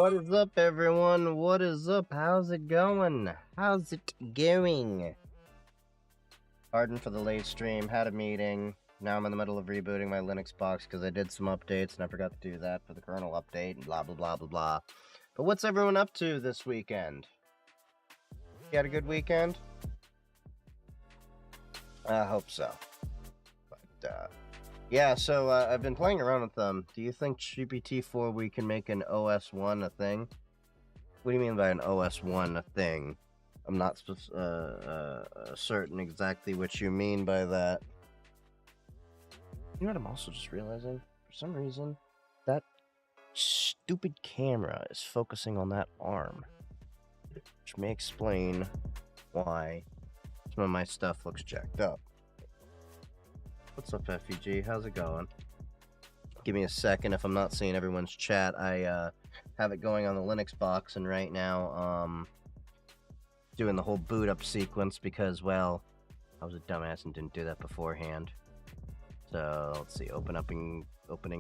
What is up, everyone? What is up? How's it going? How's it going? Pardon for the late stream. Had a meeting. Now I'm in the middle of rebooting my Linux box because I did some updates and I forgot to do that for the kernel update and blah, blah, blah, blah, blah. But what's everyone up to this weekend? You had a good weekend? I hope so. But, yeah, so I've been playing around with them. Do you think GPT-4 we can make an OS1 a thing? What do you mean by an OS1 a thing? I'm not certain exactly what you mean by that. You know what I'm also just realizing? For some reason, that stupid camera is focusing on that arm. Which may explain why some of my stuff looks jacked up. What's up, FEG? How's it going? Give me a second. If I'm not seeing everyone's chat, I have it going on the Linux box, and right now, doing the whole boot up sequence because, well, I was a dumbass and didn't do that beforehand. So let's see, opening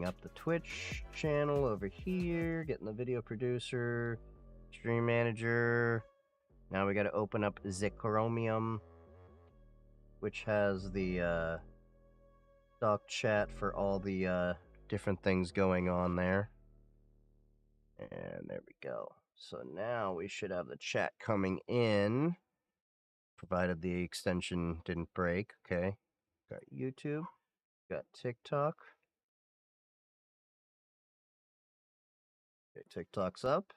up the Twitch channel over here, getting the video producer, stream manager. Now we got to open up the Chromium, which has the stock chat for all the different things going on there. And there we go. So now we should have the chat coming in, provided the extension didn't break. Okay, got YouTube, got TikTok. Okay, TikTok's up,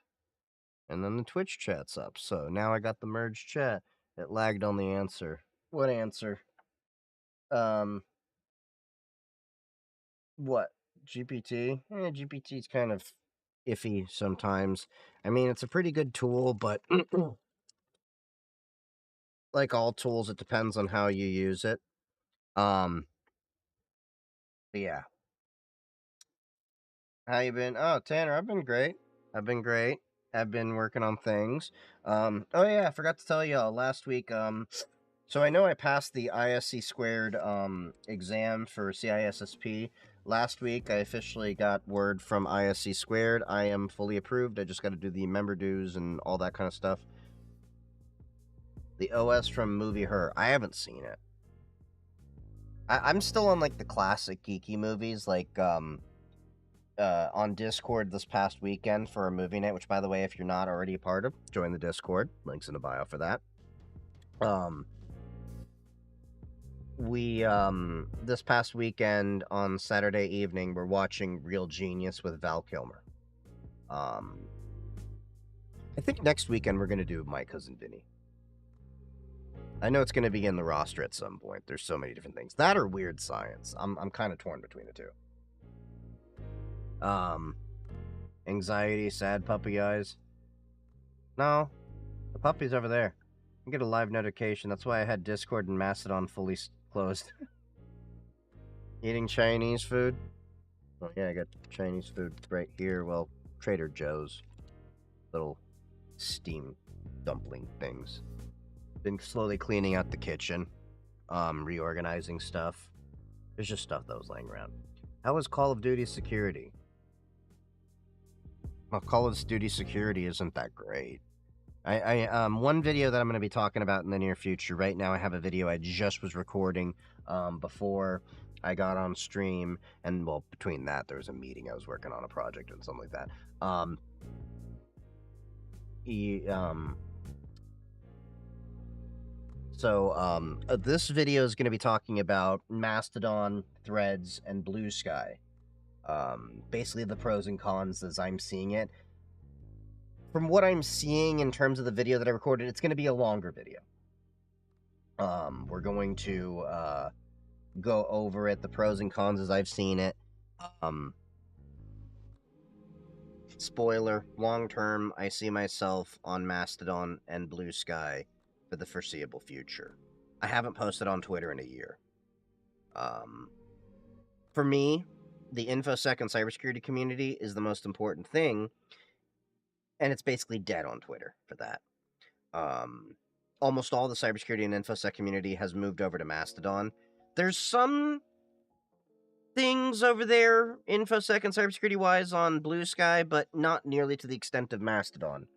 and then the Twitch chat's up. So now I got the merged chat. It lagged on the answer. What answer? What? GPT? GPT's kind of iffy sometimes. I mean, it's a pretty good tool, but like all tools, it depends on how you use it. But yeah. How you been? Oh, Tanner, I've been great. I've been working on things. Oh yeah, I forgot to tell y'all last week. So I know I passed the ISC squared exam for CISSP. Last week, I officially got word from ISC squared. I am fully approved. I just got to do the member dues and all that kind of stuff. The OS from movie Her. I haven't seen it. I'm still on like the classic geeky movies, like on Discord this past weekend for a movie night, which, by the way, if you're not already a part of, join the Discord. Links in the bio for that. We this past weekend on Saturday evening, we're watching Real Genius with Val Kilmer. I think next weekend we're gonna do My Cousin Vinny. I know it's gonna be in the roster at some point. There's so many different things. That or Weird Science. I'm kind of torn between the two. Anxiety, sad puppy eyes. No, the puppy's over there. I get a live notification. That's why I had Discord and Mastodon fully closed. Eating Chinese food? Oh yeah, I got Chinese food right here. Well, Trader Joe's. Little steam dumpling things. Been slowly cleaning out the kitchen. Reorganizing stuff. There's just stuff that was laying around. How was Call of Duty Security? Well, Call of Duty Security isn't that great. One video that I'm going to be talking about in the near future. Right now, I have a video I just was recording before I got on stream, and well, between that, there was a meeting. I was working on a project and something like that. This video is going to be talking about Mastodon, Threads, and Blue Sky. Basically the pros and cons as I'm seeing it. From what I'm seeing in terms of the video that I recorded, it's going to be a longer video. We're going to go over it, the pros and cons as I've seen it. Spoiler, long term, I see myself on Mastodon and Blue Sky for the foreseeable future. I haven't posted on Twitter in a year. For me, the InfoSec and cybersecurity community is the most important thing, and it's basically dead on Twitter for that. Almost all the cybersecurity and InfoSec community has moved over to Mastodon. There's some things over there, InfoSec and cybersecurity-wise, on Blue Sky, but not nearly to the extent of Mastodon.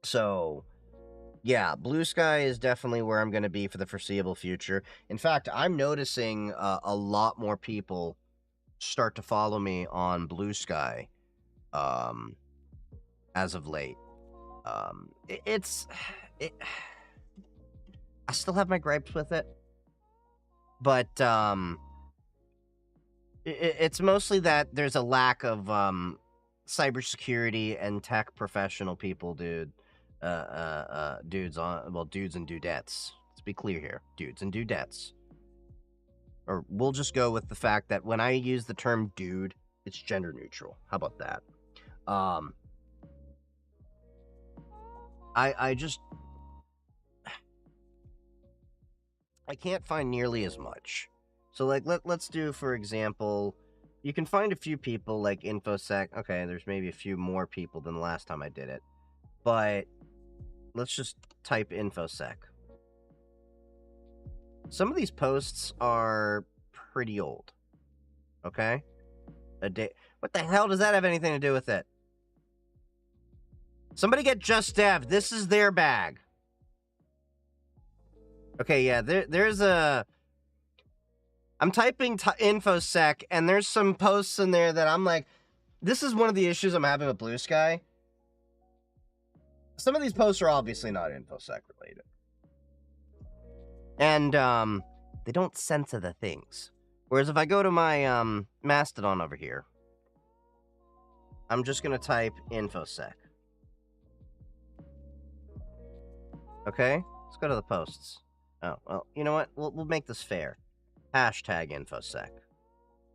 So, yeah, Blue Sky is definitely where I'm going to be for the foreseeable future. In fact, I'm noticing a lot more people start to follow me on Blue Sky as of late. I still have my gripes with it, but it's mostly that there's a lack of cybersecurity and tech professional people, dudes and dudettes. Let's be clear here, dudes and dudettes. Or we'll just go with the fact that when I use the term dude, it's gender neutral. How about that? I can't find nearly as much. So, like, let's do, for example, you can find a few people like InfoSec. Okay, there's maybe a few more people than the last time I did it. But let's just type InfoSec. Some of these posts are pretty old. Okay? What the hell does that have anything to do with it? Somebody get Just Dev. This is their bag. Okay, yeah, there's a... I'm typing InfoSec, and there's some posts in there that I'm like, this is one of the issues I'm having with Blue Sky. Some of these posts are obviously not InfoSec related. And, they don't censor the things. Whereas if I go to my, Mastodon over here, I'm just gonna type InfoSec. Okay, let's go to the posts. Oh, well, you know what? We'll make this fair. Hashtag InfoSec.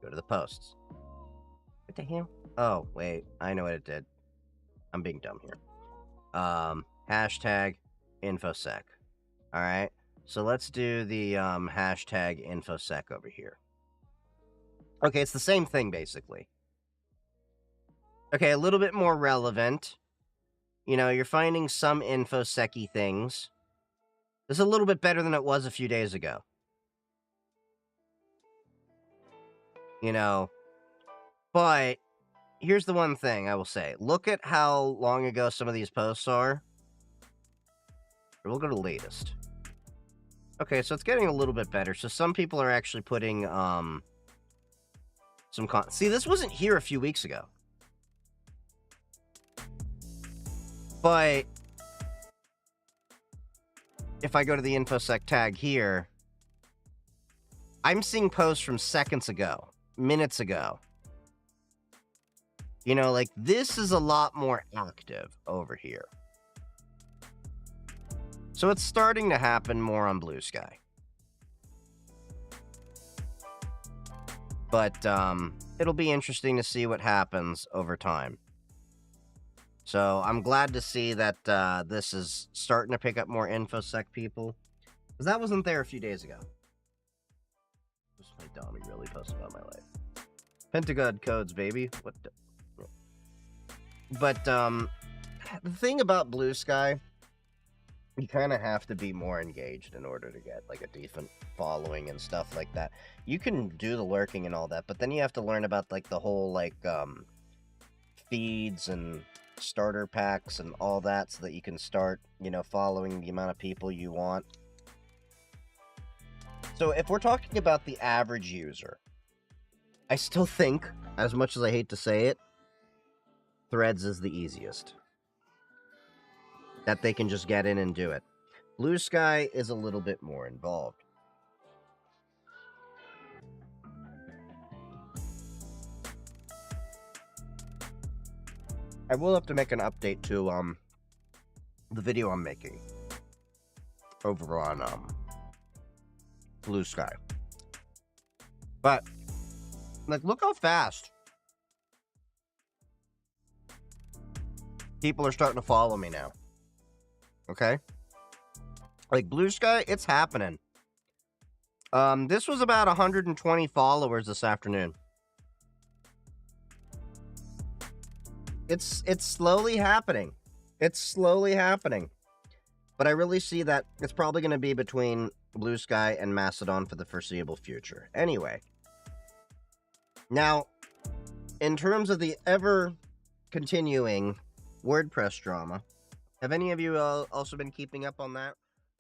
Go to the posts. What the hell? Oh, wait. I know what it did. I'm being dumb here. Hashtag InfoSec. Alright. So let's do the hashtag InfoSec over here. Okay, it's the same thing, basically. Okay, a little bit more relevant. You know, you're finding some InfoSec-y things. This is a little bit better than it was a few days ago. You know, but here's the one thing I will say. Look at how long ago some of these posts are. We'll go to latest. Okay, so it's getting a little bit better. So some people are actually putting some see, this wasn't here a few weeks ago. But if I go to the InfoSec tag here, I'm seeing posts from seconds ago, minutes ago. You know, like, this is a lot more active over here. So it's starting to happen more on Blue Sky. But it'll be interesting to see what happens over time. So I'm glad to see that this is starting to pick up more InfoSec people. Because that wasn't there a few days ago. Just my Dommy really posted about my life. Pentagon codes, baby. What the... But the thing about Blue Sky, you kind of have to be more engaged in order to get like a decent following and stuff like that. You can do the lurking and all that, but then you have to learn about like the whole like feeds and starter packs and all that so that you can start, you know, following the amount of people you want. So if we're talking about the average user, I still think, as much as I hate to say it, Threads is the easiest. That they can just get in and do it. Blue Sky is a little bit more involved. I will have to make an update to the video I'm making over on Blue Sky. But like, look how fast people are starting to follow me now. Okay? Like, Blue Sky, it's happening. This was about 120 followers this afternoon. It's slowly happening. It's slowly happening. But I really see that it's probably going to be between Blue Sky and Mastodon for the foreseeable future. Anyway, Now, in terms of the ever-continuing WordPress drama, have any of you also been keeping up on that?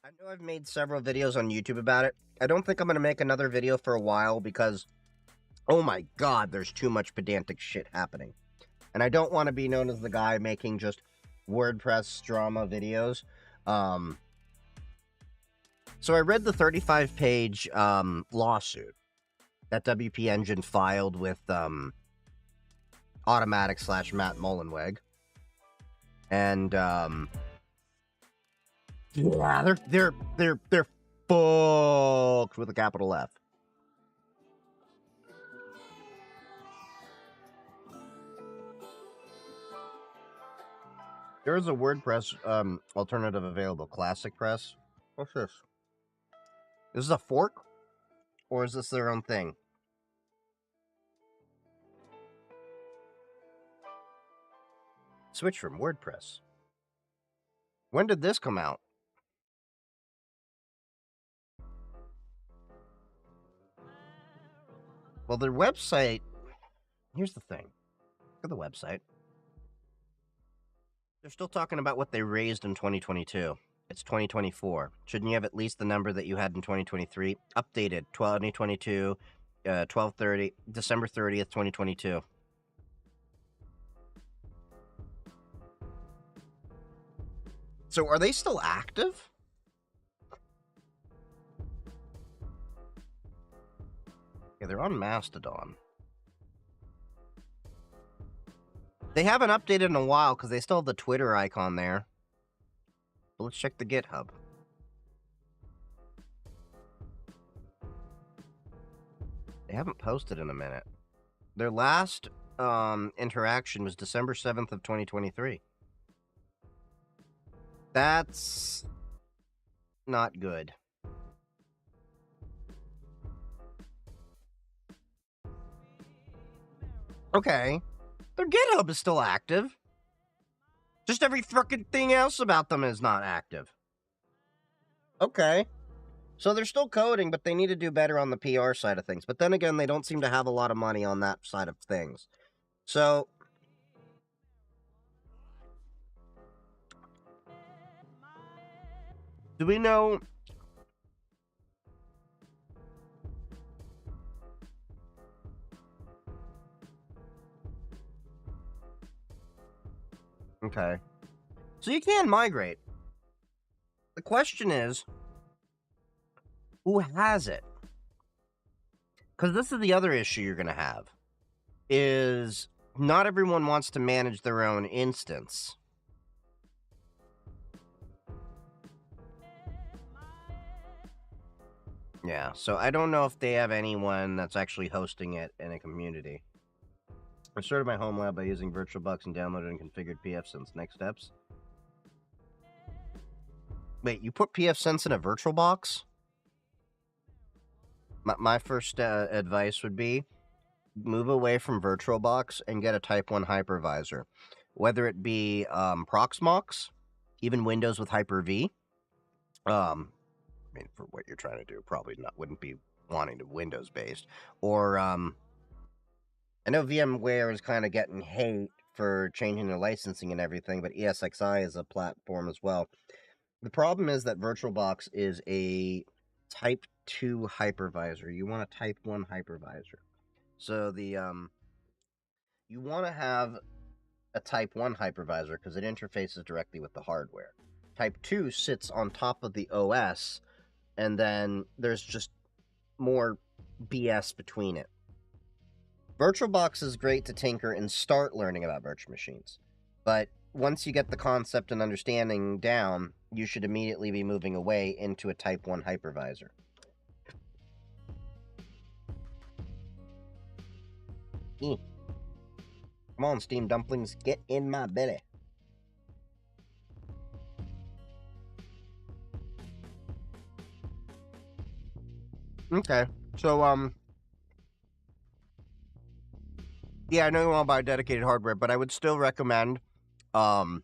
I know I've made several videos on YouTube about it. I don't think I'm going to make another video for a while because, oh my god, there's too much pedantic shit happening. And I don't want to be known as the guy making just WordPress drama videos. So I read the 35-page lawsuit that WP Engine filed with Automatic / Matt Mullenweg. And yeah, they're fucked with a capital F. There is a WordPress alternative available, Classic Press. What's this? Is this a fork? Or is this their own thing? Switch from WordPress. When did this come out? Well, their website... Here's the thing. Look at the website. They're still talking about what they raised in 2022. It's 2024. Shouldn't you have at least the number that you had in 2023? Updated 2022, 12/30, December 30th, 2022. So are they still active? Yeah, they're on Mastodon. They haven't updated in a while because they still have the Twitter icon there. But let's check the GitHub. They haven't posted in a minute. Their last interaction was December 7th of 2023. That's not good. Okay. Their GitHub is still active. Just every fucking thing else about them is not active. Okay. So they're still coding, but they need to do better on the PR side of things. But then again, they don't seem to have a lot of money on that side of things. So... do we know... Okay. So you can migrate. The question is, who has it? Because this is the other issue you're going to have, is not everyone wants to manage their own instance. Yeah, so I don't know if they have anyone that's actually hosting it in a community. I started my home lab by using VirtualBox and downloaded and configured pfSense. Next steps? Wait, you put pfSense in a VirtualBox? My first advice would be move away from VirtualBox and get a Type 1 hypervisor. Whether it be Proxmox, even Windows with Hyper-V. I mean, for what you're trying to do, probably wouldn't be wanting to Windows-based. Or, I know VMware is kind of getting hate for changing their licensing and everything, but ESXi is a platform as well. The problem is that VirtualBox is a Type 2 hypervisor. You want a Type 1 hypervisor. So the you want to have a Type 1 hypervisor because it interfaces directly with the hardware. Type 2 sits on top of the OS, and then there's just more BS between it. VirtualBox is great to tinker and start learning about virtual machines. But once you get the concept and understanding down, you should immediately be moving away into a Type 1 hypervisor. Come on, Steam Dumplings, get in my belly. Okay, so, yeah, I know you want to buy dedicated hardware, but I would still recommend, because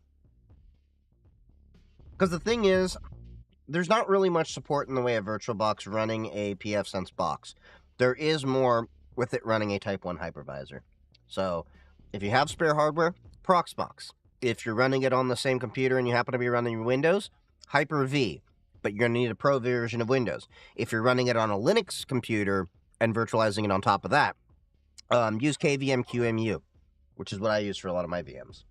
the thing is, there's not really much support in the way of VirtualBox running a pfSense box. There is more with it running a Type 1 hypervisor. So, if you have spare hardware, Proxmox. If you're running it on the same computer and you happen to be running Windows, Hyper-V. But you're going to need a pro version of Windows. If you're running it on a Linux computer and virtualizing it on top of that, use KVM QEMU, which is what I use for a lot of my VMs.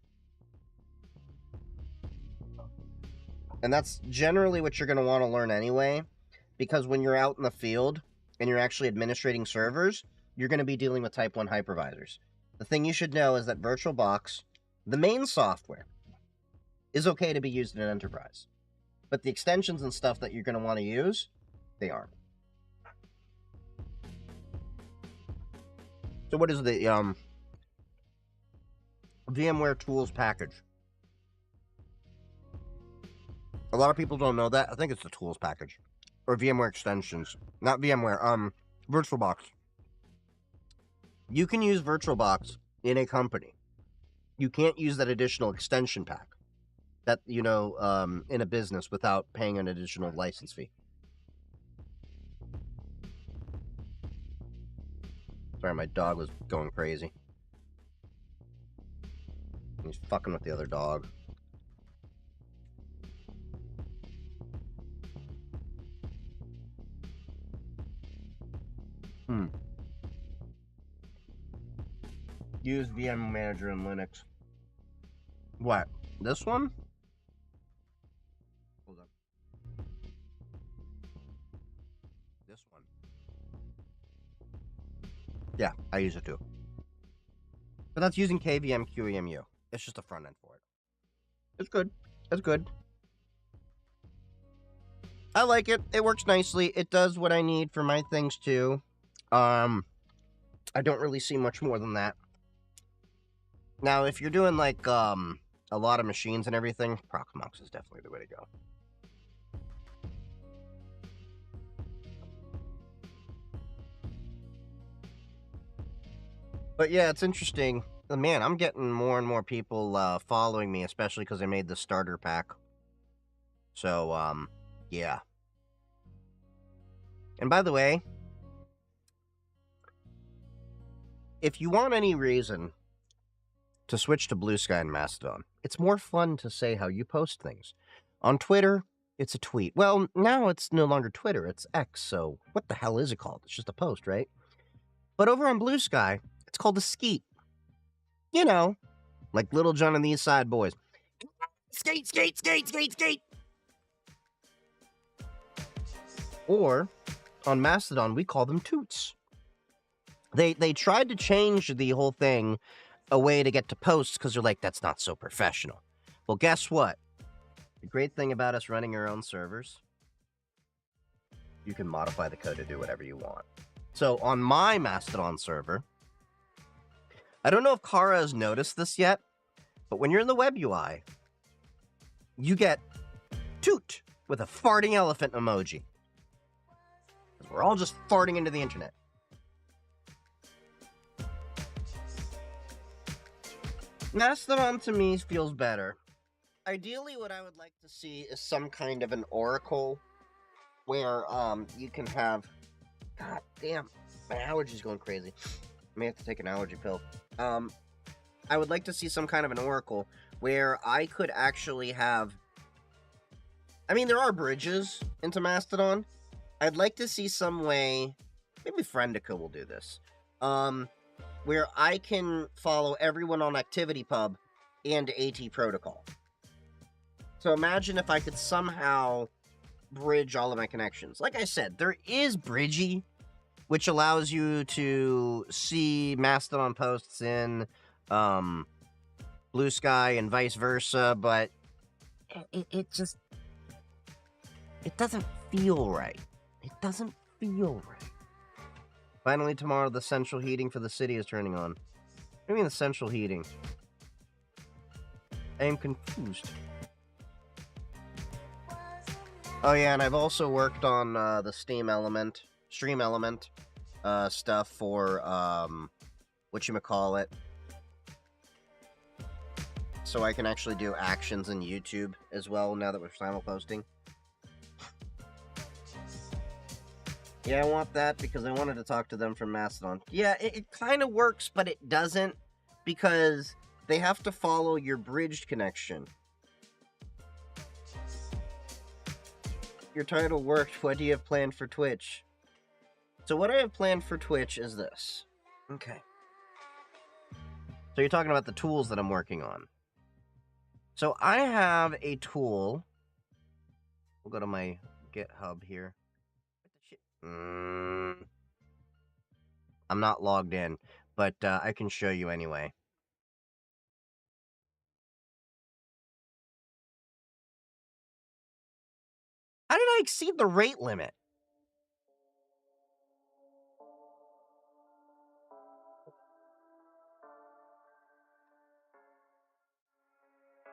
And that's generally what you're going to want to learn anyway, because when you're out in the field and you're actually administrating servers, you're going to be dealing with Type 1 hypervisors. The thing you should know is that VirtualBox, the main software, is okay to be used in an enterprise. But the extensions and stuff that you're going to want to use, they aren't. So what is the VMware Tools package? A lot of people don't know that. I think it's the Tools package. Or VMware extensions. Not VMware, VirtualBox. You can use VirtualBox in a company. You can't use that additional extension pack. That, you know, in a business without paying an additional license fee. Sorry, my dog was going crazy. He's fucking with the other dog. Use VM Manager in Linux. What? This one? Hold on. This one. Yeah, I use it too. But that's using KVM QEMU. It's just a front end for it. It's good. It's good. I like it. It works nicely. It does what I need for my things too. I don't really see much more than that. Now, if you're doing like a lot of machines and everything, Proxmox is definitely the way to go. But yeah, it's interesting. Man, I'm getting more and more people following me, especially because I made the starter pack. So, yeah. And by the way, if you want any reason to switch to Blue Sky and Mastodon, it's more fun to say how you post things. On Twitter, it's a tweet. Well, now it's no longer Twitter, it's X, so what the hell is it called? It's just a post, right? But over on Blue Sky, it's called a skeet. You know, like Little John and the East Side Boys. Skate, skate, skate, skate, skate! Or, on Mastodon, we call them toots. They tried to change the whole thing a way to get to posts because they're like, that's not so professional. Well, guess what? The great thing about us running our own servers, you can modify the code to do whatever you want. So on my Mastodon server, I don't know if Kara has noticed this yet, but when you're in the web UI, you get toot with a farting elephant emoji. We're all just farting into the internet. Mastodon to me feels better. Ideally, what I would like to see is some kind of an oracle where you can have... God damn, my allergy's going crazy. I may have to take an allergy pill. I would like to see some kind of an oracle where I could actually have... I mean, there are bridges into Mastodon. I'd like to see some way... Maybe Friendica will do this. Where I can follow everyone on ActivityPub and AT Protocol. So imagine if I could somehow bridge all of my connections. Like I said, there is Bridgie, which allows you to see Mastodon posts in Blue Sky and vice versa, but it just... It doesn't feel right. It doesn't feel right. Finally, tomorrow, the central heating for the city is turning on. What do you mean the central heating? I am confused. Oh yeah, and I've also worked on the stream element stuff for whatchamacallit. So I can actually do actions in YouTube as well now that we're simulposting. Yeah, I want that because I wanted to talk to them from Mastodon. Yeah, it kind of works, but it doesn't because they have to follow your bridged connection. Your title worked. What do you have planned for Twitch? So what I have planned for Twitch is this. Okay. So you're talking about the tools that I'm working on. So I have a tool. We'll go to my GitHub here. I'm not logged in, but I can show you anyway. How did I exceed the rate limit?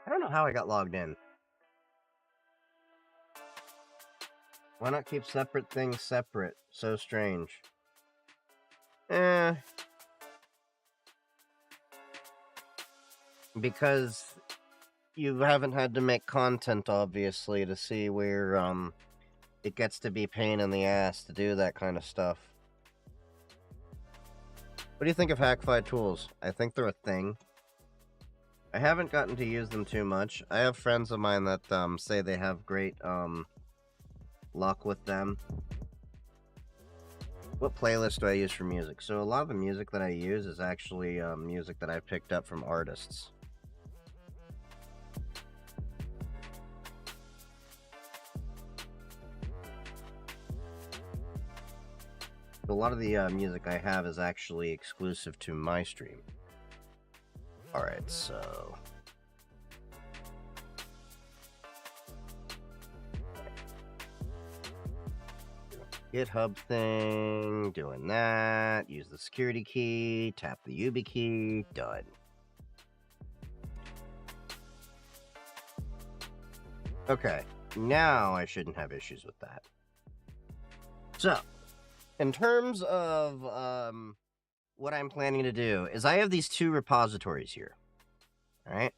I don't know how I got logged in. Why not keep separate things separate? So strange. Because you haven't had to make content, obviously, to see where, it gets to be pain in the ass to do that kind of stuff. What do you think of HackFi tools? I think they're a thing. I haven't gotten to use them too much. I have friends of mine that, say they have great, luck with them. What playlist do I use for music? So a lot of the music that I use is actually, music that I picked up from artists. A lot of the music I have is actually exclusive to my stream. Alright, so... GitHub thing, doing that, use the security key, tap the UB key, done. Okay, now I shouldn't have issues with that. So, in terms of what I'm planning to do, is I have these two repositories here. Alright?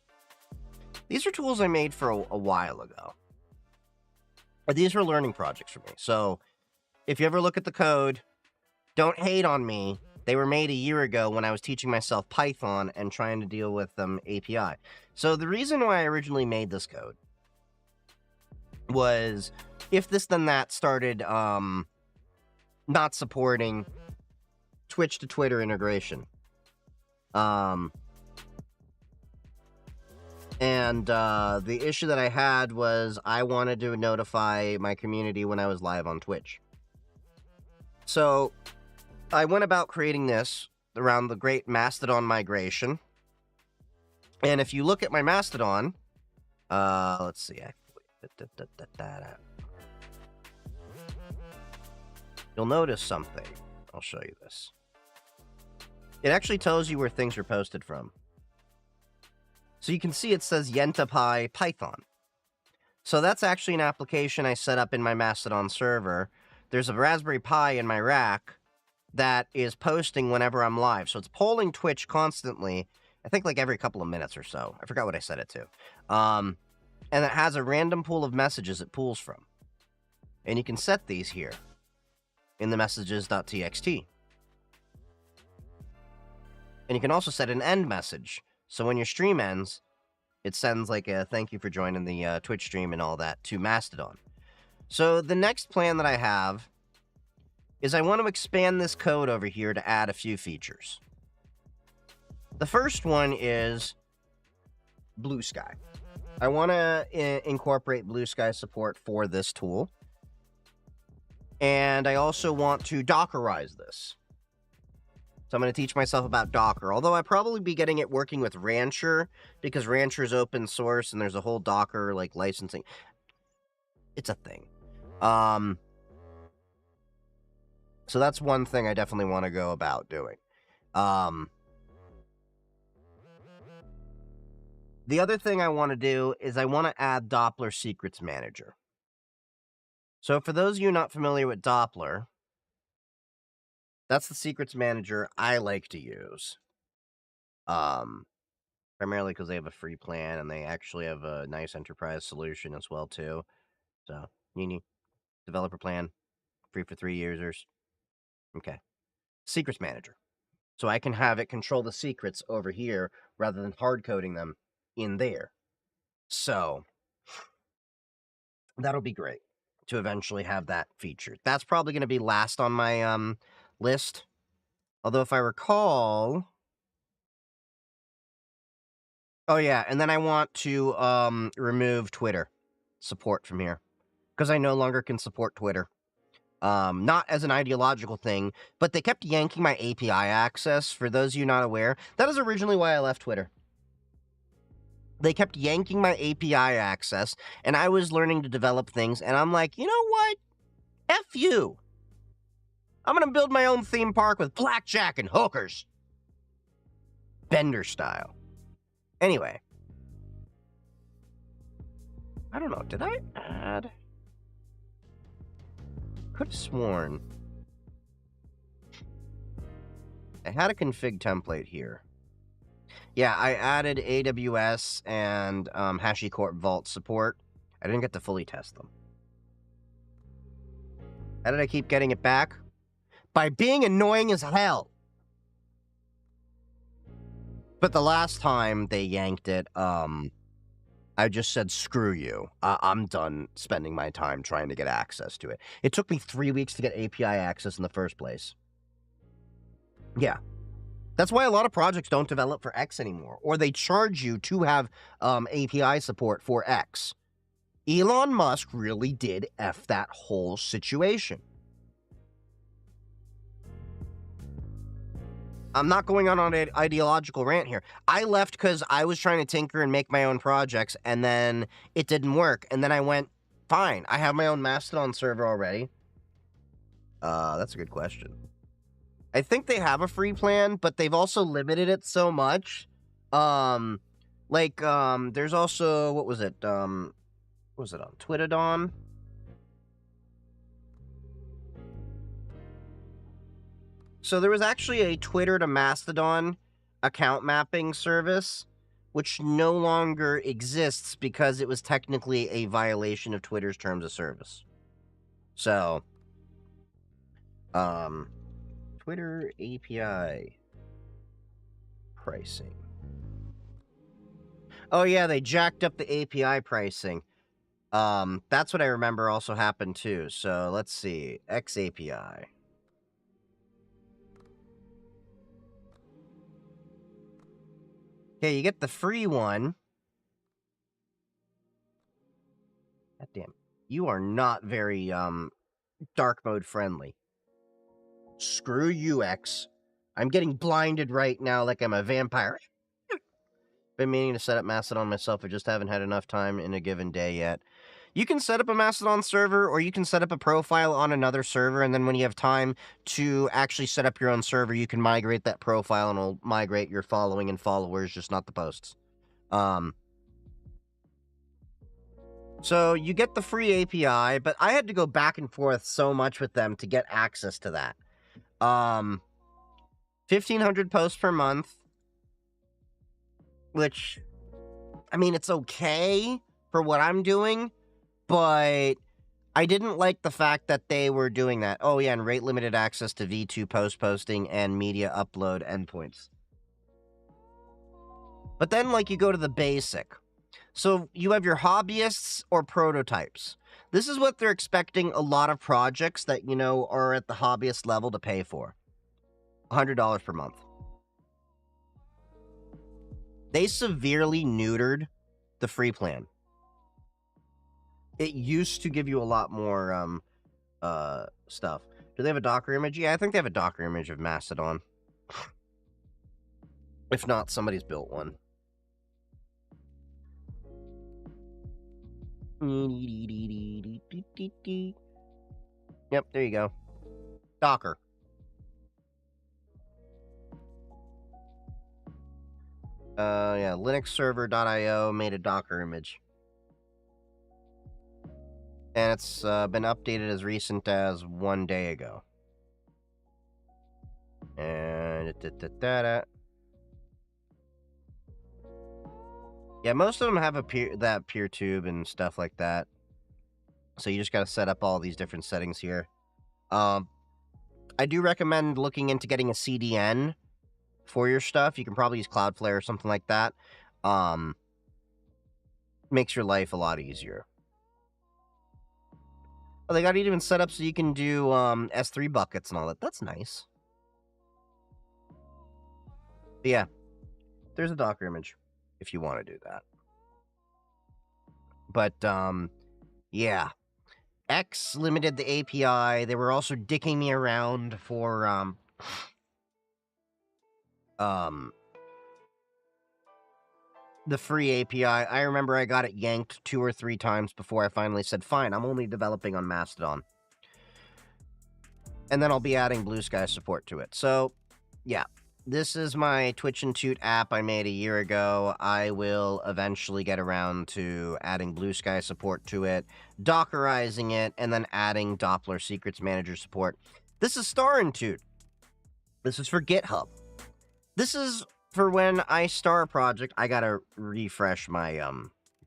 These are tools I made for a while ago. These were learning projects for me. So, if you ever look at the code, don't hate on me. They were made a year ago when I was teaching myself Python and trying to deal with API. So the reason why I originally made this code was if this then that started not supporting Twitch to Twitter integration. And the issue that I had was I wanted to notify my community when I was live on Twitch. So I went about creating this around the great Mastodon migration. And if you look at my Mastodon, let's see. You'll notice something. I'll show you this. It actually tells you where things are posted from. So you can see it says YentaPy Python. So that's actually an application I set up in my Mastodon server. There's a Raspberry Pi in my rack that is posting whenever I'm live. So it's polling Twitch constantly, I think like every couple of minutes or so. I forgot what I set it to. And it has a random pool of messages it pulls from. And you can set these here in the messages.txt. And you can also set an end message. So when your stream ends, it sends like a thank you for joining the Twitch stream and all that to Mastodon. So the next plan that I have is I want to expand this code over here to add a few features. The first one is Blue Sky. I want to incorporate Blue Sky support for this tool. And I also want to Dockerize this. So I'm going to teach myself about Docker, although I'll probably be getting it working with Rancher, because Rancher is open source and there's a whole Docker like licensing. It's a thing. So that's one thing I definitely want to go about doing. The other thing I want to do is I want to add Doppler Secrets Manager. So for those of you not familiar with Doppler, that's the secrets manager I like to use. Primarily because they have a free plan and they actually have a nice enterprise solution as well too. So, developer plan. Free for 3 users. Okay. Secrets manager. So I can have it control the secrets over here rather than hard coding them in there. So that'll be great to eventually have that featured. That's probably going to be last on my list. Although if I recall, oh yeah, and then I want to remove Twitter support from here because I no longer can support Twitter. Not as an ideological thing, but they kept yanking my API access. For those of you not aware, that is originally why I left Twitter. They kept yanking my API access, and I was learning to develop things, and I'm like, you know what? F you. I'm going to build my own theme park with blackjack and hookers. Bender style. Anyway. I don't know. Did I add? Could have sworn I had a config template here. Yeah, I added AWS and HashiCorp Vault support. I didn't get to fully test them. How did I keep getting it back? By being annoying as hell. But the last time they yanked it, I just said, screw you. I'm done spending my time trying to get access to it. It took me 3 weeks to get API access in the first place. Yeah. That's why a lot of projects don't develop for X anymore. Or they charge you to have API support for X. Elon Musk really did F that whole situation. I'm not going on an ideological rant here. I left because I was trying to tinker and make my own projects, and then it didn't work. And then I went, fine, I have my own Mastodon server already. That's a good question. I think they have a free plan, but they've also limited it so much. There's also, what was it? What was it on Twitterdon? So there was actually a Twitter to Mastodon account mapping service, which no longer exists because it was technically a violation of Twitter's terms of service. So, Twitter API pricing. Oh yeah, they jacked up the API pricing. That's what I remember also happened too. So let's see, XAPI. Okay, you get the free one. God damn. You are not very, dark mode friendly. Screw you, X. I'm getting blinded right now like I'm a vampire. Been meaning to set up Mastodon myself, I just haven't had enough time in a given day yet. You can set up a Mastodon server, or you can set up a profile on another server, and then when you have time to actually set up your own server, you can migrate that profile, and it'll migrate your following and followers, just not the posts. So you get the free API, but I had to go back and forth so much with them to get access to that. 1,500 posts per month, which, I mean, it's okay for what I'm doing, but I didn't like the fact that they were doing that. Oh yeah, and rate limited access to V2 post posting and media upload endpoints. But then, like, you go to the basic. So you have your hobbyists or prototypes. This is what they're expecting a lot of projects that, you know, are at the hobbyist level to pay for. $100 per month. They severely neutered the free plan. It used to give you a lot more stuff. Do they have a Docker image? Yeah, I think they have a Docker image of Mastodon. If not, somebody's built one. Yep, there you go. Docker. Yeah, linuxserver.io made a Docker image. And it's been updated as recent as 1 day ago. And yeah, most of them have a PeerTube and stuff like that. So you just got to set up all these different settings here. I do recommend looking into getting a CDN for your stuff. You can probably use Cloudflare or something like that. Makes your life a lot easier. Oh, they got it even set up so you can do S3 buckets and all that. That's nice. But yeah, there's a Docker image if you want to do that. But yeah, X limited the API. They were also dicking me around for the free API. I remember I got it yanked 2 or 3 times before I finally said, fine, I'm only developing on Mastodon. And then I'll be adding Blue Sky support to it. So, yeah. This is my Twitch and Toot app I made a year ago. I will eventually get around to adding Blue Sky support to it, Dockerizing it, and then adding Doppler Secrets Manager support. This is Star and Toot. This is for GitHub. This is for when I start a project. I gotta refresh my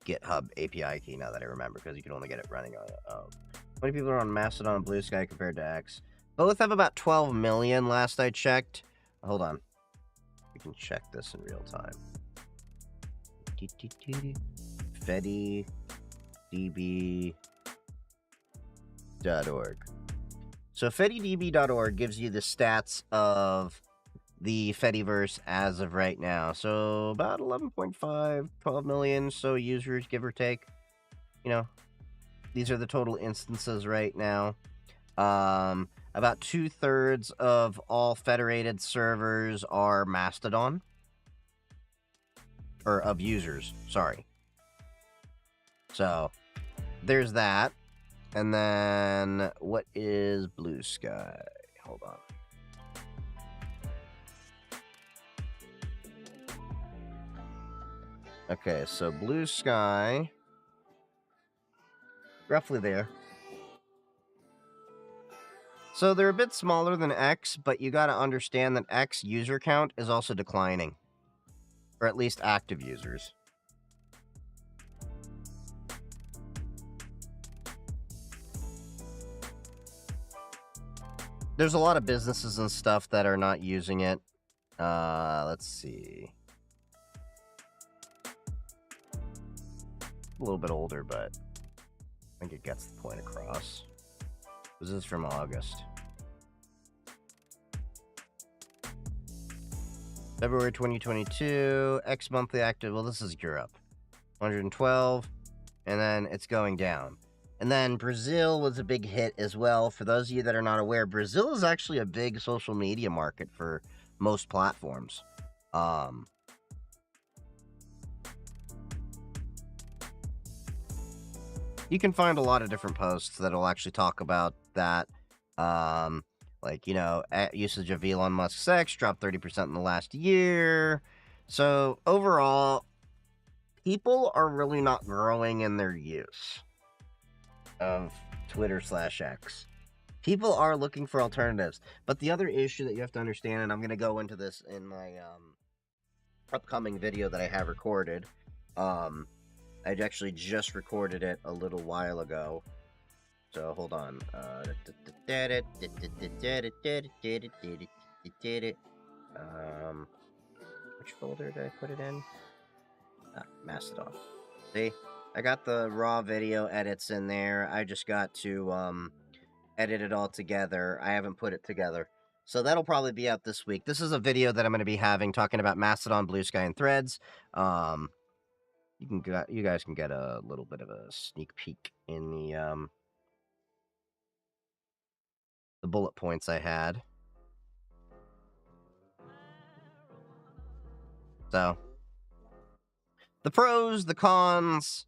GitHub API key now that I remember, because you can only get it running on it. How many people are on Mastodon and Blue Sky compared to X? Both have about 12 million last I checked. Hold on. We can check this in real time. FediDB.org. So FediDB.org gives you the stats of the Fediverse as of right now. So about 11.5, 12 million so users, give or take. You know, these are the total instances right now. About 2/3 of all federated servers are Mastodon. Or of users, sorry. So, there's that. And then, what is Blue Sky? Hold on. Okay, so Blue Sky, roughly there. So they're a bit smaller than X, but you gotta understand that X user count is also declining. Or at least active users. There's a lot of businesses and stuff that are not using it. Let's see. A little bit older, but I think it gets the point across. This is from August. February 2022, X monthly active. Well, this is Europe. 112, and then it's going down. And then Brazil was a big hit as well. For those of you that are not aware, Brazil is actually a big social media market for most platforms. You can find a lot of different posts that'll actually talk about that. Like, you know, usage of Elon Musk's X dropped 30% in the last year. So overall, people are really not growing in their use of Twitter/X. People are looking for alternatives. But the other issue that you have to understand, and I'm going to go into this in my upcoming video that I have recorded. I actually just recorded it a little while ago. So hold on. Which folder did I put it in? Mastodon. See? I got the raw video edits in there. I just got to edit it all together. I haven't put it together. So that'll probably be out this week. This is a video that I'm going to be having talking about Mastodon, Blue Sky, and Threads. You guys can get a little bit of a sneak peek in the bullet points I had. So, the pros, the cons,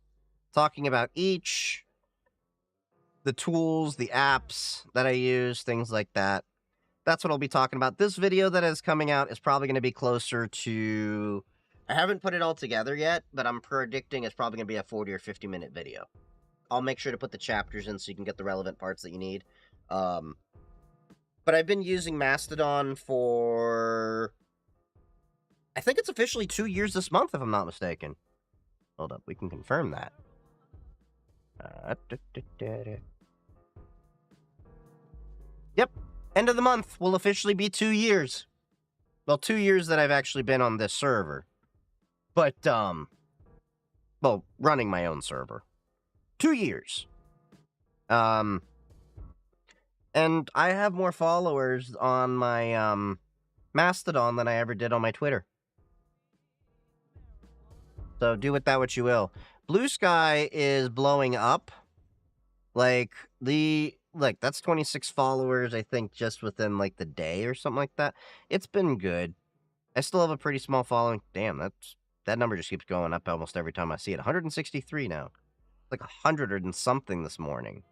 talking about each, the tools, the apps that I use, things like that. That's what I'll be talking about. This video that is coming out is probably going to be closer to... I haven't put it all together yet, but I'm predicting it's probably going to be a 40 or 50 minute video. I'll make sure to put the chapters in so you can get the relevant parts that you need. But I've been using Mastodon for... I think it's officially 2 years this month, if I'm not mistaken. Hold up, we can confirm that. Yep. End of the month will officially be 2 years. Well, 2 years that I've actually been on this server. But, well, running my own server. 2 years. And I have more followers on my, Mastodon than I ever did on my Twitter. So do with that what you will. Blue Sky is blowing up. Like, that's 26 followers, I think, just within, like, the day or something like that. It's been good. I still have a pretty small following. Damn, that number just keeps going up almost every time I see it. 163 now. Like 100 and something this morning.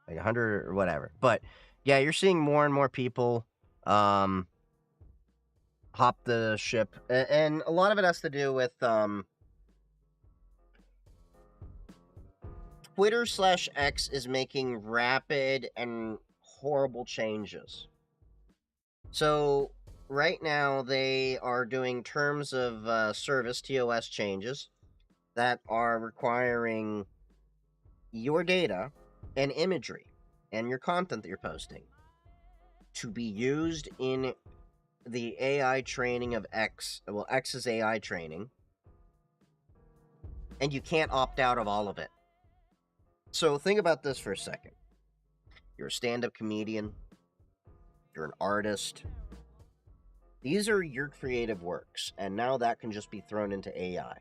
Like 100 or whatever. But, yeah, you're seeing more and more people, hop the ship. And a lot of it has to do with, Twitter/X is making rapid and horrible changes. So right now they are doing terms of service, TOS changes, that are requiring your data and imagery and your content that you're posting to be used in the AI training of X. Well, X's AI training. And you can't opt out of all of it. So think about this for a second. You're a stand-up comedian. You're an artist. These are your creative works, and now that can just be thrown into AI.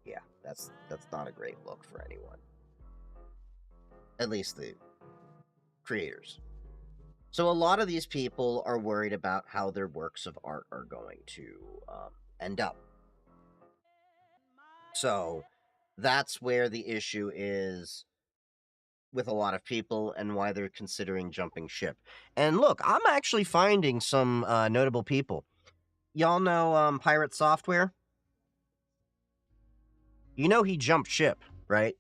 Yeah, that's not a great look for anyone. At least the creators. So a lot of these people are worried about how their works of art are going to end up. So that's where the issue is with a lot of people and why they're considering jumping ship. And look, I'm actually finding some notable people. Y'all know Pirate Software? You know he jumped ship, right?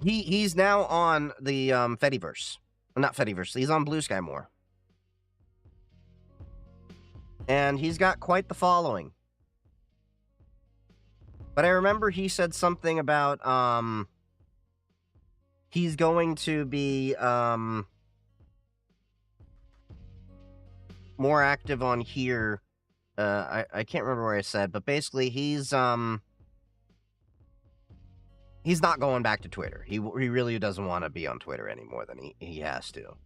He's now on the Fediverse. Not Fediverse, he's on Blue Sky more. And he's got quite the following. But I remember he said something about he's going to be more active on here. I can't remember where I said, but basically he's not going back to Twitter. He really doesn't want to be on Twitter any more than he has to.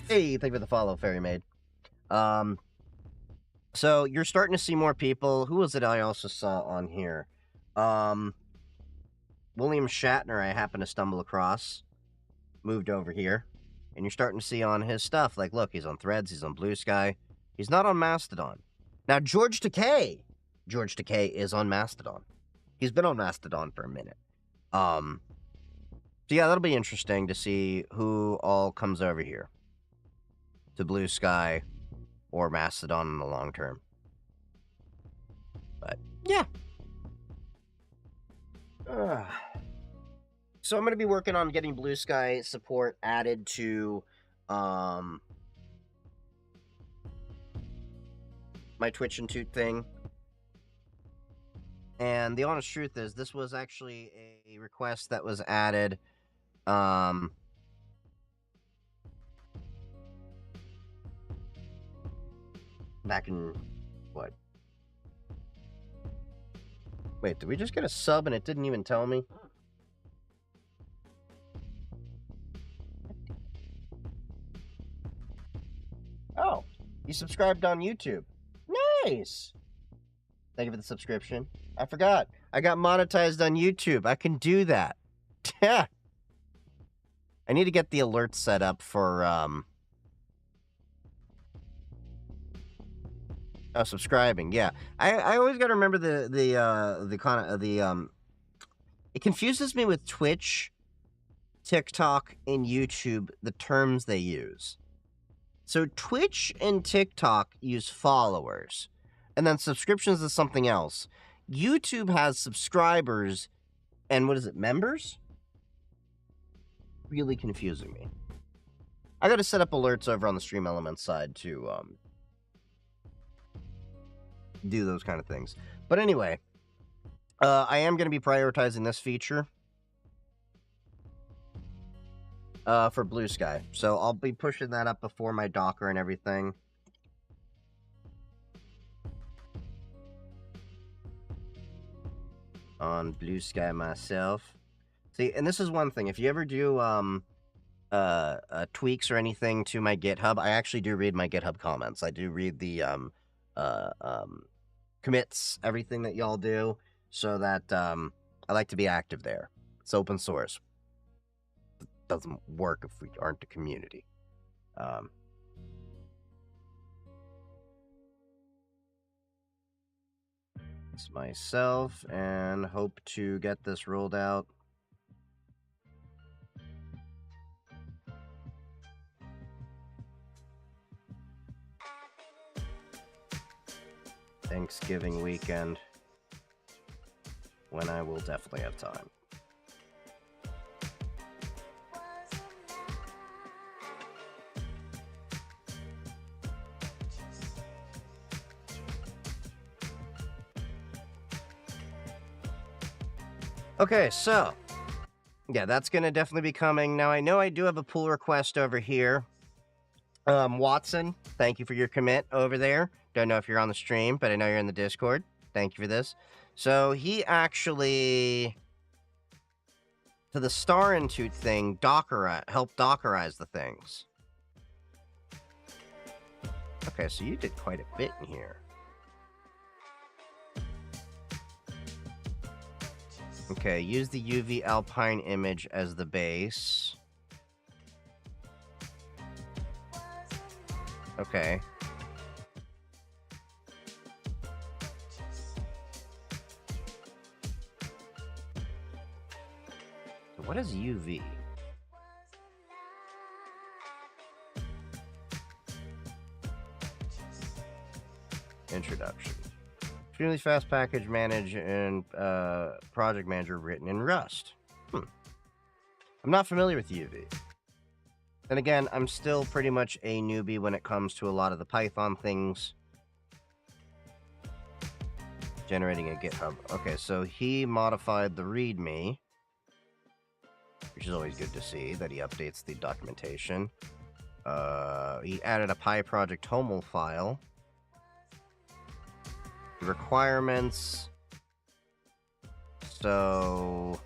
Hey, thank you for the follow, Fairy Maid. So you're starting to see more people. Who was it I also saw on here? William Shatner, I happened to stumble across. Moved over here. And you're starting to see on his stuff. Like, look, he's on Threads, he's on Blue Sky. He's not on Mastodon. Now, George Takei is on Mastodon. He's been on Mastodon for a minute. So yeah, that'll be interesting to see who all comes over here to Blue Sky or Mastodon in the long term. But yeah. So I'm going to be working on getting Blue Sky support added to my Twitch and Toot thing. And the honest truth is, this was actually a request that was added back in, what? Wait, did we just get a sub and it didn't even tell me? Oh, you subscribed on YouTube. Nice! Thank you for the subscription. I forgot. I got monetized on YouTube. I can do that. Yeah. I need to get the alerts set up for, oh, subscribing. Yeah. I always got to remember it confuses me with Twitch, TikTok, and YouTube, the terms they use. So Twitch and TikTok use followers, and then subscriptions is something else. YouTube has subscribers, and what is it, members? Really confusing me. I got to set up alerts over on the Stream Elements side to do those kind of things. But anyway, I am going to be prioritizing this feature for Blue Sky. So I'll be pushing that up before my Docker and everything. On Blue Sky myself. See, and this is one thing. If you ever do tweaks or anything to my GitHub, I actually do read my GitHub comments. I do read the commits, everything that y'all do, so that I like to be active there. It's open source. It doesn't work if we aren't a community. It's myself, and hope to get this rolled out. Thanksgiving weekend, when I will definitely have time. Okay, so, yeah, that's going to definitely be coming. Now, I know I do have a pull request over here. Watson, thank you for your commit over there. Don't know if you're on the stream, but I know you're in the Discord. Thank you for this. So, he actually, to the Star Institute thing, helped Dockerize the things. Okay, so you did quite a bit in here. Okay, use the UV Alpine image as the base. Okay. What is UV? Introduction. Extremely fast package manage and project manager written in Rust. I'm not familiar with UV. And again, I'm still pretty much a newbie when it comes to a lot of the Python things. Generating a GitHub. Okay, so he modified the README, which is always good to see that he updates the documentation. He added a PyProject HOML file. The requirements. So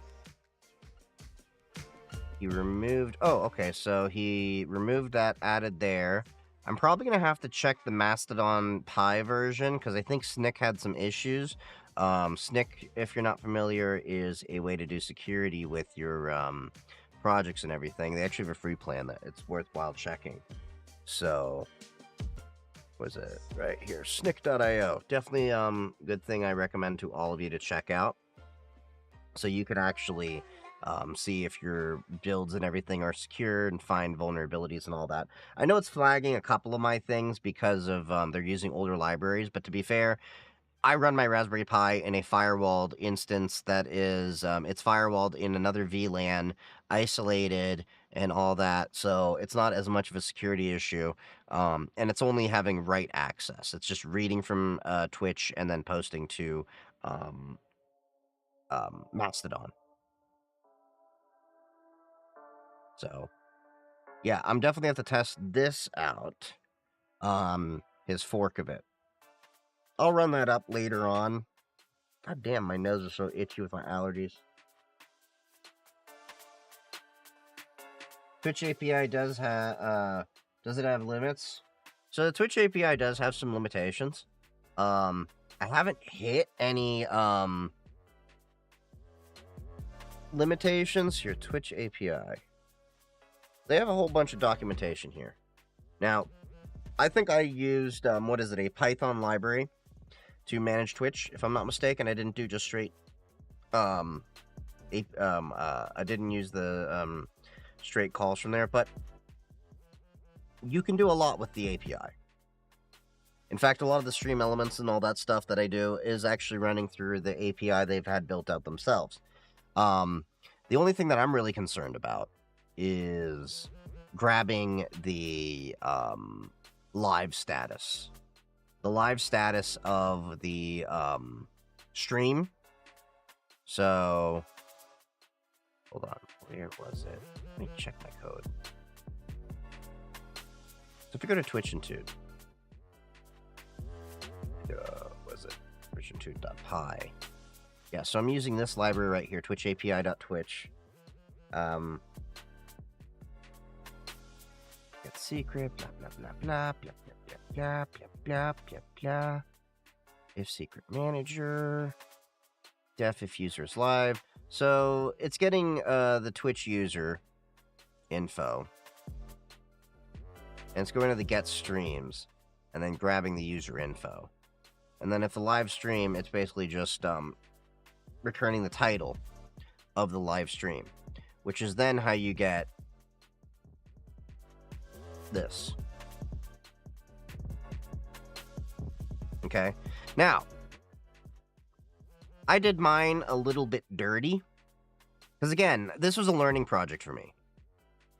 he removed. Oh, okay. So he removed that, added there. I'm probably going to have to check the Mastodon Pi version because I think SNCC had some issues. SNCC, if you're not familiar, is a way to do security with your projects and everything. They actually have a free plan that it's worthwhile checking. So, was it right here? SNCC.io. Definitely good thing I recommend to all of you to check out. So you can actually see if your builds and everything are secure and find vulnerabilities and all that. I know it's flagging a couple of my things because of they're using older libraries, but to be fair, I run my Raspberry Pi in a firewalled instance that is, it's firewalled in another VLAN, isolated, and all that, so it's not as much of a security issue, and it's only having write access. It's just reading from Twitch and then posting to Mastodon. So, yeah, I'm definitely have to test this out, his fork of it. I'll run that up later on. God damn, my nose is so itchy with my allergies. Twitch API does have, does it have limits? So the Twitch API does have some limitations. I haven't hit any, limitations. Here, Twitch API. They have a whole bunch of documentation here. Now, I think I used, what is it, a Python library to manage Twitch, if I'm not mistaken. I didn't do just straight, I didn't use the, straight calls from there, but you can do a lot with the API. In fact, a lot of the stream elements and all that stuff that I do is actually running through the API they've had built out themselves. The only thing that I'm really concerned about is grabbing the live status the live status of the stream. So, hold on, where was it? Let me check my code. So if you go to Twitch and Tube, was it twitch.py? Yeah, so I'm using this library right here, twitchapi.twitch. Get secret, blah blah blah blah blah blah blah blah blah blah. If secret manager, def if user's live. So it's getting the Twitch user info. And it's going to the get streams and then grabbing the user info. And then if the live stream, it's basically just returning the title of the live stream, which is then how you get this. Okay. Now, I did mine a little bit dirty because, again, this was a learning project for me.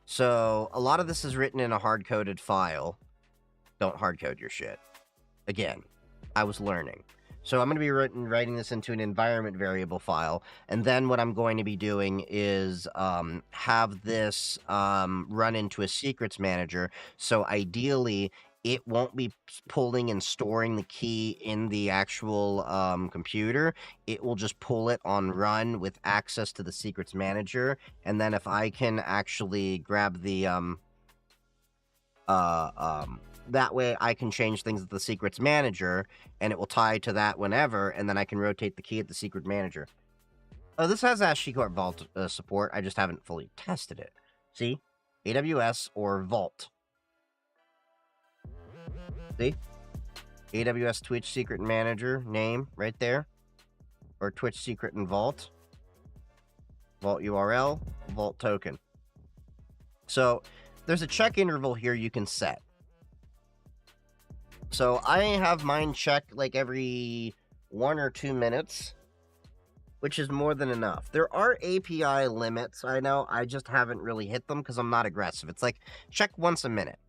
So a lot of this is written in a hard-coded file. Don't hard-code your shit. Again, I was learning. So I'm going to be writing this into an environment variable file. And then what I'm going to be doing is have this run into a secrets manager. So ideally, it won't be pulling and storing the key in the actual computer. It will just pull it on run with access to the secrets manager. And then if I can actually grab the that way I can change things at the secrets manager, and it will tie to that whenever, and then I can rotate the key at the secret manager. Oh, this has HashiCorp Vault support. I just haven't fully tested it. See? AWS or Vault. See? AWS Twitch Secret Manager name right there. Or Twitch Secret and Vault. Vault URL, Vault token. So, there's a check interval here you can set. So, I have mine checked like every 1 or 2 minutes, which is more than enough. There are API limits, I know. I just haven't really hit them because I'm not aggressive. It's like, check once a minute.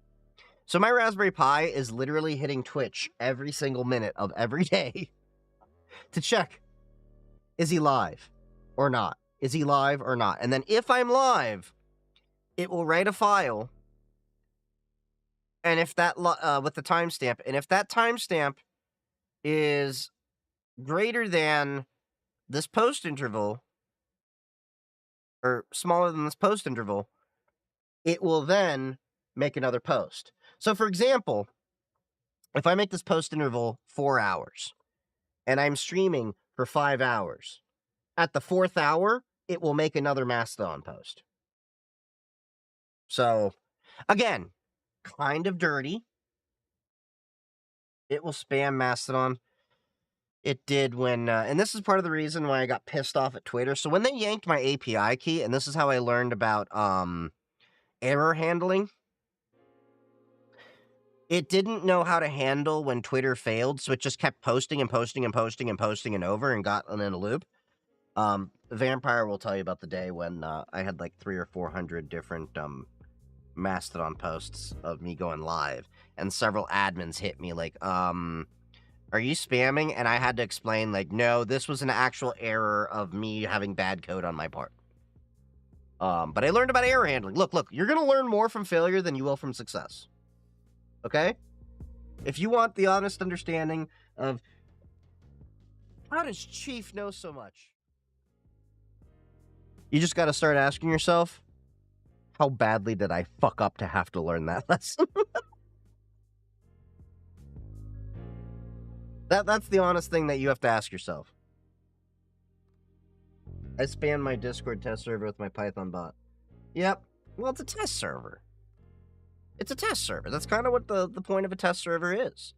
So my Raspberry Pi is literally hitting Twitch every single minute of every day to check, is he live or not? Is he live or not? And then if I'm live, it will write a file, and if that with the timestamp, and if that timestamp is greater than this post interval, or smaller than this post interval, it will then make another post. So, for example, if I make this post interval 4 hours, and I'm streaming for 5 hours, at the 4th hour, it will make another Mastodon post. So, again, kind of dirty. It will spam Mastodon. It did when, and this is part of the reason why I got pissed off at Twitter. So when they yanked my API key, and this is how I learned about error handling, it didn't know how to handle when Twitter failed, so it just kept posting and posting and posting and posting and over and got in a loop. Vampire will tell you about the day when I had like 300 or 400 different Mastodon posts of me going live, and several admins hit me like, are you spamming? And I had to explain, like, no, this was an actual error of me having bad code on my part. But I learned about error handling. Look, you're going to learn more from failure than you will from success. Okay? If you want the honest understanding of how does Chief know so much, you just got to start asking yourself, how badly did I fuck up to have to learn that lesson? That's the honest thing that you have to ask yourself. I spammed my Discord test server with my Python bot. Yep. Well, it's a test server. It's a test server. That's kind of what the point of a test server is.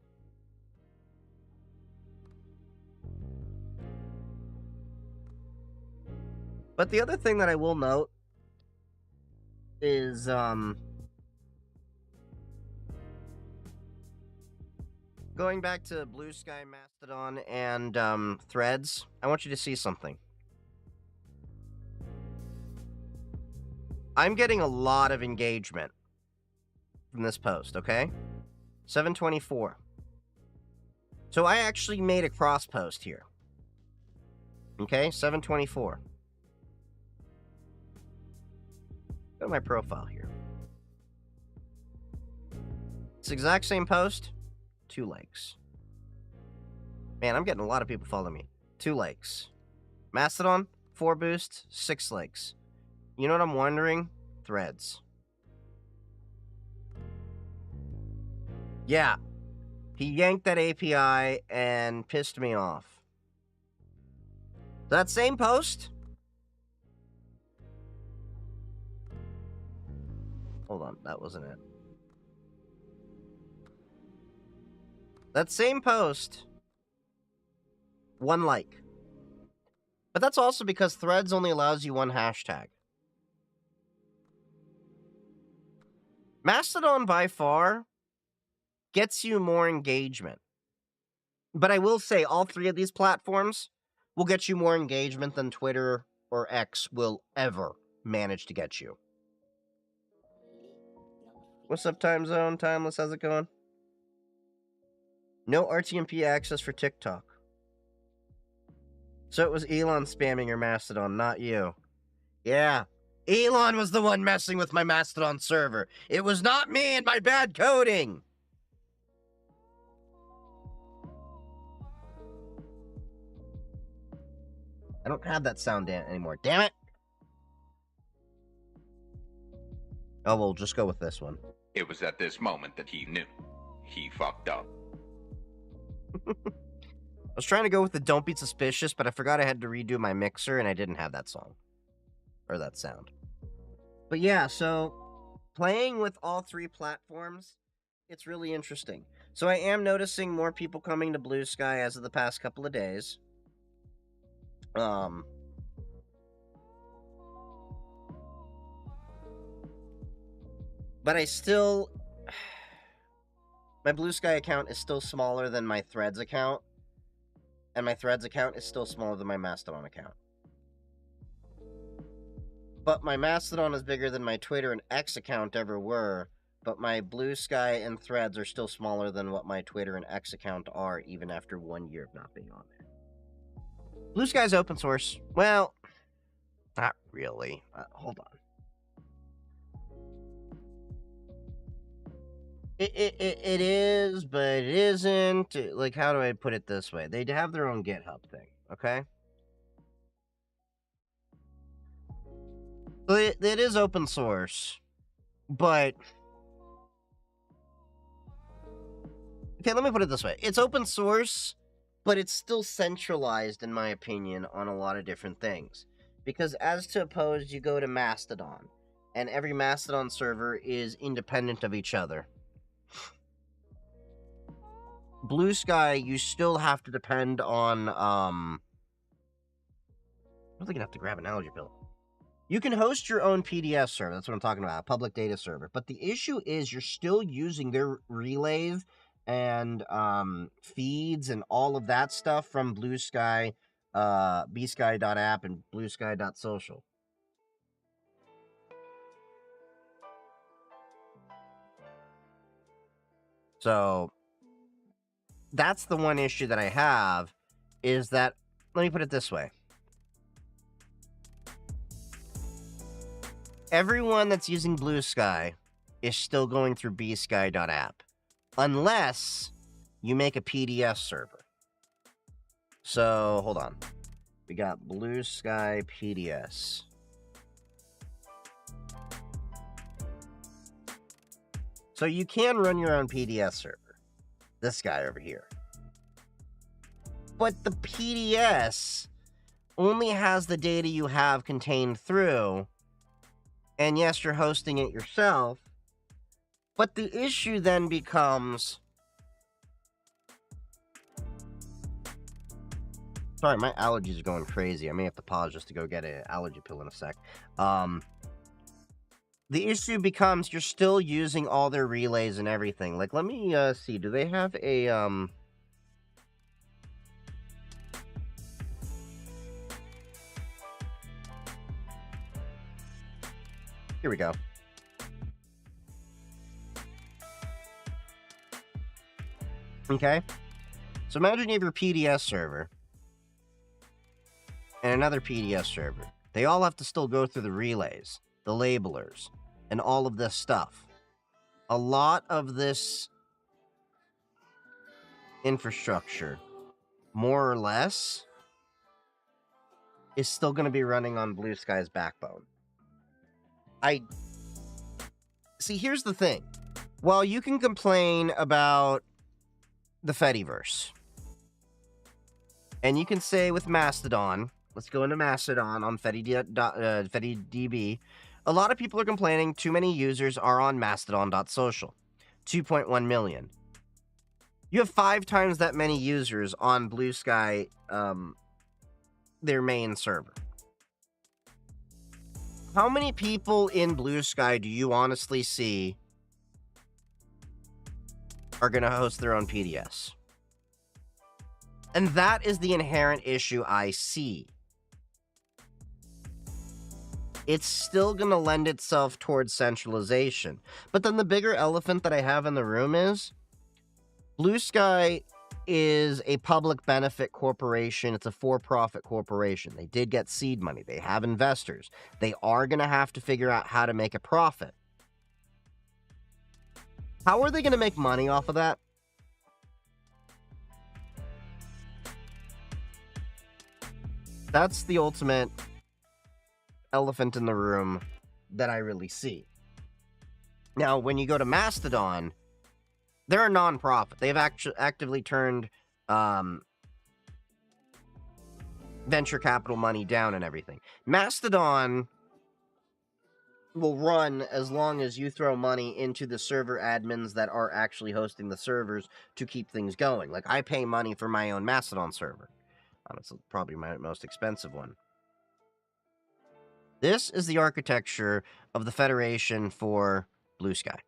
But the other thing that I will note is, going back to Blue Sky, Mastodon, and Threads, I want you to see something. I'm getting a lot of engagement from this post, okay? 724. So I actually made a cross post here. Okay, 724. Go to my profile here. It's the exact same post, 2 likes. Man, I'm getting a lot of people following me. 2 likes. Mastodon, 4 boosts, 6 likes. You know what I'm wondering? Threads. Yeah. He yanked that API and pissed me off. That same post? Hold on, that wasn't it. That same post, 1 like. But that's also because Threads only allows you 1 hashtag. Mastodon, by far, gets you more engagement. But I will say, all 3 of these platforms will get you more engagement than Twitter or X will ever manage to get you. What's up, Time Zone? Timeless, how's it going? No RTMP access for TikTok. So it was Elon spamming your Mastodon, not you. Yeah. Elon was the one messing with my Mastodon server. It was not me and my bad coding. I don't have that sound anymore. Damn it. Oh, we'll just go with this one. It was at this moment that he knew. He fucked up. I was trying to go with the Don't Be Suspicious, but I forgot I had to redo my mixer, and I didn't have that song. Or that sound. But yeah, so playing with all 3 platforms, it's really interesting. So I am noticing more people coming to Blue Sky as of the past couple of days. But I still... My Blue Sky account is still smaller than my Threads account. And my Threads account is still smaller than my Mastodon account. But my Mastodon is bigger than my Twitter and X account ever were. But my Blue Sky and Threads are still smaller than what my Twitter and X account are, even after 1 year of not being on there. Blue Sky's open source. Well, not really. Hold on. It is, but it isn't. Like, how do I put it this way? They have their own GitHub thing, okay? So it is open source, but... Okay, let me put it this way. It's open source, but it's still centralized, in my opinion, on a lot of different things. Because as to oppose, you go to Mastodon, and every Mastodon server is independent of each other. Blue Sky, you still have to depend on, I'm really gonna have to grab an allergy pill. You can host your own PDS server, that's what I'm talking about, a public data server. But the issue is you're still using their relays and feeds and all of that stuff from Blue Sky, bsky.app and bluesky.social. So that's the one issue that I have, is that, let me put it this way. Everyone that's using Blue Sky is still going through bsky.app, unless you make a PDS server. So, hold on. We got Blue Sky PDS. So you can run your own PDS server. This guy over here. But the PDS only has the data you have contained through. And yes, you're hosting it yourself. But the issue then becomes... Sorry, my allergies are going crazy. I may have to pause just to go get an allergy pill in a sec. The issue becomes you're still using all their relays and everything. Like, let me see. Do they have a... Here we go. Okay. So imagine you have your PDS server and another PDS server. They all have to still go through the relays, the labelers, and all of this stuff. A lot of this infrastructure, more or less, is still going to be running on Blue Sky's backbone. See, here's the thing. While you can complain about the Fediverse, and you can say with Mastodon, let's go into Mastodon on FediDB, a lot of people are complaining too many users are on Mastodon.social. 2.1 million. You have 5 times that many users on Blue Sky, their main server. How many people in Blue Sky do you honestly see are going to host their own PDS? And that is the inherent issue I see. It's still going to lend itself towards centralization. But then the bigger elephant that I have in the room is Blue Sky is a public benefit corporation. It's a for-profit corporation. They did get seed money. They have investors. They are going to have to figure out how to make a profit. How are they going to make money off of that? That's the ultimate elephant in the room that I really see. Now, when you go to Mastodon, they're a non-profit. They've actively turned venture capital money down and everything. Mastodon will run as long as you throw money into the server admins that are actually hosting the servers to keep things going. Like, I pay money for my own Mastodon server. It's probably my most expensive one. This is the architecture of the Federation for Blue Sky.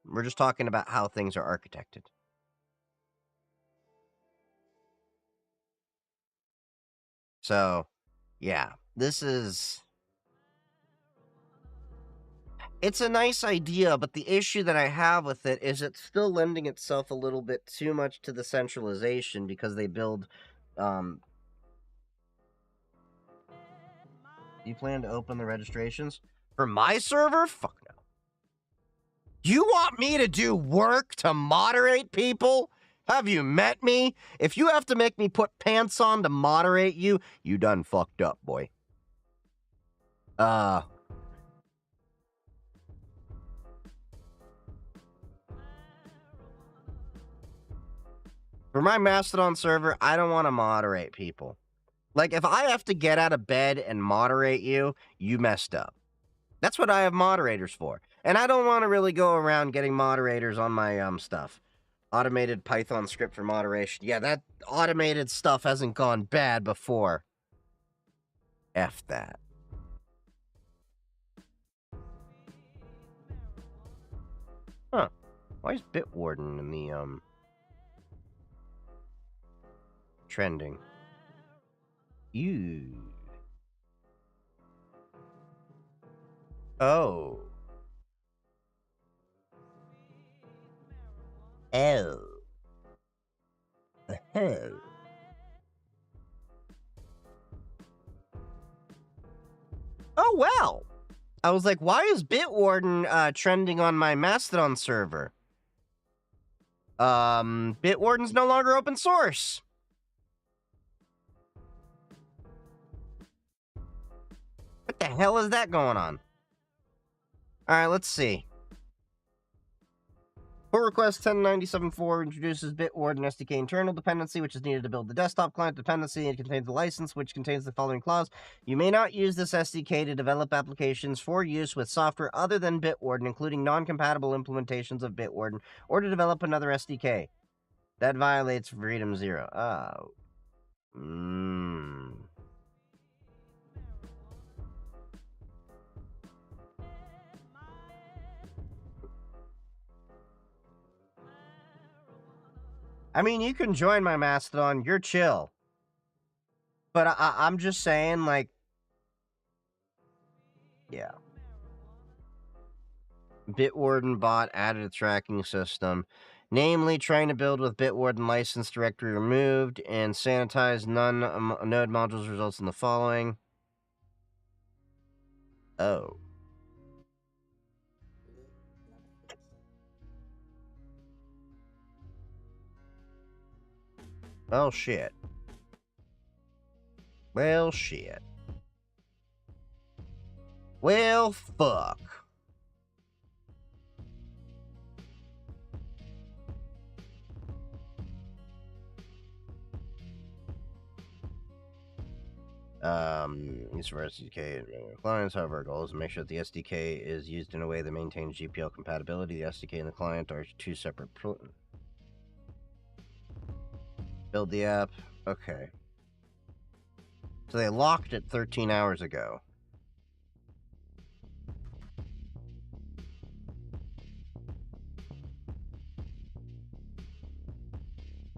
We're just talking about how things are architected. So, yeah, this is... It's a nice idea, but the issue that I have with it is it's still lending itself a little bit too much to the centralization because they build... You plan to open the registrations? For my server? Fuck no. You want me to do work to moderate people? Have you met me? If you have to make me put pants on to moderate you, you done fucked up, boy. For my Mastodon server, I don't want to moderate people. Like, if I have to get out of bed and moderate you, you messed up. That's what I have moderators for. And I don't want to really go around getting moderators on my stuff. Automated Python script for moderation. Yeah, that automated stuff hasn't gone bad before. F that. Huh. Why is Bitwarden in the, trending? Ew. Oh. Oh. Oh. Oh, well. I was like, why is Bitwarden trending on my Mastodon server? Bitwarden's no longer open source. What the hell is that going on? Alright, let's see. Pull request 1097.4 introduces Bitwarden SDK internal dependency, which is needed to build the desktop client dependency. It contains the license, which contains the following clause. You may not use this SDK to develop applications for use with software other than Bitwarden, including non-compatible implementations of Bitwarden, or to develop another SDK. That violates Freedom Zero. Oh. I mean, you can join my Mastodon. You're chill. But I'm just saying, like... Yeah. Bitwarden bot added a tracking system. Namely, trying to build with Bitwarden license directory removed and sanitize node modules results in the following. Oh. Well, shit. Well, shit. Well, fuck. Use for SDK and clients. However, our goal is to make sure that the SDK is used in a way that maintains GPL compatibility. The SDK and the client are two separate. Build the app. Okay. So they locked it 13 hours ago.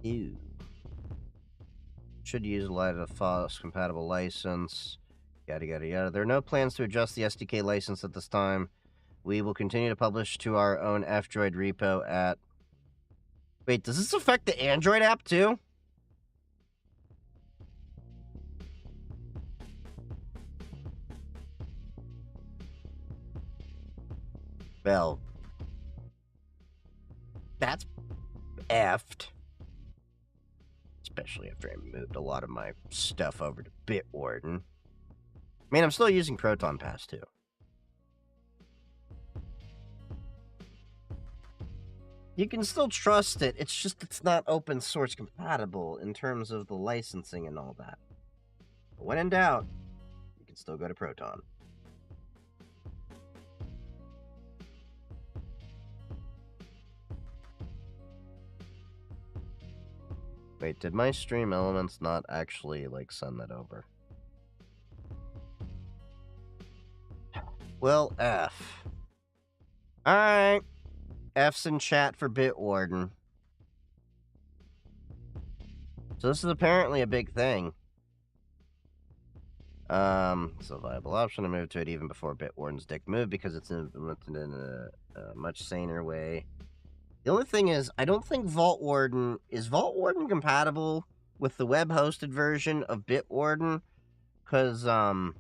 Ew. Should use a light of FOSS compatible license. Yada yada yada. There are no plans to adjust the SDK license at this time. We will continue to publish to our own F-Droid repo at... Wait, does this affect the Android app too? Well, that's effed. Especially after I moved a lot of my stuff over to Bitwarden. I mean, I'm still using Proton Pass too. You can still trust it, it's just it's not open source compatible in terms of the licensing and all that. But when in doubt, you can still go to Proton. Wait, did my stream elements not actually, like, send that over? Well, F. Alright. F's in chat for Bitwarden. So this is apparently a big thing. It's a viable option to move to it even before Bitwarden's dick move because it's implemented in a much saner way. The only thing is, I don't think Vault Warden... Is Vault Warden compatible with the web-hosted version of Bitwarden? Because, yeah,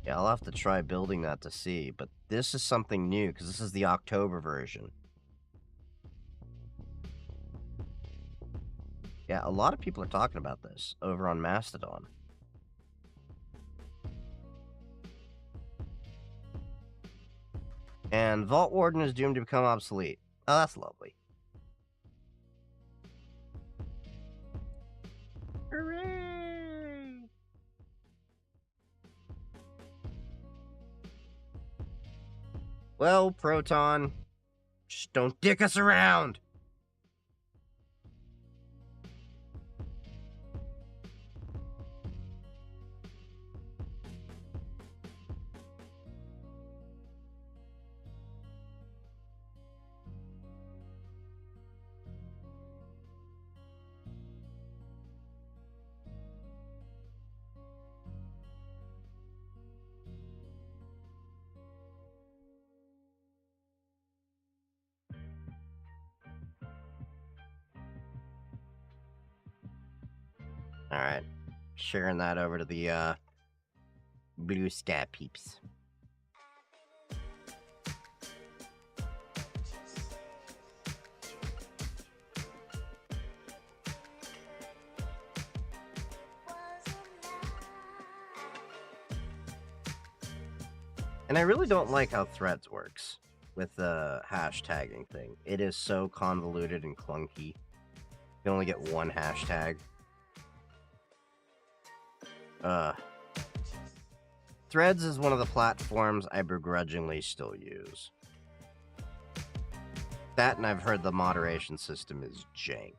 I'll have to try building that to see, but this is something new, because this is the October version. Yeah, a lot of people are talking about this over on Mastodon. And Vault Warden is doomed to become obsolete. Oh, that's lovely. Hooray! Well, Proton, just don't dick us around! Alright. Sharing that over to the, Blue Sky peeps. And I really don't like how Threads works with the hashtagging thing. It is so convoluted and clunky. You can only get one hashtag. Threads is one of the platforms I begrudgingly still use. That, and I've heard the moderation system is jank.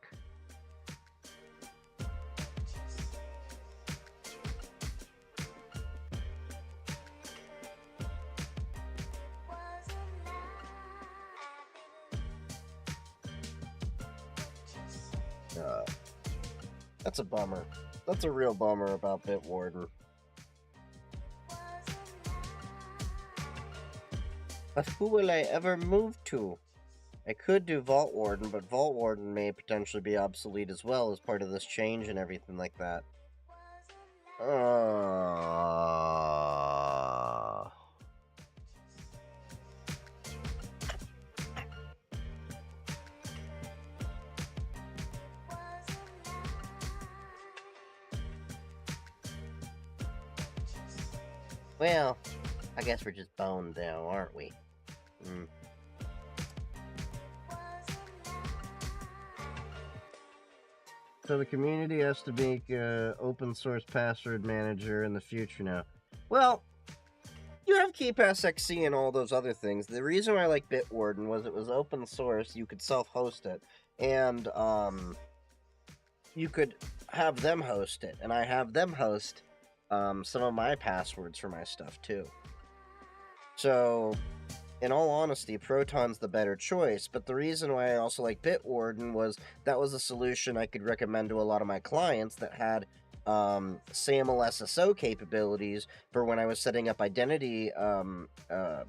That's a bummer. That's a real bummer about Bitwarden. But who will I ever move to? I could do Vault Warden, but Vault Warden may potentially be obsolete as well as part of this change and everything like that. Well, I guess we're just boned now, aren't we? So the community has to make open source password manager in the future now. Well, you have KeePassXC and all those other things. The reason why I like Bitwarden was it was open source. You could self-host it, and you could have them host it, and I have them host some of my passwords for my stuff too. So, in all honesty, Proton's the better choice, but the reason why I also like Bitwarden was that was a solution I could recommend to a lot of my clients that had SAML SSO capabilities for when I was setting up identity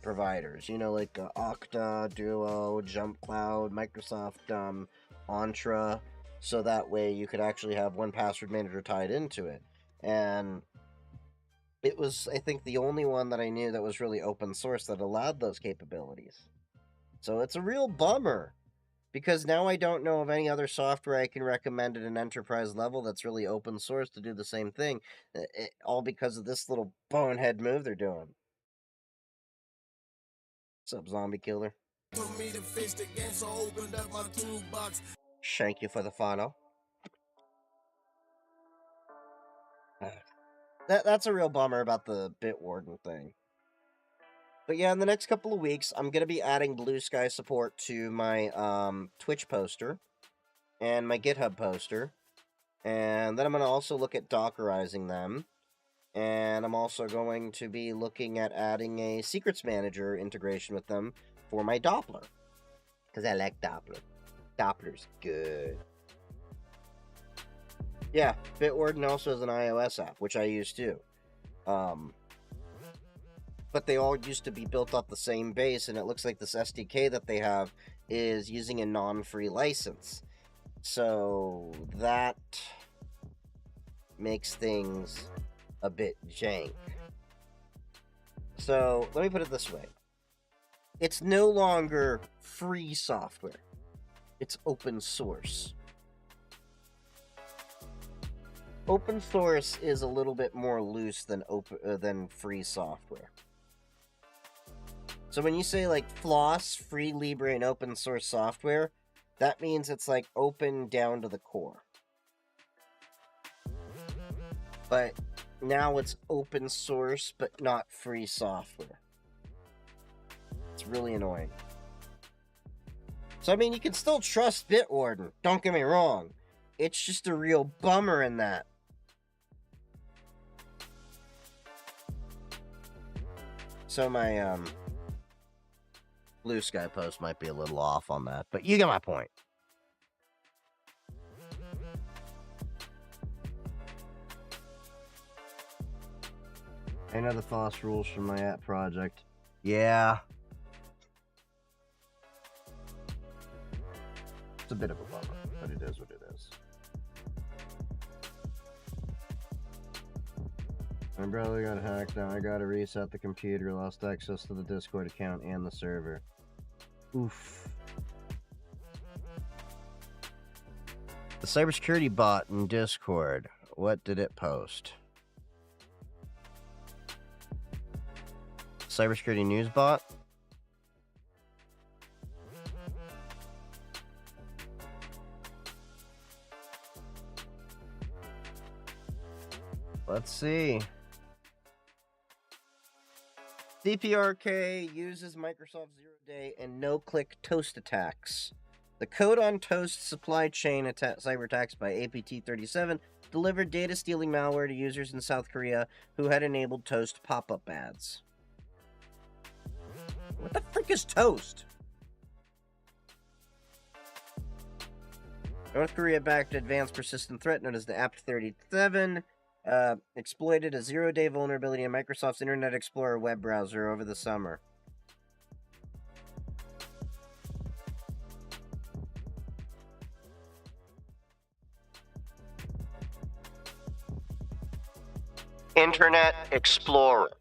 providers, you know, like Okta, Duo, JumpCloud, Microsoft Entra, so that way you could actually have one password manager tied into it. And it was, I think, the only one that I knew that was really open source that allowed those capabilities. So it's a real bummer, because now I don't know of any other software I can recommend at an enterprise level that's really open source to do the same thing, all because of this little bonehead move they're doing. What's up, zombie killer? Thank you for the follow. That's a real bummer about the Bitwarden thing. But yeah, in the next couple of weeks, I'm going to be adding Blue Sky support to my Twitch poster and my GitHub poster. And then I'm going to also look at Dockerizing them. And I'm also going to be looking at adding a Secrets Manager integration with them for my Doppler. Because I like Doppler. Doppler's good. Yeah, Bitwarden also has an iOS app, which I use too. But they all used to be built off the same base, and it looks like this SDK that they have is using a non-free license. So that makes things a bit jank. So let me put it this way. It's no longer free software. It's open source. Open source is a little bit more loose than free software. So when you say like Floss, Free, Libre, and open source software, that means it's like open down to the core. But now it's open source, but not free software. It's really annoying. So, I mean, you can still trust Bitwarden, don't get me wrong. It's just a real bummer in that. So my, Blue Sky post might be a little off on that, but you get my point. I know the FOSS rules from my app project. Yeah. It's a bit of a bummer, but it is what it is. My brother got hacked, now I gotta reset the computer, lost access to the Discord account and the server. Oof. The cybersecurity bot in Discord, what did it post? Cybersecurity news bot? Let's see. CPRK uses Microsoft Zero-Day and no-click toast attacks. The code on Toast supply chain cyber attacks by APT-37 delivered data-stealing malware to users in South Korea who had enabled Toast pop-up ads. What the frick is Toast? North Korea-backed advanced persistent threat known as the APT-37 exploited a zero-day vulnerability in Microsoft's Internet Explorer web browser over the summer. Internet Explorer.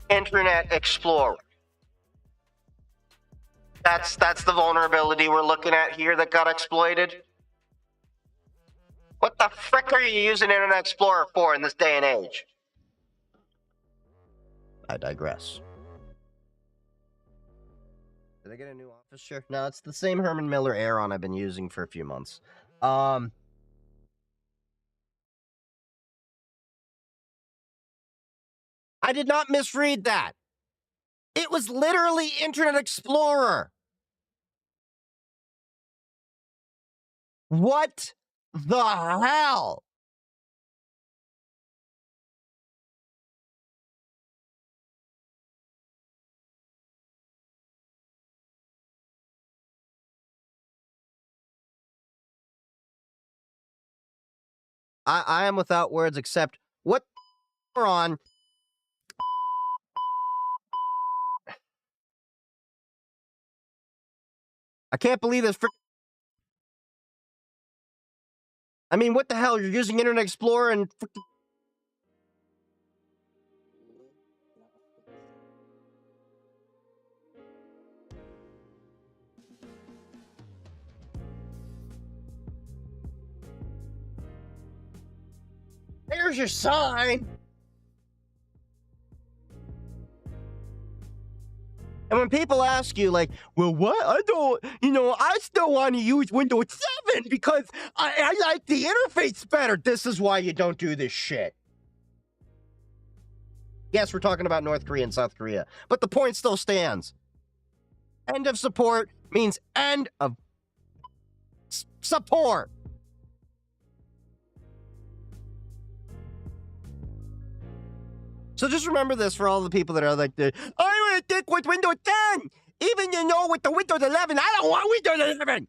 Internet Explorer. That's the vulnerability we're looking at here that got exploited. What the frick are you using Internet Explorer for in this day and age? I digress. Did I get a new office chair? No, it's the same Herman Miller Aeron I've been using for a few months. I did not misread that. It was literally Internet Explorer. What the hell? I am without words except what on. I can't believe this. I mean, what the hell? You're using Internet Explorer and there's your sign. And when people ask you, like, well, what? I don't, I still want to use Windows 7 because I like the interface better. This is why you don't do this shit. Yes, we're talking about North Korea and South Korea, but the point still stands. End of support means end of support. So just remember this for all the people that are like, I want to stick with Windows 10. Even with the Windows 11, I don't want Windows 11.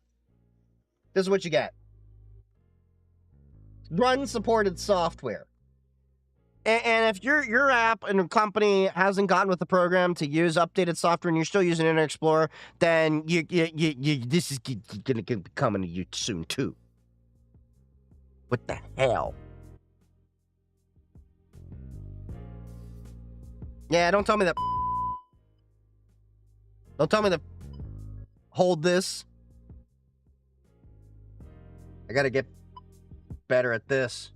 This is what you get. Run supported software. And if your app and company hasn't gotten with the program to use updated software and you're still using Internet Explorer, then this is going to be coming to you soon too. What the hell? Yeah, don't tell me that. Don't tell me to hold this. I gotta get better at this.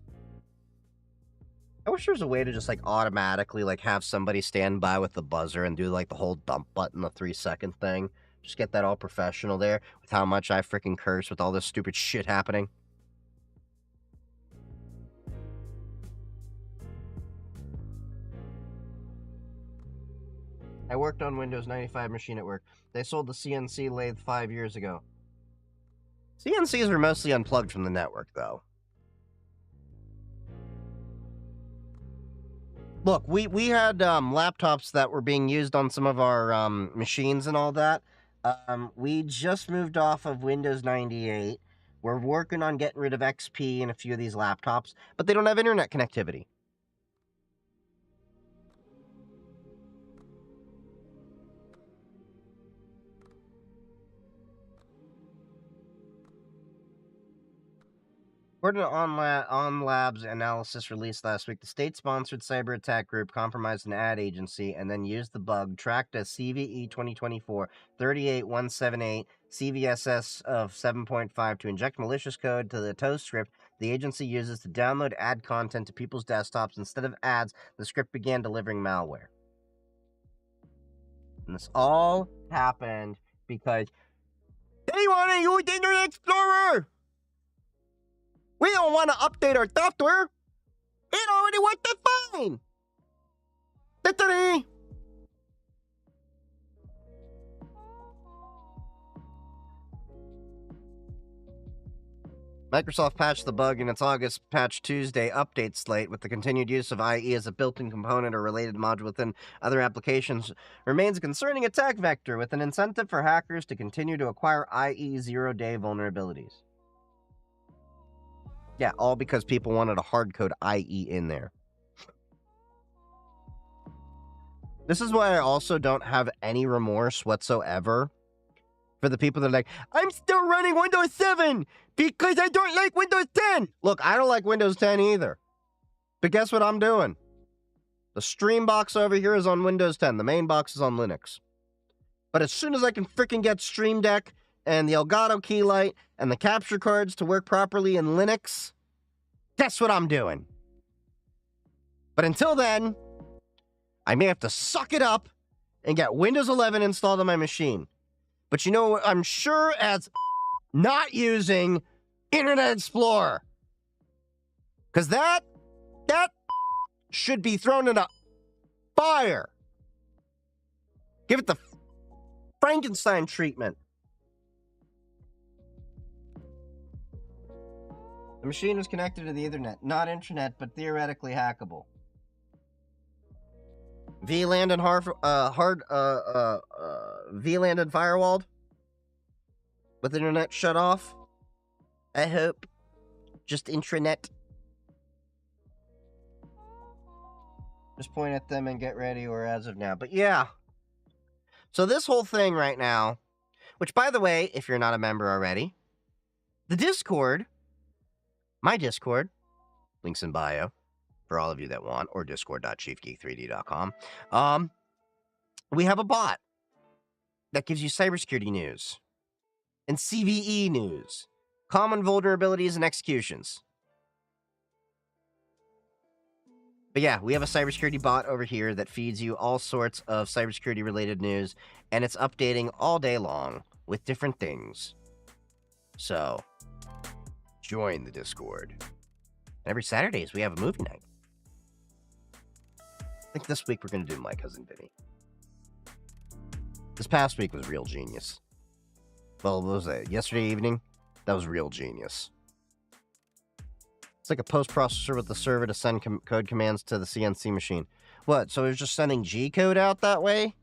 I wish there was a way to just automatically have somebody stand by with the buzzer and do the whole dump button, the 3-second thing. Just get that all professional there with how much I freaking curse with all this stupid shit happening. I worked on Windows 95 machine at work. They sold the CNC lathe 5 years ago. CNCs are mostly unplugged from the network, though. Look, we had laptops that were being used on some of our machines and all that. We just moved off of Windows 98. We're working on getting rid of XP and a few of these laptops, but they don't have internet connectivity. According to OnLab's analysis released last week, the state-sponsored cyber attack group compromised an ad agency and then used the bug tracked as CVE 2024-38178 CVSS of 7.5 to inject malicious code to the toast script the agency uses to download ad content to people's desktops. Instead of ads, the script began delivering malware. And this all happened because they want to use Internet Explorer! We don't want to update our software. It already worked fine. Ta-da! Microsoft patched the bug in its August Patch Tuesday update slate, with the continued use of IE as a built-in component or related module within other applications remains a concerning attack vector, with an incentive for hackers to continue to acquire IE zero-day vulnerabilities. Yeah, all because people wanted a hardcode IE in there. This is why I also don't have any remorse whatsoever for the people that are like, I'm still running Windows 7 Because I don't like Windows 10. Look, I don't like Windows 10 either. But guess what I'm doing? The stream box over here is on Windows 10. The main box is on Linux. But as soon as I can freaking get Stream Deck and the Elgato Keylight and the capture cards to work properly in Linux, guess what I'm doing? But until then, I may have to suck it up and get Windows 11 installed on my machine. But you know what? I'm sure as not using Internet Explorer. Because that should be thrown in a fire. Give it the Frankenstein treatment. The machine was connected to the Ethernet, not internet, but theoretically hackable. VLAN and VLAN and firewalled with internet shut off. I hope. Just intranet. Just point at them and get ready, or as of now. But yeah. So this whole thing right now, which by the way, if you're not a member already, the Discord, my Discord, links in bio for all of you that want, or discord.chiefgeek3d.com. We have a bot that gives you cybersecurity news and CVE news, common vulnerabilities and executions. But yeah, we have a cybersecurity bot over here that feeds you all sorts of cybersecurity related news, and it's updating all day long with different things. So, join the Discord. And every Saturdays we have a movie night. I think this week we're going to do My Cousin Vinny. This past week was real genius. Well, what was that? Yesterday evening? That was real genius. It's like a post-processor with the server to send code commands to the CNC machine. What, so it was just sending G-code out that way?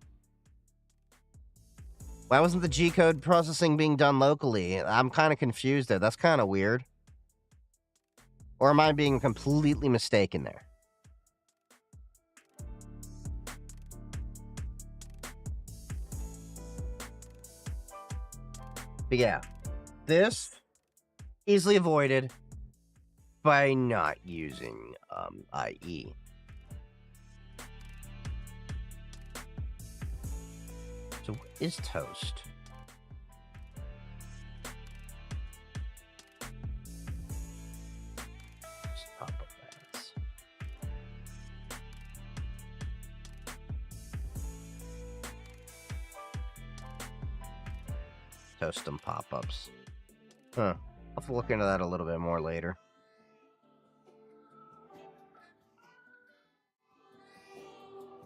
Why wasn't the G-code processing being done locally? I'm kind of confused there. That's kind of weird. Or am I being completely mistaken there? But yeah, this easily avoided by not using IE. So what is toast? Just pop up ads. Toastum pop-ups. Huh. I'll have to look into that a little bit more later.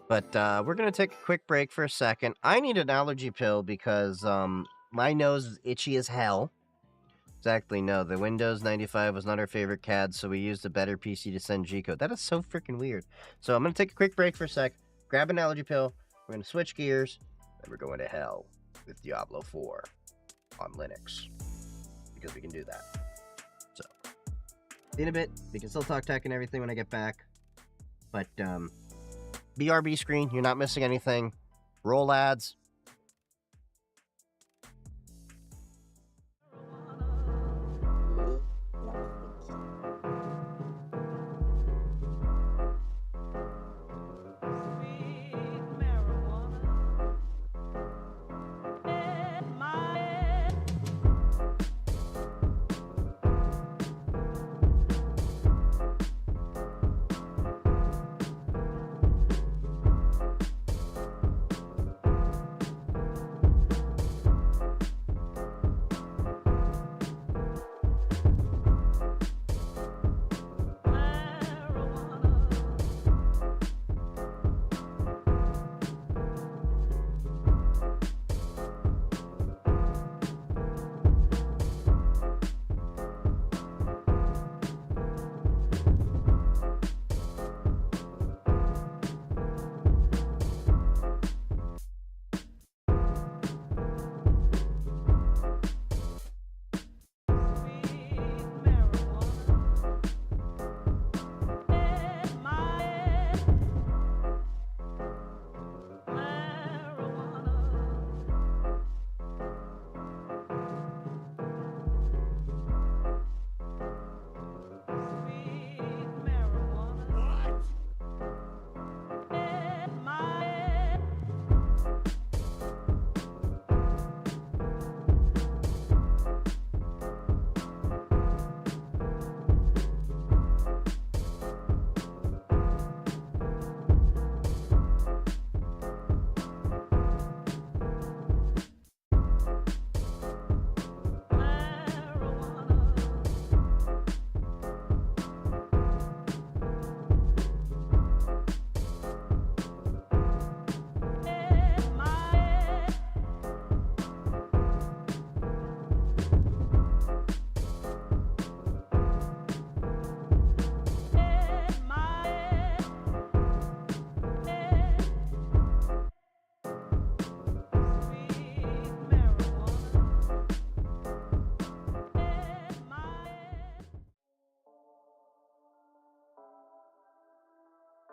But we're going to take a quick break for a second. I need an allergy pill because my nose is itchy as hell. Exactly, no. The Windows 95 was not our favorite CAD, so we used a better PC to send G-code. That is so freaking weird. So I'm going to take a quick break for a sec, grab an allergy pill, we're going to switch gears, and we're going to hell with Diablo 4 on Linux. Because we can do that. So, in a bit, we can still talk tech and everything when I get back. But, BRB screen, you're not missing anything. Roll ads.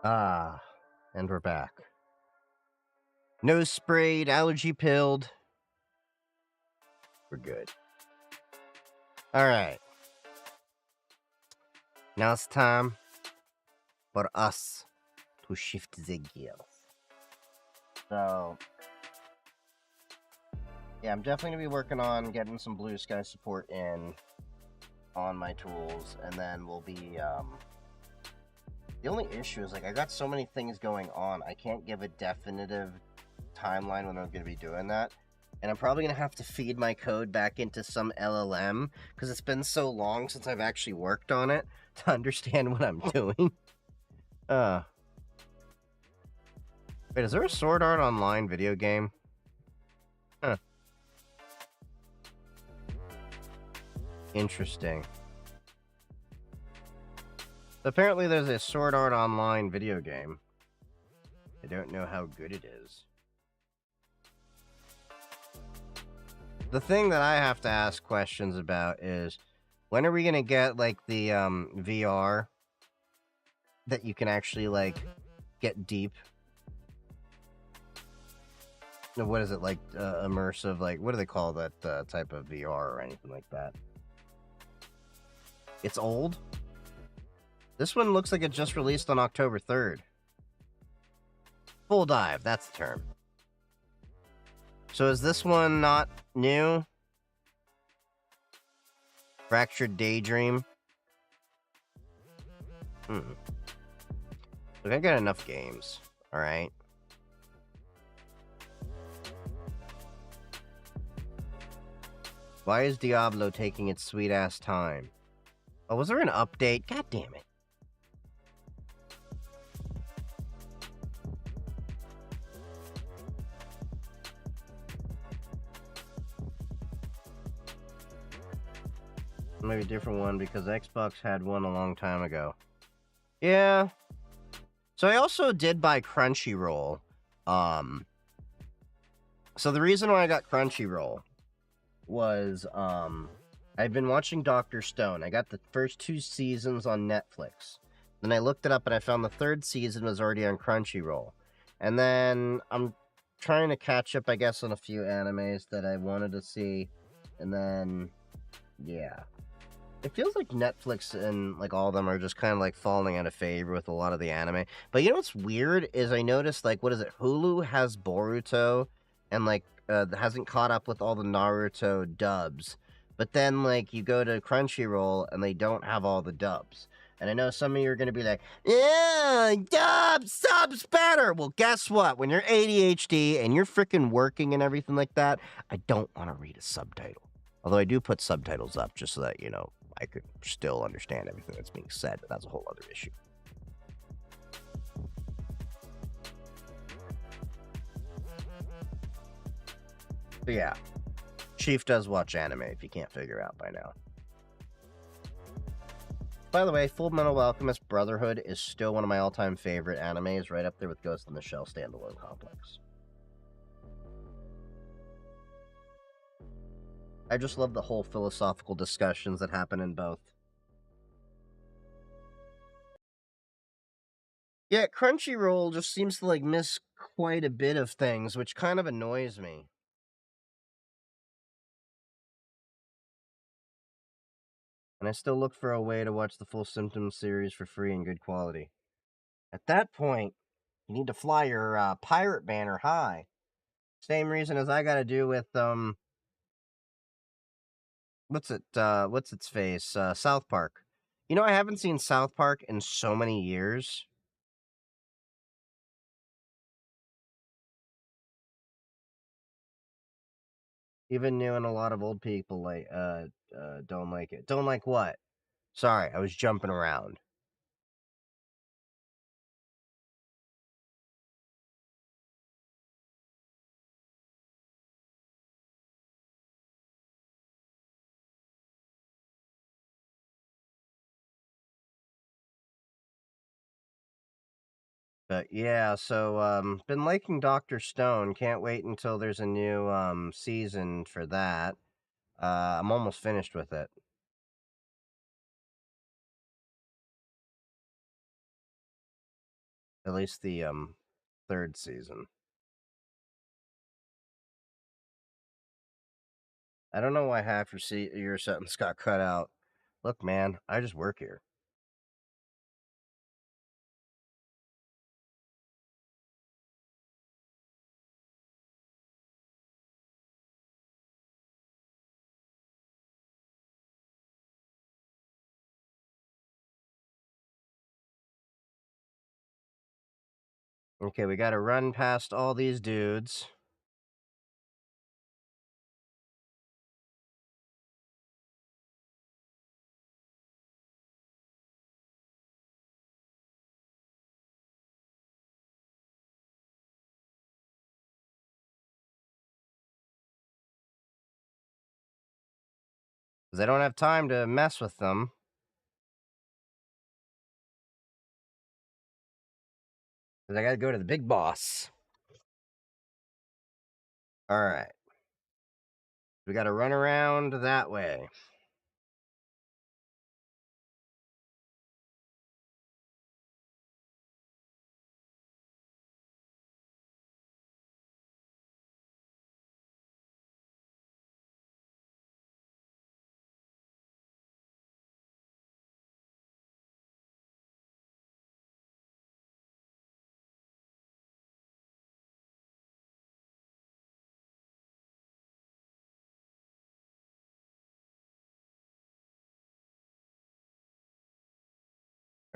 Ah, and we're back. Nose sprayed, allergy pilled. We're good. Alright. Now it's time for us to shift the gears. So, yeah, I'm definitely going to be working on getting some blue sky support in on my tools, and then we'll be, the only issue is, like, I got so many things going on, I can't give a definitive timeline when I'm going to be doing that. And I'm probably going to have to feed my code back into some LLM, because it's been so long since I've actually worked on it to understand what I'm doing. Wait, is there a Sword Art Online video game? Huh. Interesting. Apparently there's a Sword Art Online video game. I don't know how good it is. The thing that I have to ask questions about is, when are we gonna get, like, the, VR that you can actually, like, get deep? What is it, like, immersive, like, what do they call that, type of VR or anything like that? It's old? This one looks like it just released on October 3rd. Full dive, that's the term. So is this one not new? Fractured Daydream? Look, I got enough games, alright? Why is Diablo taking its sweet-ass time? Oh, was there an update? God damn it. Maybe a different one, because Xbox had one a long time ago. Yeah. So I also did buy Crunchyroll. So the reason why I got Crunchyroll was, I've been watching Dr. Stone. I got the first 2 seasons on Netflix. Then I looked it up and I found the 3rd season was already on Crunchyroll. And then I'm trying to catch up, I guess, on a few animes that I wanted to see. And then, yeah. It feels like Netflix and, like, all of them are just kind of, like, falling out of favor with a lot of the anime. But you know what's weird is I noticed, like, what is it? Hulu has Boruto and, like, hasn't caught up with all the Naruto dubs. But then, like, you go to Crunchyroll and they don't have all the dubs. And I know some of you are going to be like, yeah, subs better. Well, guess what? When you're ADHD and you're freaking working and everything like that, I don't want to read a subtitle. Although I do put subtitles up just so that, you know, I could still understand everything that's being said, but that's a whole other issue. But yeah, Chief does watch anime if you can't figure out by now. By the way, Full Metal Alchemist Brotherhood is still one of my all-time favorite animes, right up there with Ghost in the Shell Standalone Complex. I just love the whole philosophical discussions that happen in both. Yeah, Crunchyroll just seems to, like, miss quite a bit of things, which kind of annoys me. And I still look for a way to watch the full Symptoms series for free and good quality. At that point, you need to fly your pirate banner high. Same reason as I gotta do with, what's its face? South Park. You know, I haven't seen South Park in so many years. Even new and a lot of old people don't like it. Don't like what? Sorry, I was jumping around. But yeah, so been liking Dr. Stone. Can't wait until there's a new season for that. I'm almost finished with it. At least the third season. I don't know why half your sentence got cut out. Look, man, I just work here. Okay, we gotta run past all these dudes. Because I don't have time to mess with them. Because I gotta go to the big boss. Alright. We gotta run around that way.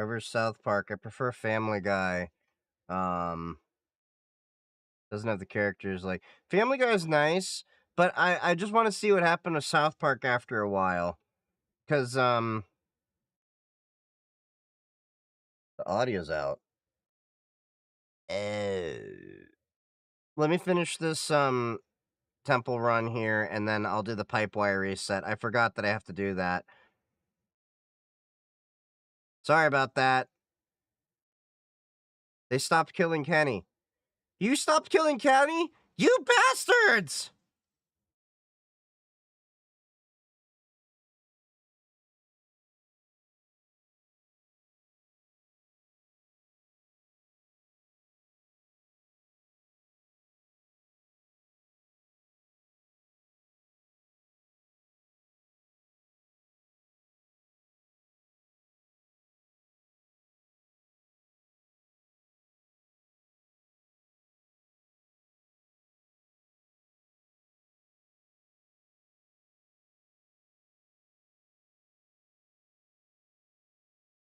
Over South Park. I prefer Family Guy. Doesn't have the characters like Family Guy is nice, but I just want to see what happened to South Park after a while. Cause the audio's out. Let me finish this temple run here, and then I'll do the pipe wire reset. I forgot that I have to do that. Sorry about that. They stopped killing Kenny. You stopped killing Kenny? You bastards!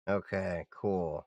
Okay, cool.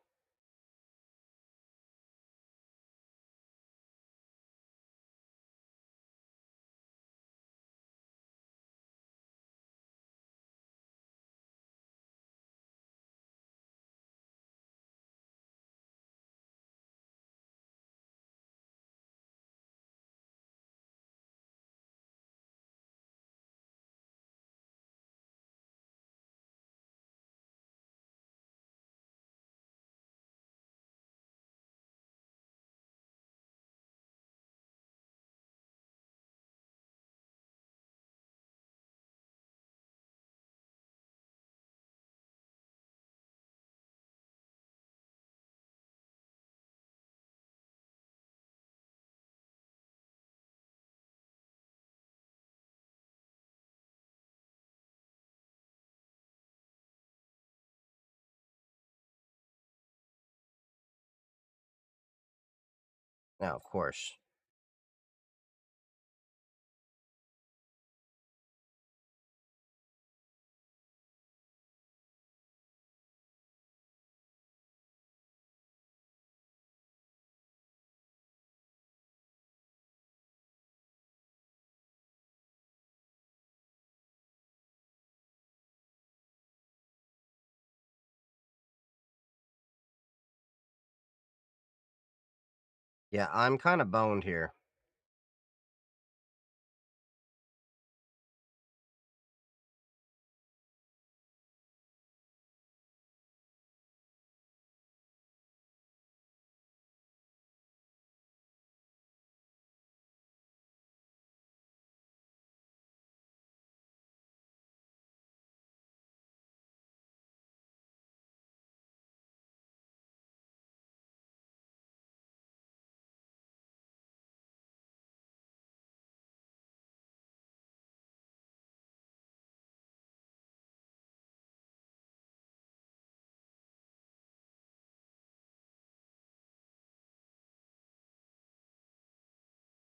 Now, of course. Yeah, I'm kind of boned here.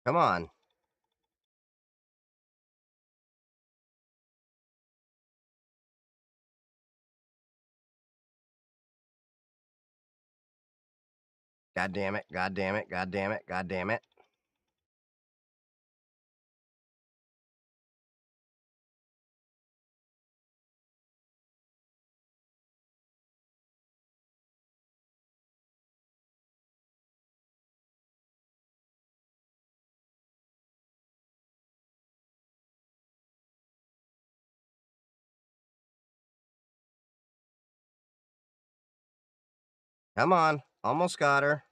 Come on. God damn it, god damn it, god damn it, god damn it. Come on. Almost got her.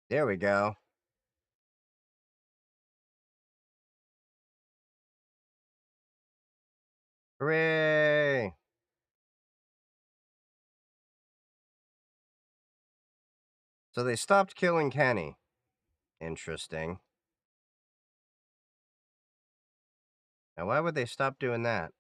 There we go. Hooray! So they stopped killing Kenny. Interesting. Now, why would they stop doing that?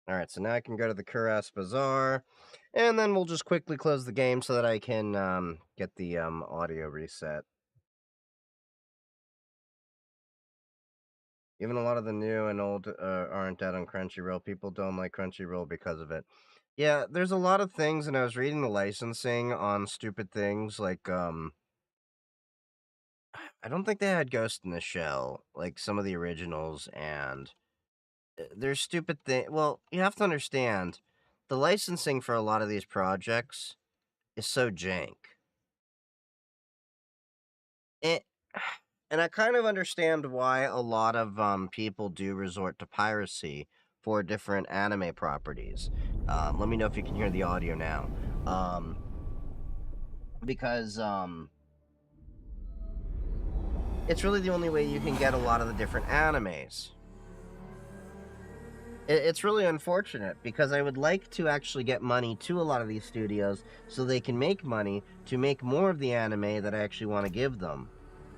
Alright, so now I can go to the Kuras Bazaar, and then we'll just quickly close the game so that I can get the audio reset. Even a lot of the new and old aren't out on Crunchyroll. People don't like Crunchyroll because of it. Yeah, there's a lot of things, and I was reading the licensing on stupid things like I don't think they had Ghost in the Shell, like some of the originals, and there's stupid thing. Well, you have to understand, the licensing for a lot of these projects is so jank. It, and I kind of understand why a lot of people do resort to piracy for different anime properties. Let me know if you can hear the audio now. Because it's really the only way you can get a lot of the different animes. It's really unfortunate because I would like to actually get money to a lot of these studios so they can make money to make more of the anime that I actually want to give them.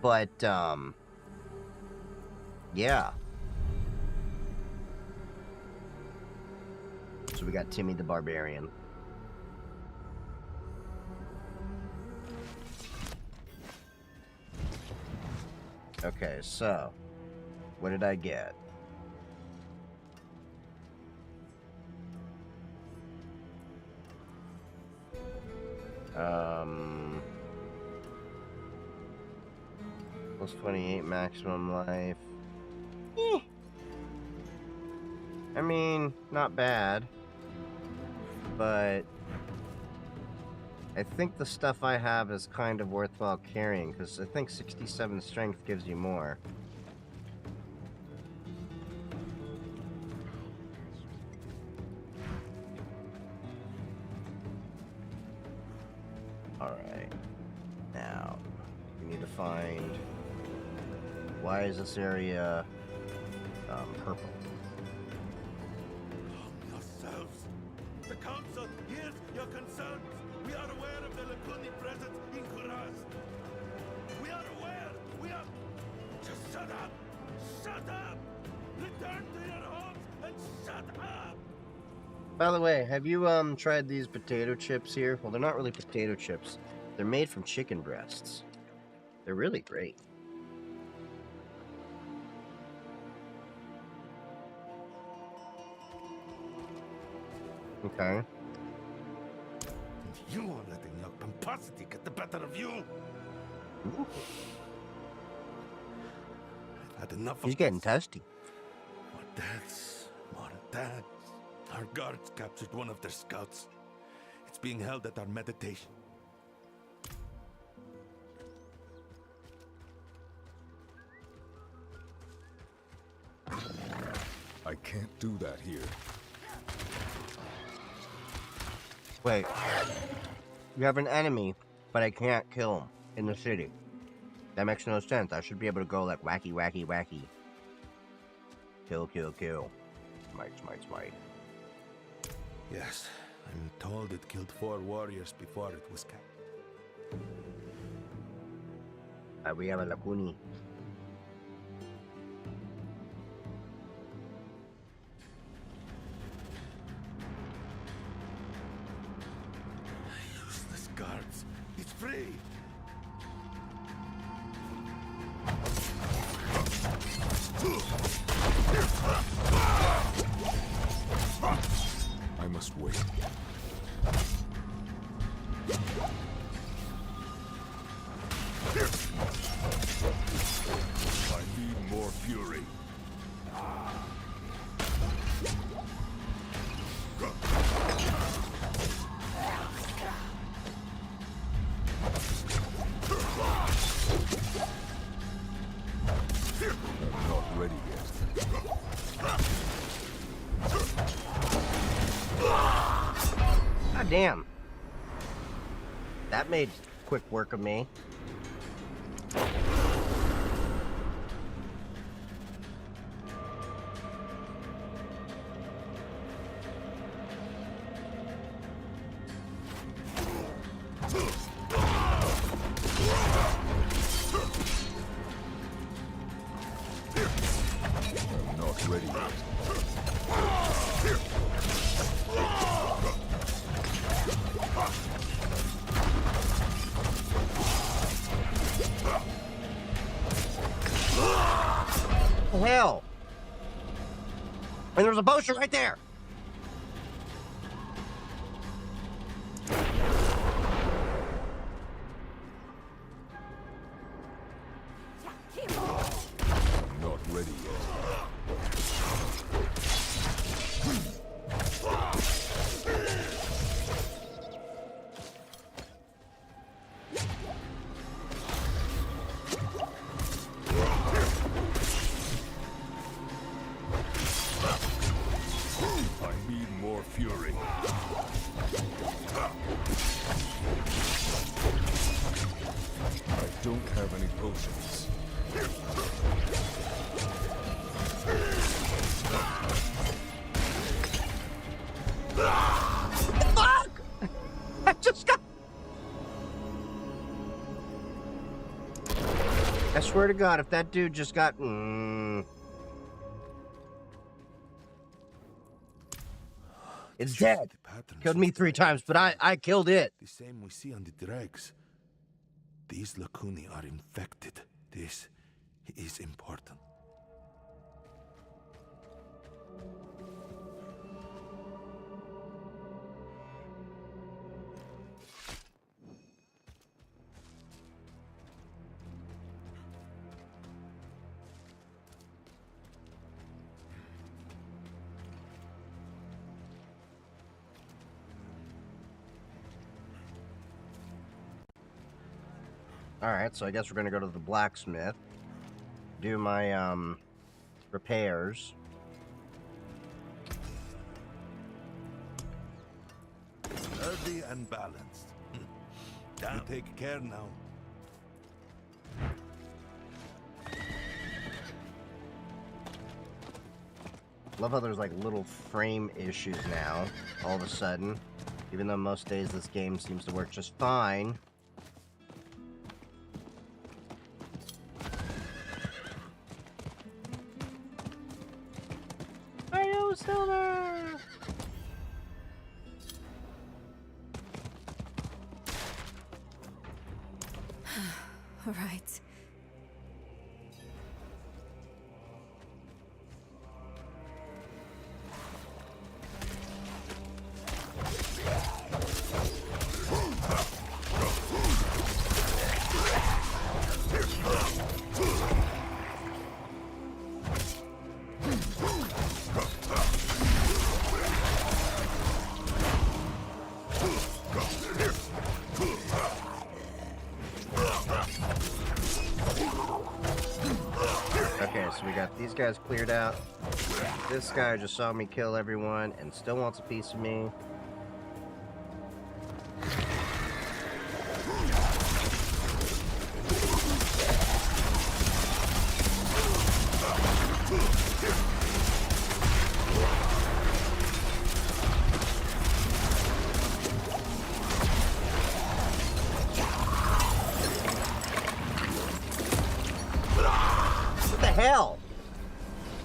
But, yeah. So we got Timmy the Barbarian. Okay, so what did I get? Plus 28 maximum life. Eh. I mean, not bad. But I think the stuff I have is kind of worthwhile carrying, because I think 67 strength gives you more. Alright. Now, we need to find... Why is this area purple? Calm yourselves. The council hears your concerns. We are aware of the Lakuni presence in Kuras. We are aware. We are... Just shut up. Shut up. Return to your homes and shut up. By the way, have you tried these potato chips here? Well, they're not really potato chips. They're made from chicken breasts. They're really great. Okay. You are letting your pomposity get the better of you. Ooh. I've had enough of He's getting this. testy. More deaths. More deaths. Our guards captured one of their scouts. It's being held at our meditation. I can't do that here. Wait. You have an enemy, but I can't kill him in the city. That makes no sense. I should be able to go like wacky, wacky, wacky. Kill, kill, kill. Smite, smite, smite. Yes, I'm told it killed 4 warriors before it was captured. We have a Lakuni. Useless guards. It's free. I must wait. I need more fury. I'm not ready yet. God damn. That made quick work of me. I'm not ready yet. What the hell? And there was a poster right there. I'm not ready yet. I need more fury. I don't have any potions. Fuck! I just got... I swear to God, if that dude just got... It's dead. The patterns Killed of me the 3 times, but I killed it. The same we see on the dregs. These Lakuni are infected. This is important. Alright, so I guess we're gonna go to the blacksmith. Do my, repairs. Sturdy and balanced. You take care now. Love how there's like little frame issues now, all of a sudden. Even though most days this game seems to work just fine. I know, Silver! All right. guy's cleared out. This guy just saw me kill everyone and still wants a piece of me. What the hell?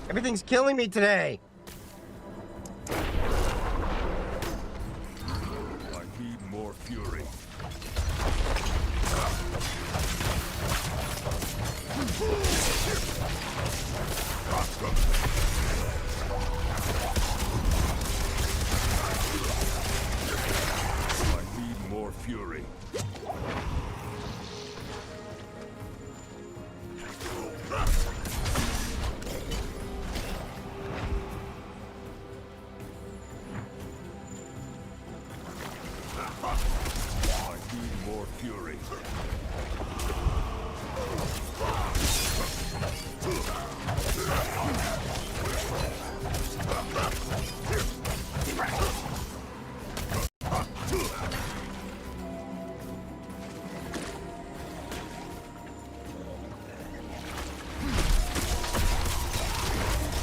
Everything's killing me today. I need more fury. I need more fury. I need more fury.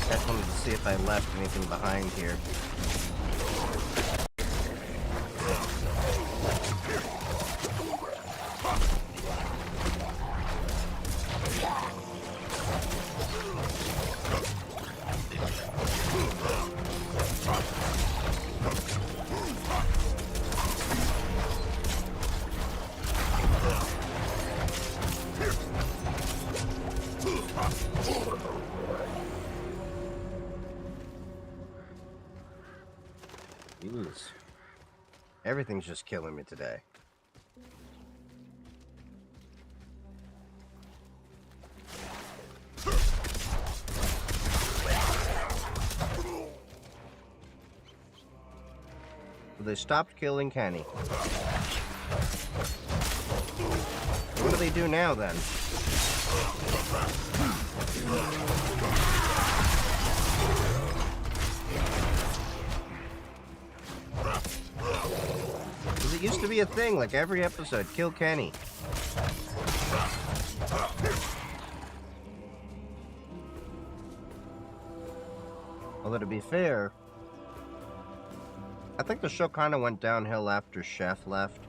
Just wanted to see if I left anything behind here. Jeez. Everything's just killing me today. They stopped killing Kenny. What do they do now then? Because it used to be a thing, like every episode, kill Kenny. Although to be fair, I think the show kind of went downhill after Chef left.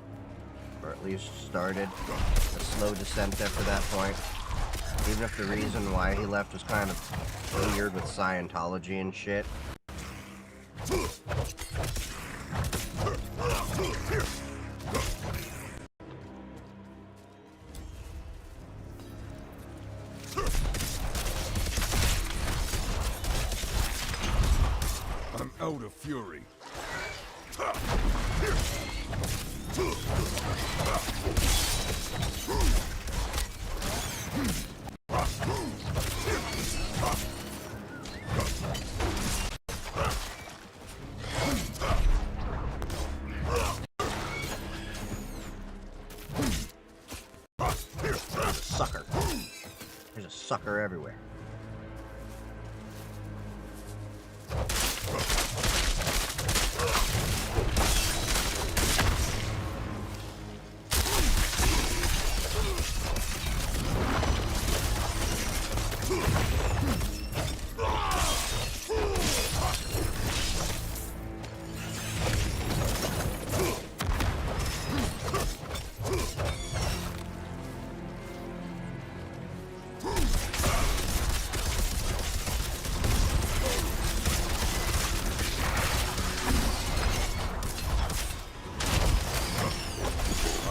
Or at least started a slow descent after that point. Even if the reason why he left was kind of weird with Scientology and shit. I'm out of fury. Sucker. There's a sucker everywhere.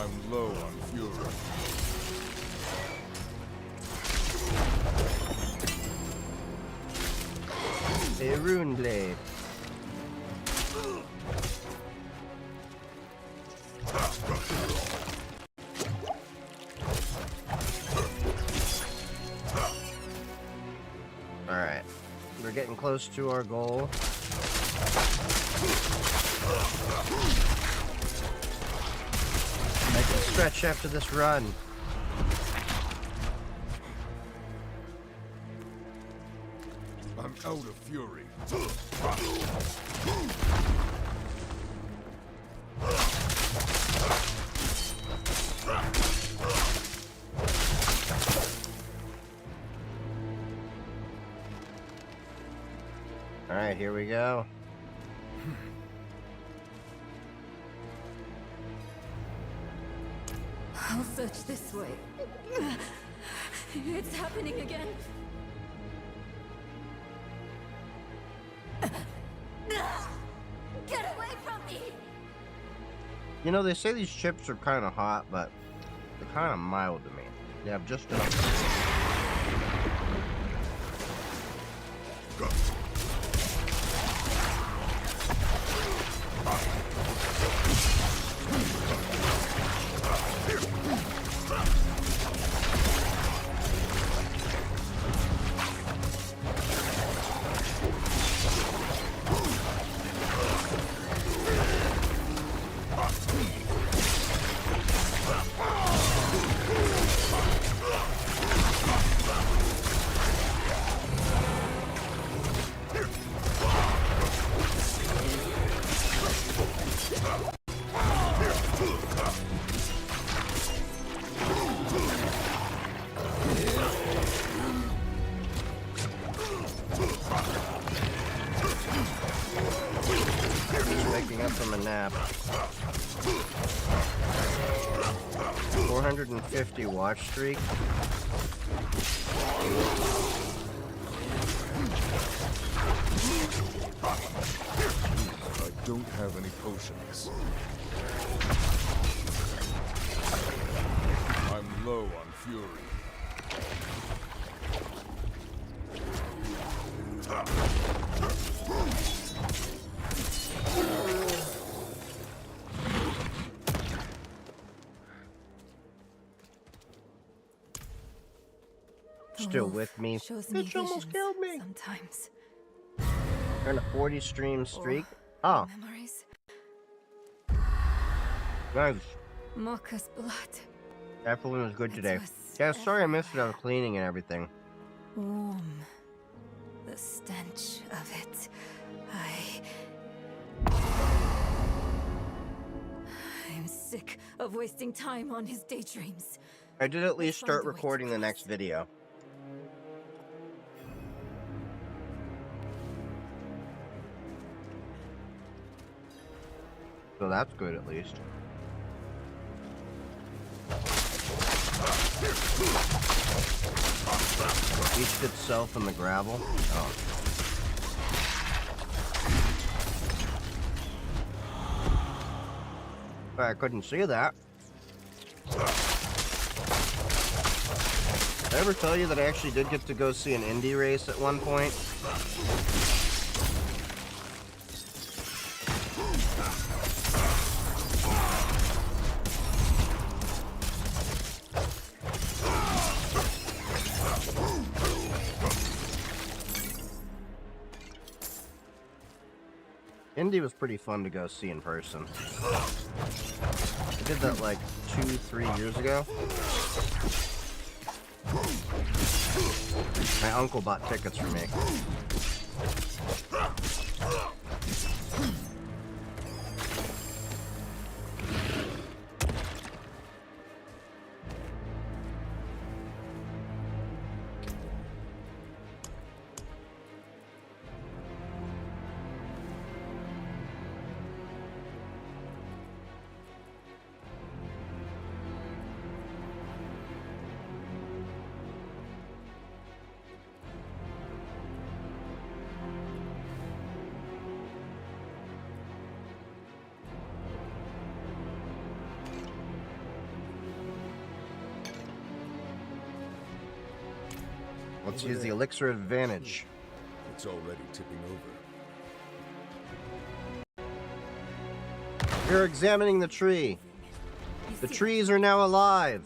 I'm low on fury. A rune blade. Alright. We're getting close to our goal. I can stretch after this run. out of fury. All right, here we go. I'll search this way. It's happening again. Get away from me! You know, they say these chips are kind of hot, but they're kind of mild to me. They have just enough. Waking up from a nap. 450 watch streak. I don't have any potions. I'm low on fury. Still with me. Shows me Bitch almost visions killed me. sometimes. We're in a 40 stream streak. Or Oh, memories. nice. Marcus blood. Everything was good It today. was Yeah, sorry I missed it. I was cleaning and everything. Warm. The stench of it. I'm sick of wasting time on his daydreams. I did at least find start a way to recording the close. next video. So that's good at least. Eached itself in the gravel. Oh. I couldn't see that. Did I ever tell you that I actually did get to go see an indie race at one point? Indie was pretty fun to go see in person. I did that like 2-3 years ago. My uncle bought tickets for me. Let's use the elixir advantage. It's already tipping over. We're examining the tree. The trees are now alive.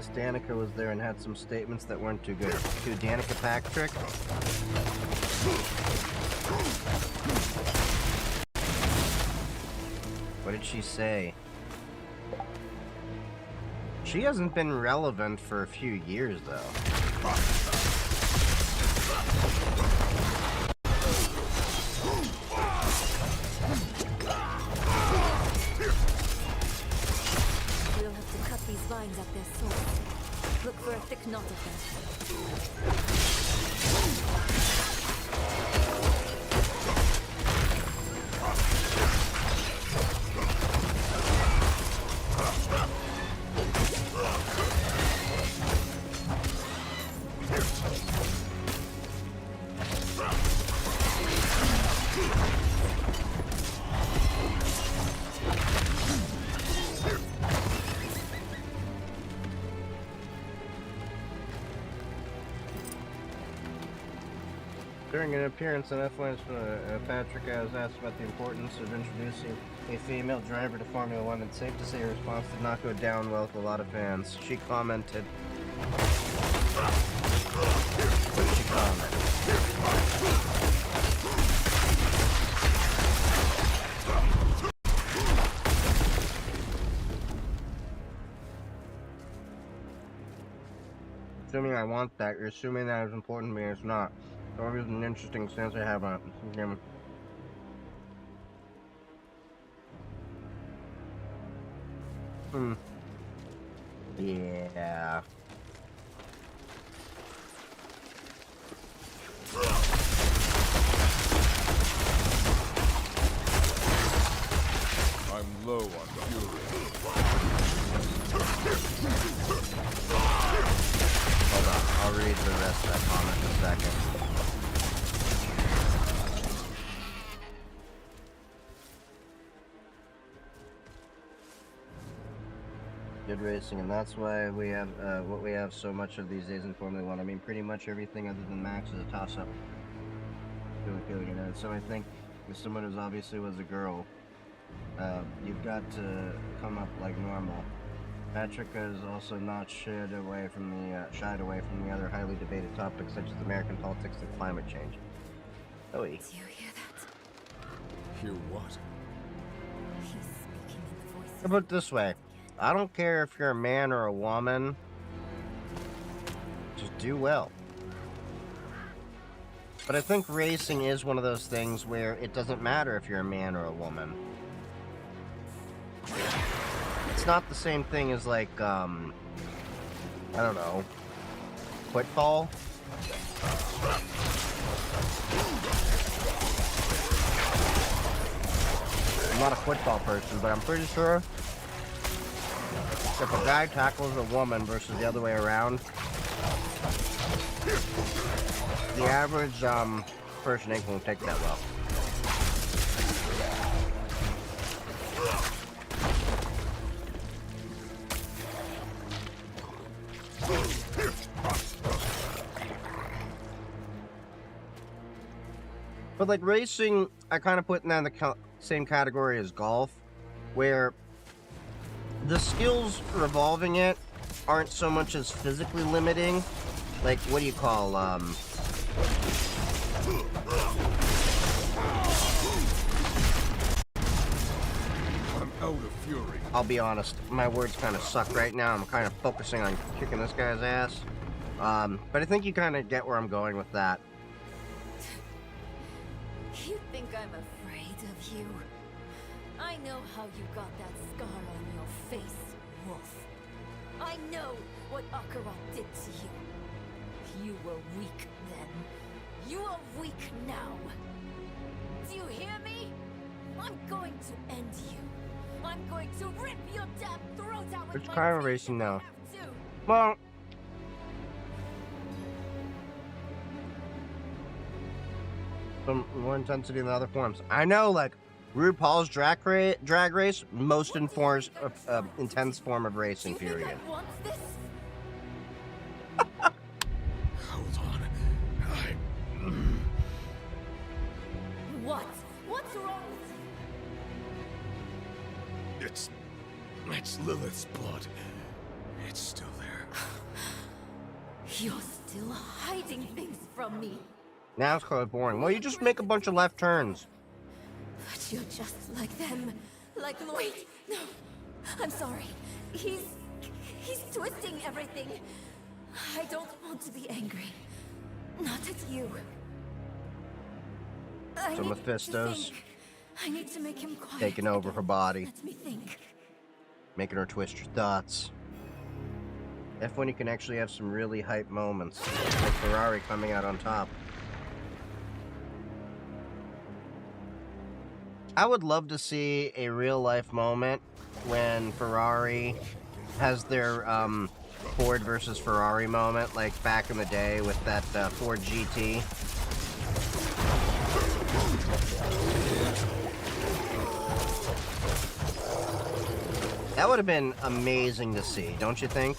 guess Danica was there and had some statements that weren't too good. To Danica Patrick. What did she say? She hasn't been relevant for a few years, though. We'll have to cut these vines at their source. Look for a thick knot of them. During an appearance on F1, Patrick was asked about the importance of introducing a female driver to Formula One, and safe to say her response did not go down well with a lot of fans. She commented. What did she comment? Assuming I want that, you're assuming that is important to me, it's not. Or is an interesting sense I have on him. Yeah. I'm low on fury. Hold on, I'll read the rest of that comment in a second. Good racing, and that's why we have what we have so much of these days in Formula One. I mean, pretty much everything other than Max is a toss-up. You know. So I think with someone who's obviously was a girl, you've got to come up like normal. Patrick has also not shied away from the other highly debated topics such as American politics and climate change. Oh, Do you hear that? Hear what? He's speaking in the voice how about it this way? I don't care if you're a man or a woman. Just do well. But I think racing is one of those things where it doesn't matter if you're a man or a woman. It's not the same thing as like, I don't know, football. I'm not a football person, but I'm pretty sure if a guy tackles a woman versus the other way around, the average person ain't gonna take that well. But like racing, I kind of put in that in the same category as golf, where the skills revolving it aren't so much as physically limiting. Like, what do you call, I'm out of fury. I'll be honest, my words kind of suck right now. I'm kind of focusing on kicking this guy's ass. But I think you kind of get where I'm going with that. You think I'm afraid of you? I know how you got that scar on your face, Wolf. I know what Akarat did to you. You were weak then. You are weak now. Do you hear me? I'm going to end you. I'm going to rip your damn throat out with Which my kind of teeth racing if I now? have to. Well, some more intensity than other forms. I know, like, RuPaul's drag race, most intense form of Do racing, you think period. I want this? Hold on. What? What's wrong with you? It's Lilith's blood. It's still there. You're still hiding things from me. Now it's kind of boring. Well, you just make a bunch of left turns. But you're just like them. Like Lloyd. No. I'm sorry. He's twisting everything. I don't want to be angry. Not at you. So Mephisto's I need to make him quiet. taking over her body, Let me think. making her twist her thoughts. That's when you can actually have some really hype moments, like Ferrari coming out on top. I would love to see a real-life moment when Ferrari has their Ford versus Ferrari moment, like back in the day with that Ford GT. That would have been amazing to see, don't you think?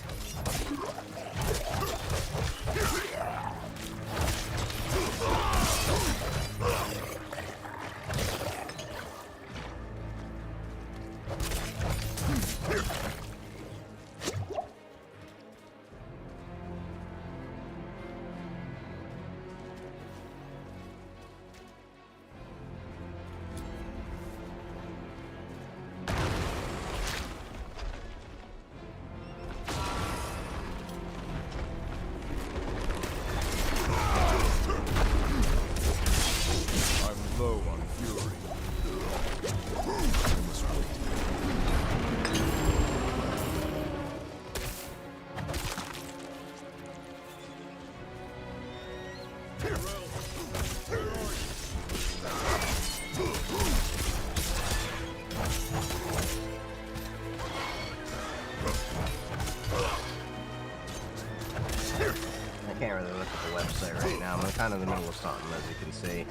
I'm low on fury. I must I can't really look at the website right now. I'm kind of in the middle of something, as you can see.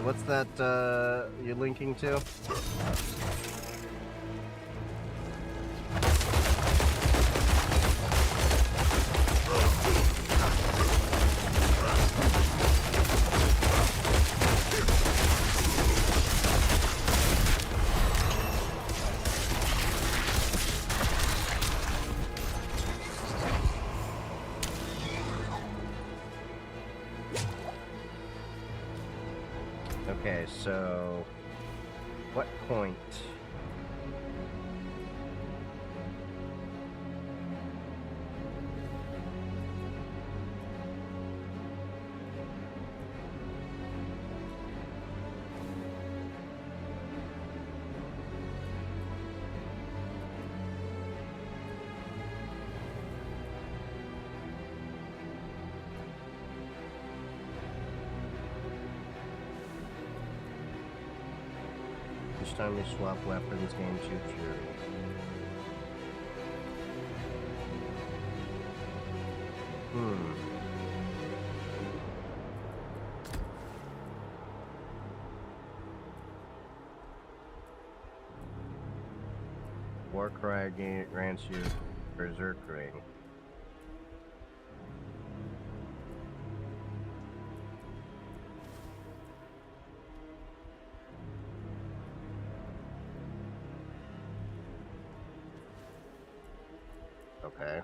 What's that you're linking to? Okay, so what point? Each time you swap weapons, gain 2 fury. Warcry grants you Berserk Ring. Okay.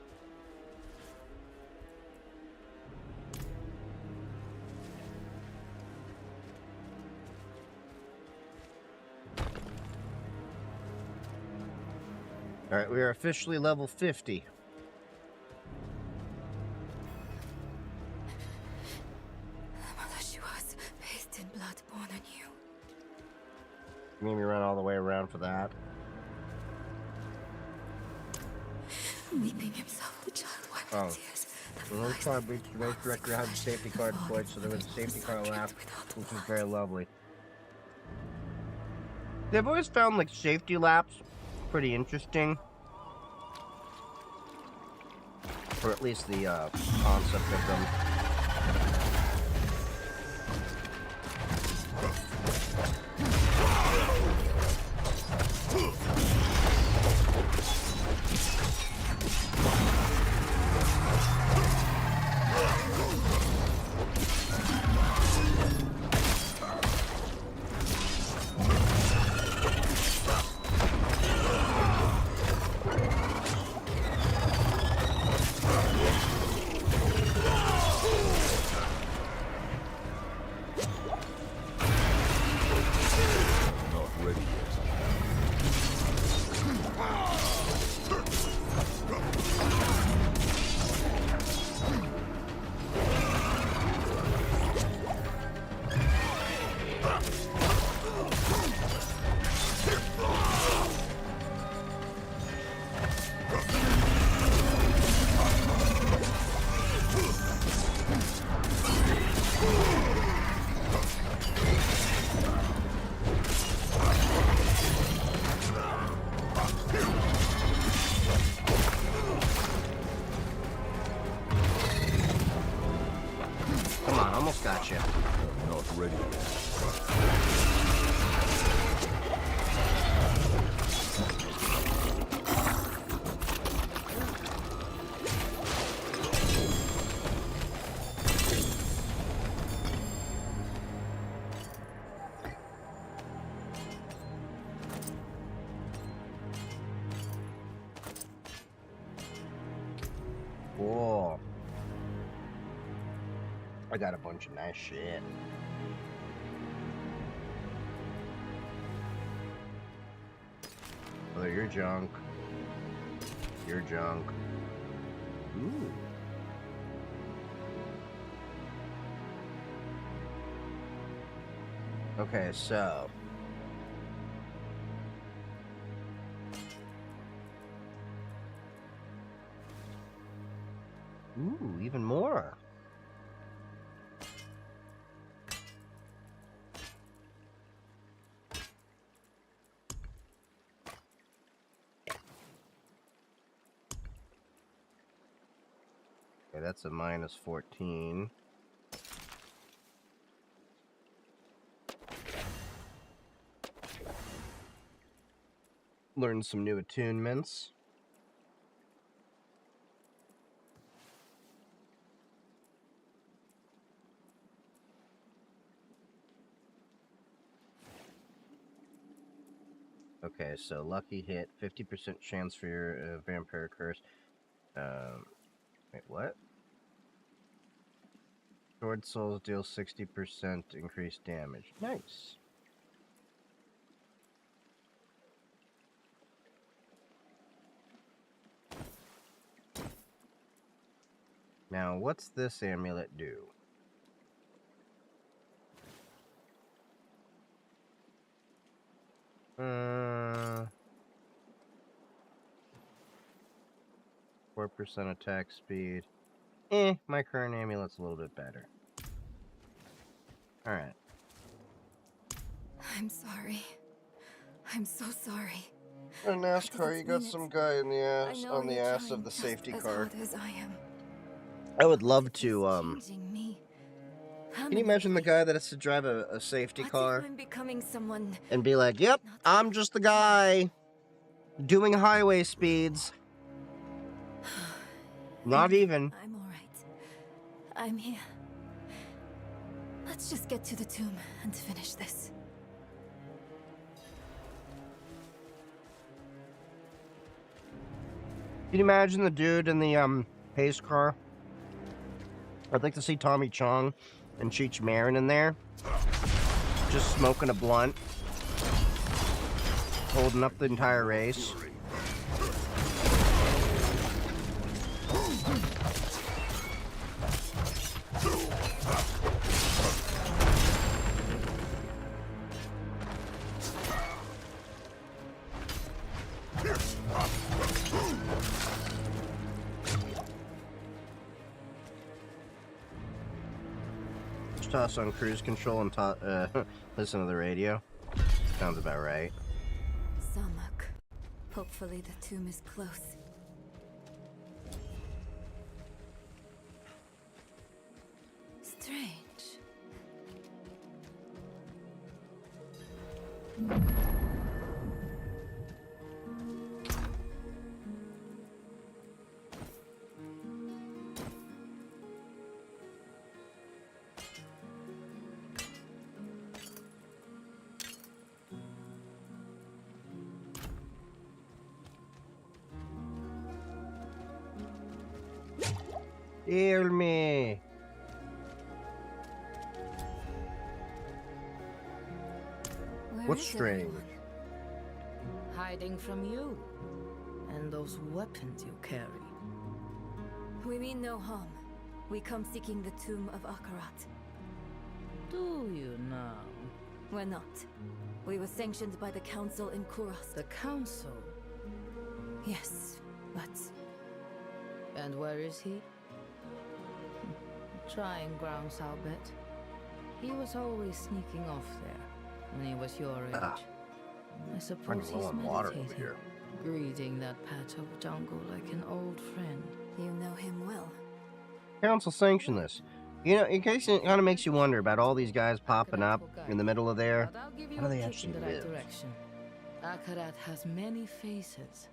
Alright, we are officially level 50. Mother, she was bathed in blood born on you. You made me run all the way around for that. Weeping himself, the child wiped Oh. tears. The North Star Beach race director had the safety car deployed, so there was a safety car left, which was very lovely. They've always found, like, safety laps pretty interesting. Or at least the concept of them. Almost got you. I'm not ready yet. Cool. I got a bunch of nice shit. Oh, you're junk. You're junk. Ooh. Okay, so. Ooh, even more. Okay, that's a minus 14. Learn some new attunements. Okay, so lucky hit, 50% chance for your vampire curse. Wait, what? Sword souls deal 60% increased damage. Nice. Now, what's this amulet do? 4% attack speed. My current amulet's a little bit better. Alright. I'm sorry. I'm so sorry. In NASCAR, you got mean it. some guy in the I ass know on the you're ass trying of the just safety as car. hard as I am. I would love But to, it's changing me. Can you imagine the guy that has to drive a safety What car if I'm becoming someone? and be like, yep, I'm just the guy doing highway speeds. Not even. I'm all right. I'm here. Let's just get to the tomb and finish this. Can you imagine the dude in the pace car? I'd like to see Tommy Chong and Cheech Marin in there, just smoking a blunt, holding up the entire race. Just toss on cruise control and listen to the radio. Sounds about right. Samak. Hopefully the tomb is close. Strange. Heal me. Where What's is strange? everyone? Hiding from you. And those weapons you carry. We mean no harm. We come seeking the tomb of Akarat. Do you now? We're not. We were sanctioned by the council in Kuros. The council? Yes, but And where is he? Trying grounds, I'll bet. He was always sneaking off there when he was your age. I Running suppose low he's on water over meditating, here. greeting that patch of jungle like an old friend. you know him well. Council sanction this. You know, in case it kind of makes you wonder about all these guys popping Akarat up will guide in the middle of there. But I'll give you How do a they kick actually in the right live? direction. Akarat has many faces.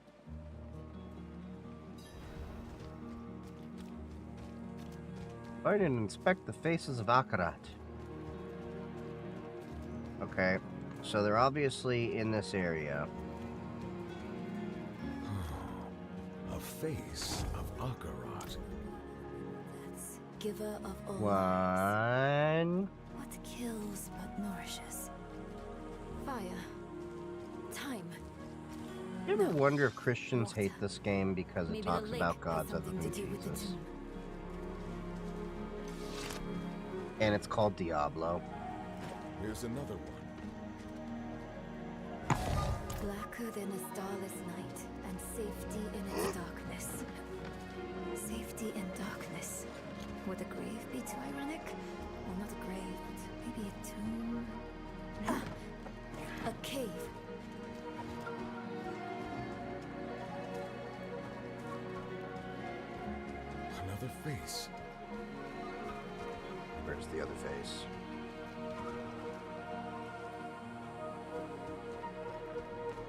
Find and inspect the faces of Akarat. Okay, so they're obviously in this area. A face of Akarat. That's giver of all lives. One. What kills but nourishes? Fire. Time. You ever No. wonder if Christians Water. hate this game because it Maybe talks the lake about has gods other something than to do with the Jesus? tomb. And it's called Diablo. Here's another one. Blacker than a starless night, and safety in its darkness. Safety in darkness. Would a grave be too ironic? Well, not a grave, but maybe a tomb. Ah, a cave. Another face. Where's the other face?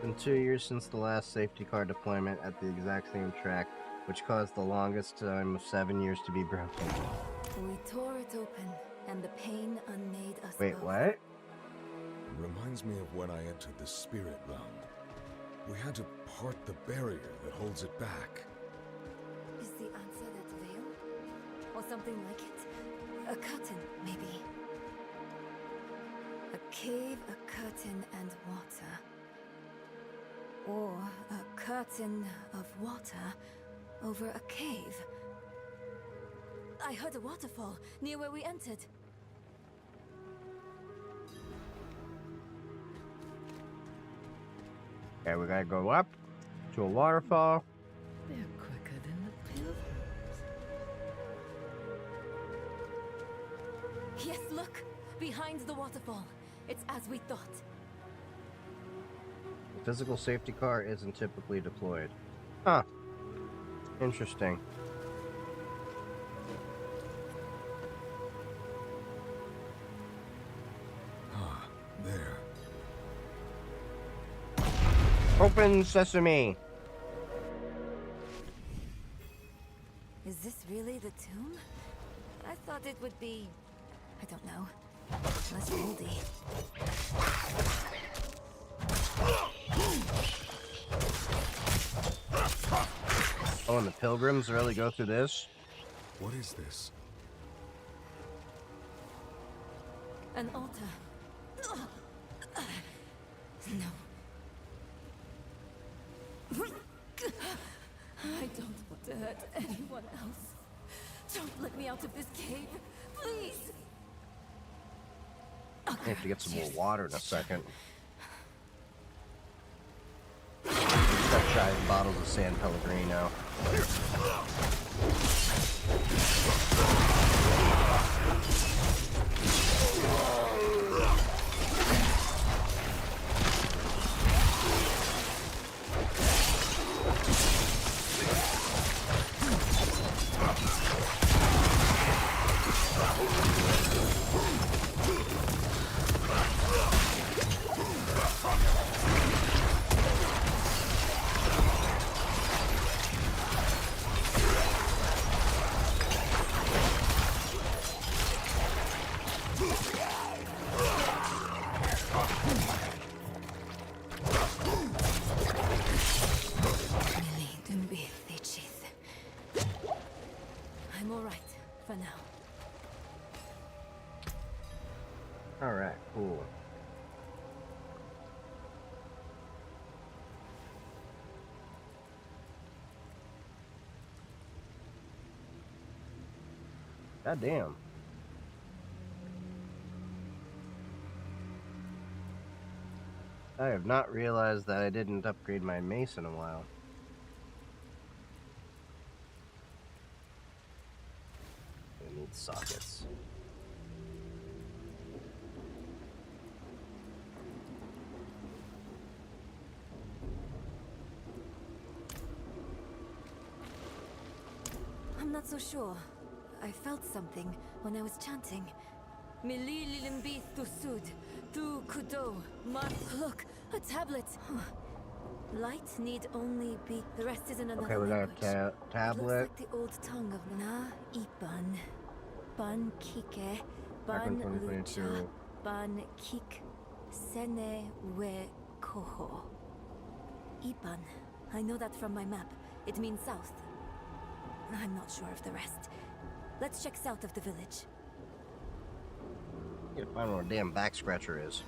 Been 2 years since the last safety car deployment at the exact same track, which caused the longest time of 7 years to be broken. We tore it open, and the pain unmade us Wait, both. what? Reminds me of when I entered the spirit realm. We had to part the barrier that holds it back. Is the answer that veil? Or something like it? A curtain, maybe. A cave, a curtain, and water. Or a curtain of water over a cave. I heard a waterfall near where we entered. Okay, we gotta go up to a waterfall. They're quicker than the pilgrims. Yes, look! Behind the waterfall. It's as we thought. The physical safety car isn't typically deployed. Huh. Interesting. Ah, there. Open sesame! Is this really the tomb? I thought it would be... I don't know. Less moldy. Oh, and the pilgrims really go through this? What is this? An altar. No. I don't want to hurt anyone else. Don't let me out of this cave, please. I have to get some more water in a second. Got giant bottles of San Pellegrino. I'm alright for now. Alright, cool. God damn. I have not realized that I didn't upgrade my mace in a while. I need sockets. I'm not so sure. I felt something when I was chanting. Milililimbi Thusud, Tu Kudo, Look, a tablet. Light need only be. The rest is in another Okay, we got a language. It tablet. looks like the old tongue of Na Iban, Ban Kike, Back in Ban 2022. Lucha, Ban Kik, Sene We Koho. Iban. I know that from my map. It means south. I'm not sure of the rest. Let's check south of the village. Need to find where a damn back scratcher is.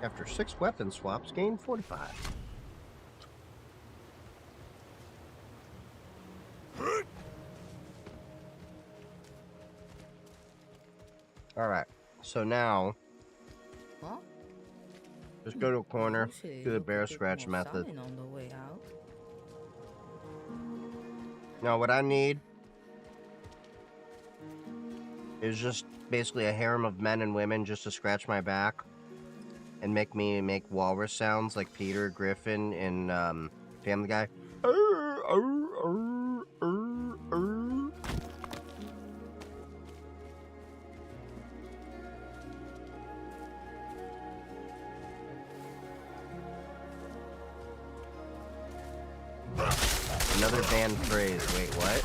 After 6 weapon swaps, gain 45. Alright, so now, Huh? just go to a corner, Usually do the look a bear bit scratch more method. salmon on the way out. Now what I need is just basically a harem of men and women just to scratch my back and make me make walrus sounds like Peter Griffin in Family Guy. Another banned phrase. Wait, what?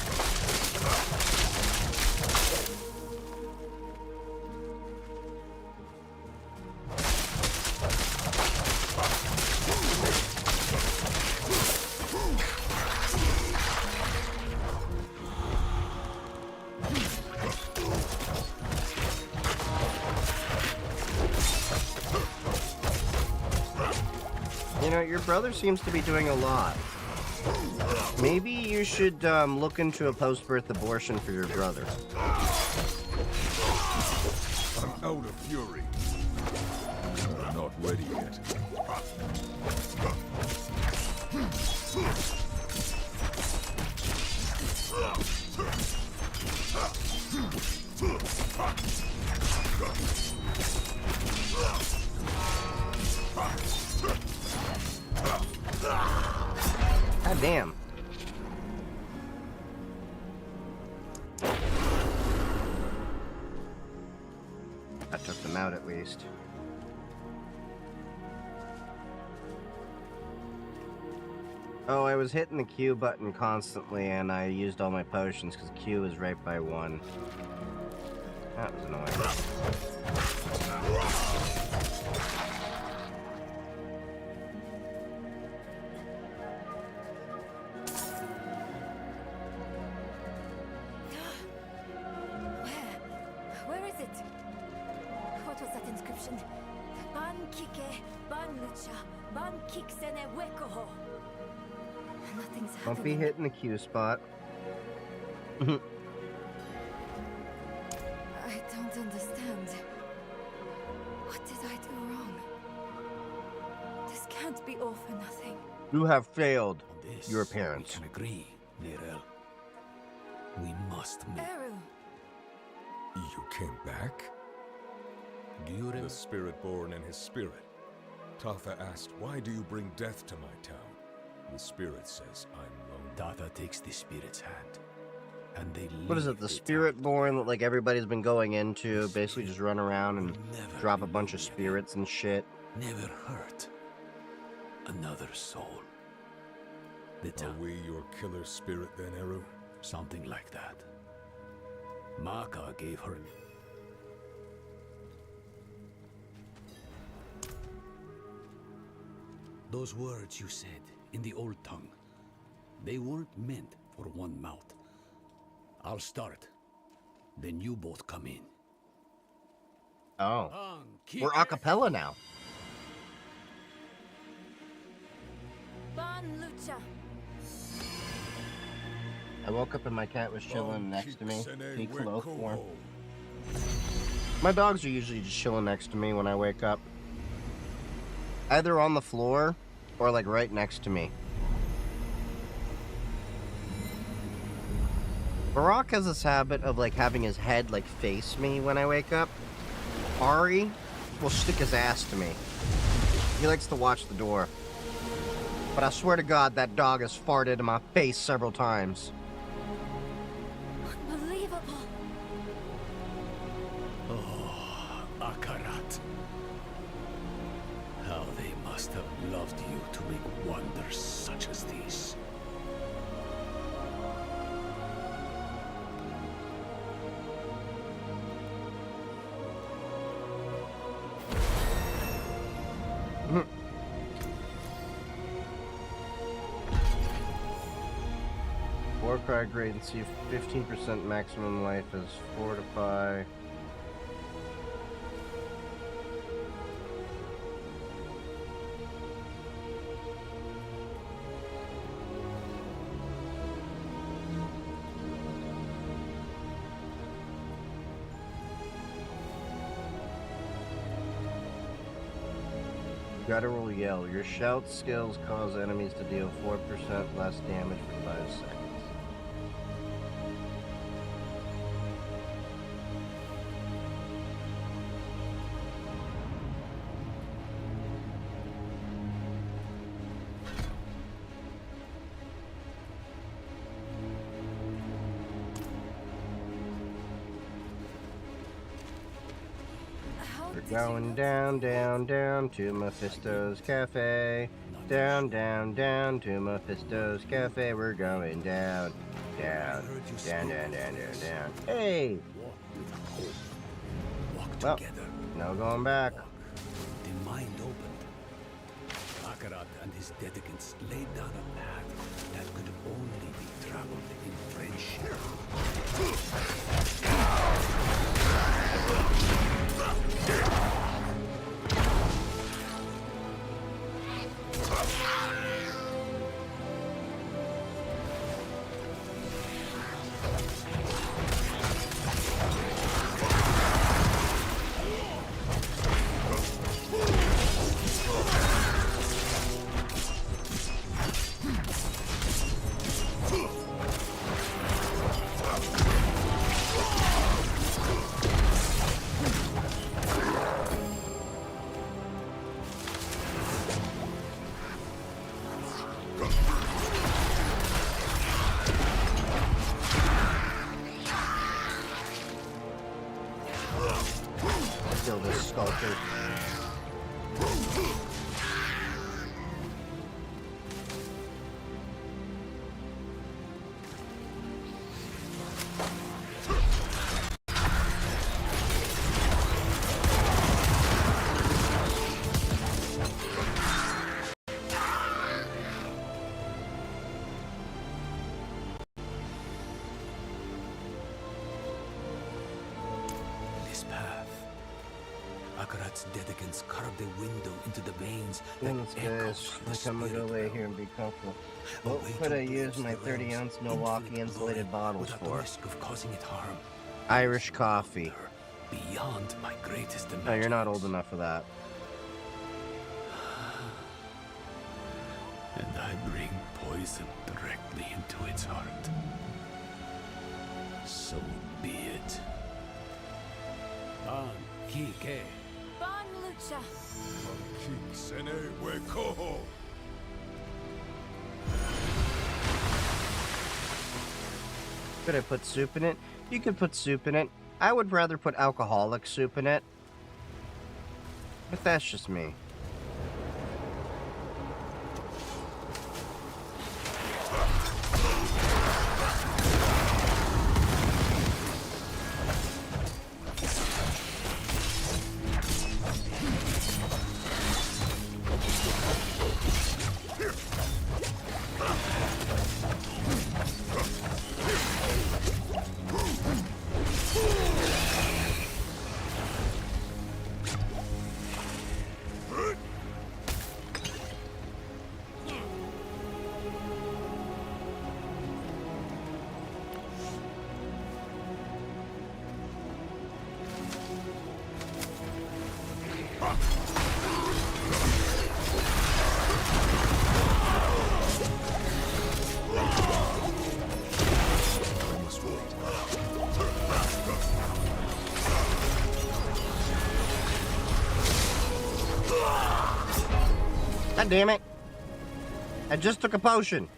You know, your brother seems to be doing a lot. Maybe you should look into a post-birth abortion for your brother. I'm out of fury. I'm not ready yet. God damn. I took them out at least. Oh, I was hitting the Q button constantly and I used all my potions because Q is right by 1. That was annoying. Where is it? What was that inscription? Ban Kike, Ban Lucha, Ban Kik Sene Wekoho. Nothing's happening. Don't be hitting the Q spot. I don't understand. What did I do wrong? This can't be all for nothing. You have failed On this, your parents. We can agree, Nirel. We must meet. Eru, You came back? Do you remember? The spirit born in his spirit. Tatha asked, why do you bring death to my town? The spirit says I'm lonely. Tata takes the spirit's hand, and they What is it, the spirit born that like everybody's been going into? Basically just run around and drop a bunch of spirits and shit. Never hurt another soul. The Are town, we your killer spirit then, Eru? something like that. Maka gave her. Those words you said in the old tongue, they weren't meant for one mouth. I'll start, then you both come in. Oh. We're a cappella now. Ban Lucha. I woke up and my cat was chilling next to me. Sene Speak hello for him. Wekoho. My dogs are usually just chilling next to me when I wake up. Either on the floor or like right next to me. Barack has this habit of like having his head like face me when I wake up. Ari will stick his ass to me. He likes to watch the door. But I swear to God, that dog has farted in my face several times. Unbelievable. Oh, Akarat. How they must have loved you to make wonders such as these. Warcry grade and see 15% maximum life is fortify. Guttural yell. Your shout skills cause enemies to deal 4% less damage for 5 seconds. How We're did you going know down, to down, down to Mephisto's Cafe. Down, down, down to Mephisto's Cafe. We're going down, down, down, down, down, down, down. Hey! Walk with hope. Walk Well, together. no going back. Walk. The mind opened. Akarat and his dedicants laid down a path that could only be traveled in friendship. Kill this sculptor. This path. Akarat's dedicants carved a window into the veins that Goodness, echoed guys. the I think I'm gonna go spirit lay realm. here and be comfortable. A What way could to I use bridge my the realms 30-ounce Milwaukee infinite insulated glory bottles without for? the risk of causing it harm. Irish coffee. Beyond my greatest No, you're not old imaginings. enough for that. And I bring poison directly into its heart. So be it. Kike. Bon Lucha. Sene Wekoho. Could I put soup in it? You could put soup in it. I would rather put alcoholic soup in it. But that's just me. God damn it. I just took a potion.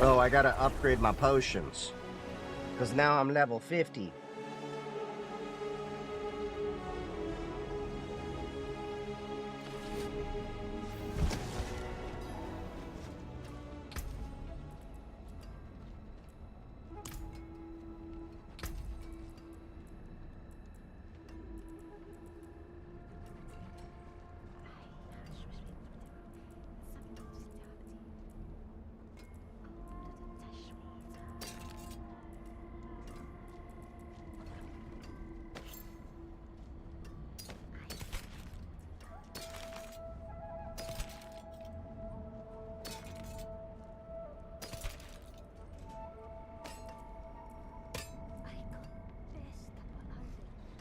Oh, I gotta upgrade my potions. Because now I'm level 50.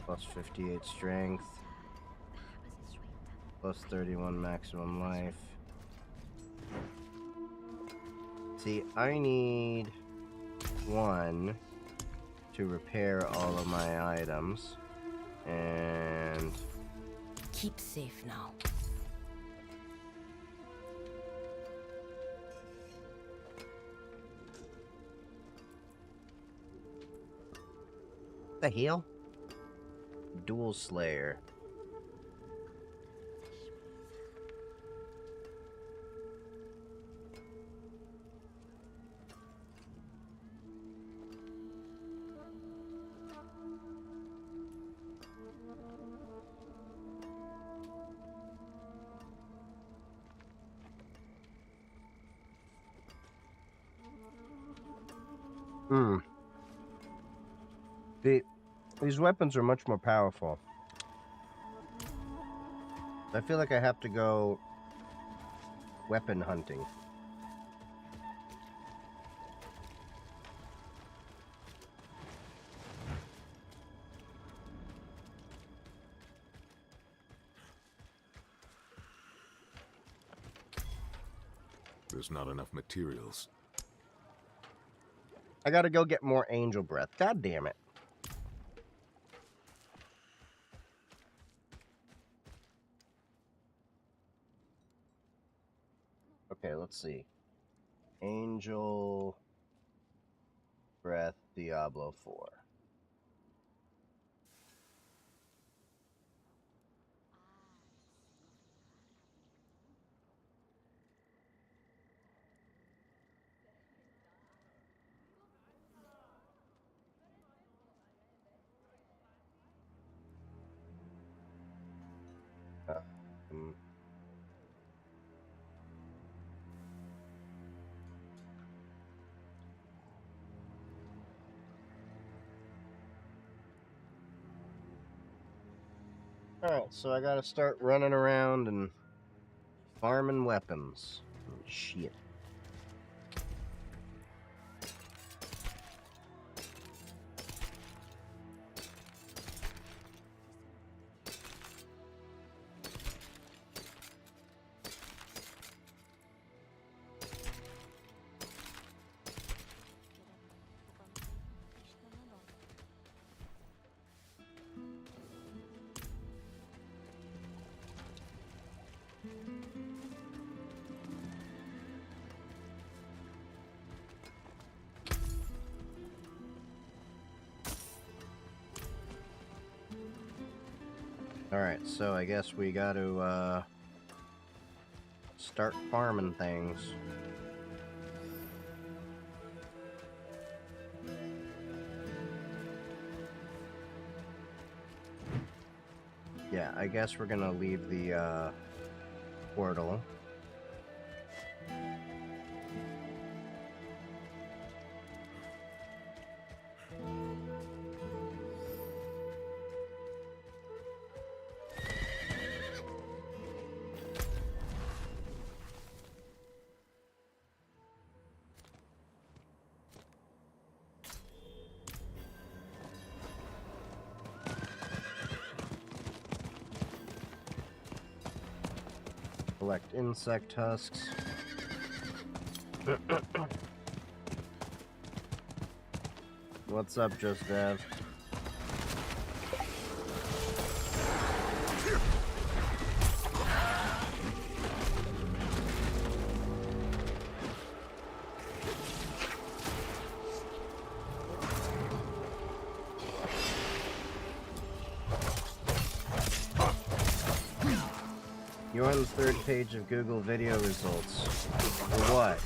Plus 58 strength. Plus 31 maximum life. See, I need 1 to repair all of my items. And Keep safe now. the hell? Dual Slayer. These weapons are much more powerful. I feel like I have to go weapon hunting. There's not enough materials. I gotta go get more angel breath. God damn it. Okay, let's see. Angel breath, Diablo 4. Um, Alright, so I gotta start running around and farming weapons. Shit. Alright, so I guess we gotta start farming things. Yeah, I guess we're gonna leave the portal. Collect insect husks. What's up, Just Dev? You're on the 3rd page of Google video results. For what?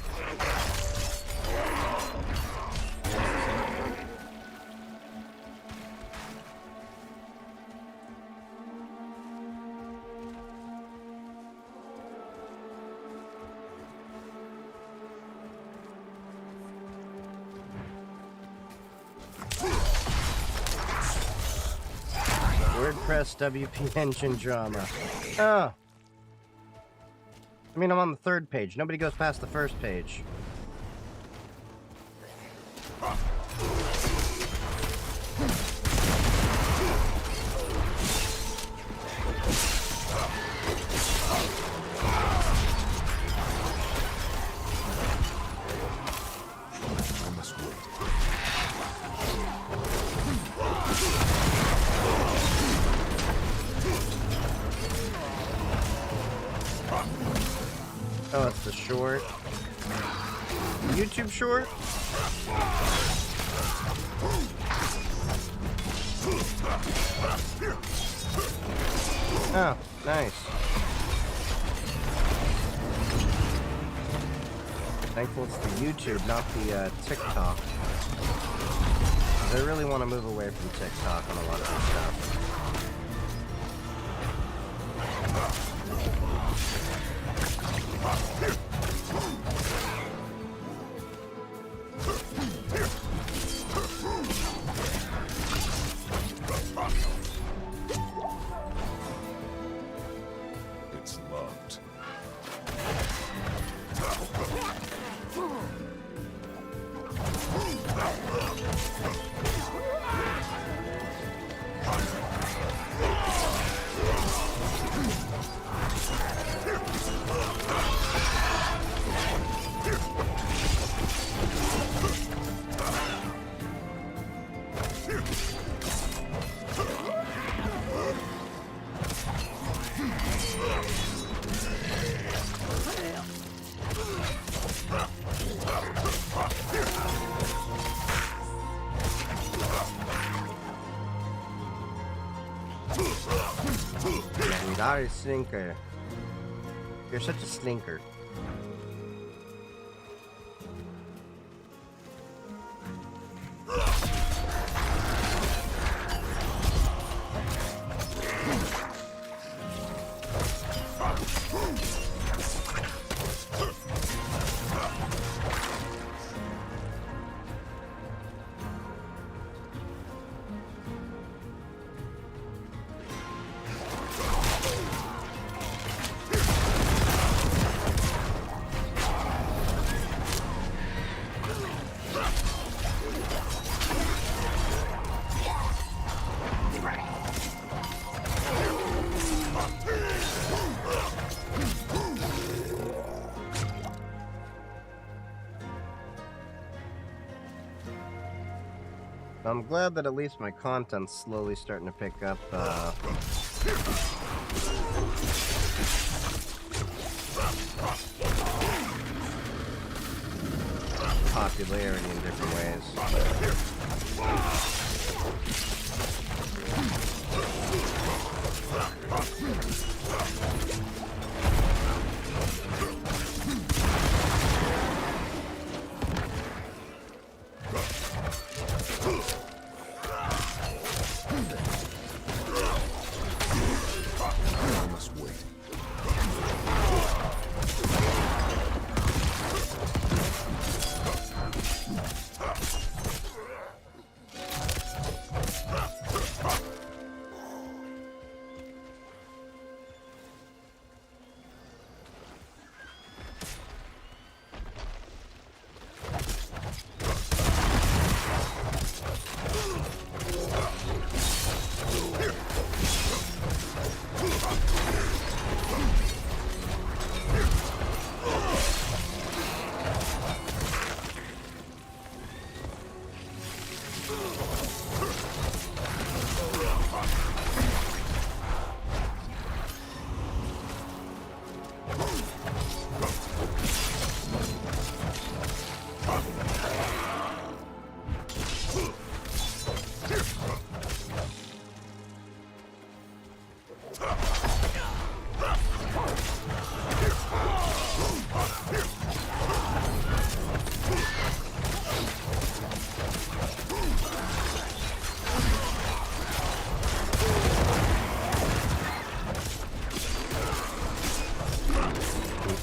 WordPress WP engine drama. Oh. I mean, I'm on the 3rd page. Nobody goes past the 1st page. I must wait. Oh, it's the short. YouTube short? Oh, nice. Thankful it's the YouTube, not the TikTok. 'Cause I really want to move away from TikTok on a lot of this stuff. It's locked. Sorry, slinker. You're such a slinker. I'm glad that at least my content's slowly starting to pick up, popularity in different ways. I must wait.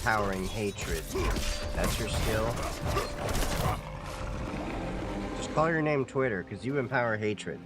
empowering hatred. That's your skill? Just call your name Twitter, because you empower hatred.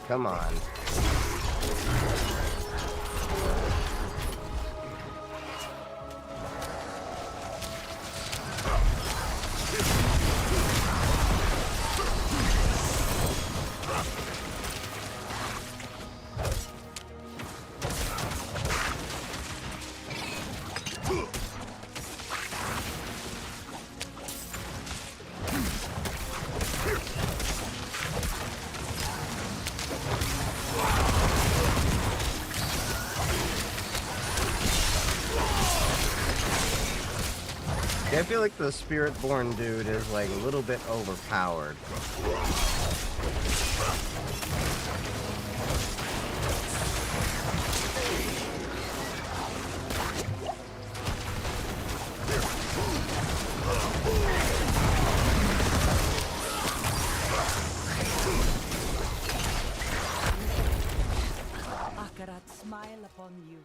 Come on. I feel like the Spirit-born dude is like a little bit overpowered. Akarat smile upon you.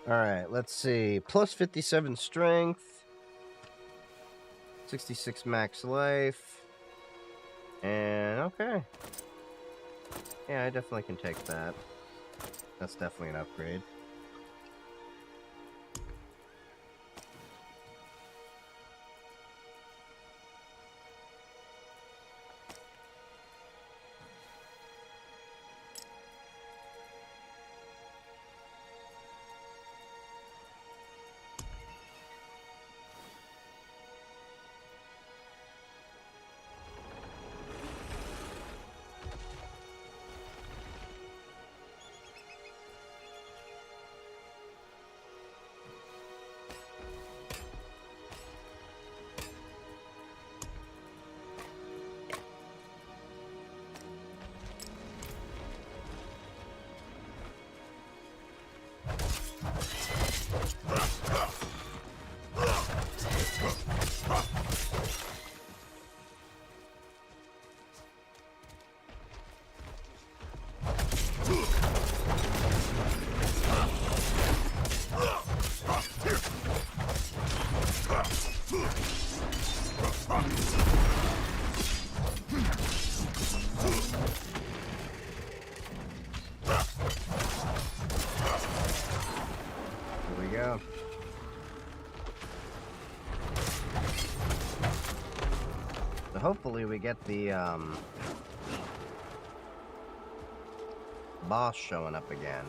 Alright, let's see. Plus 57 strength. 66 max life. And okay. Yeah, I definitely can take that. That's definitely an upgrade. Go. So hopefully we get the boss showing up again.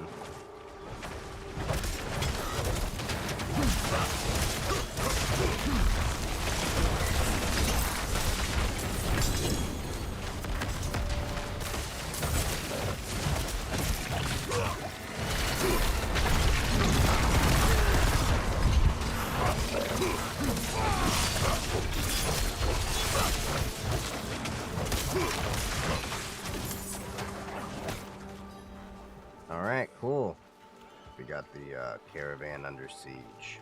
All right. Cool. We got the caravan under siege.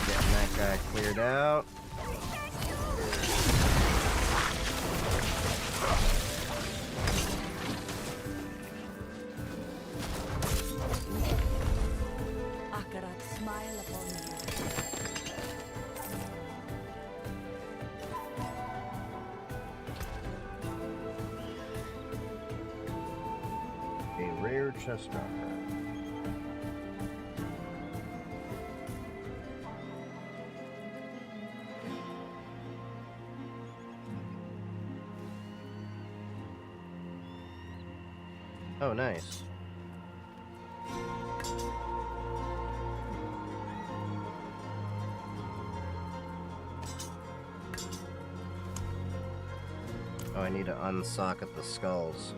Getting that guy cleared out. Akarat smile upon you. A rare chest armor. Oh, nice. Oh, I need to unsocket the skulls.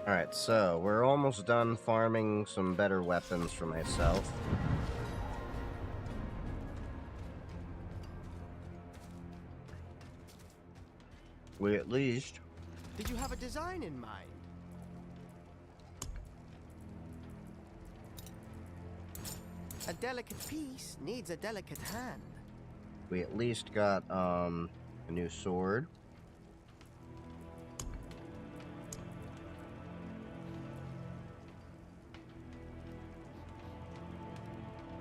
Alright, so we're almost done farming some better weapons for myself. We at least... Did you have a design in mind? A delicate piece needs a delicate hand. We at least got, a new sword.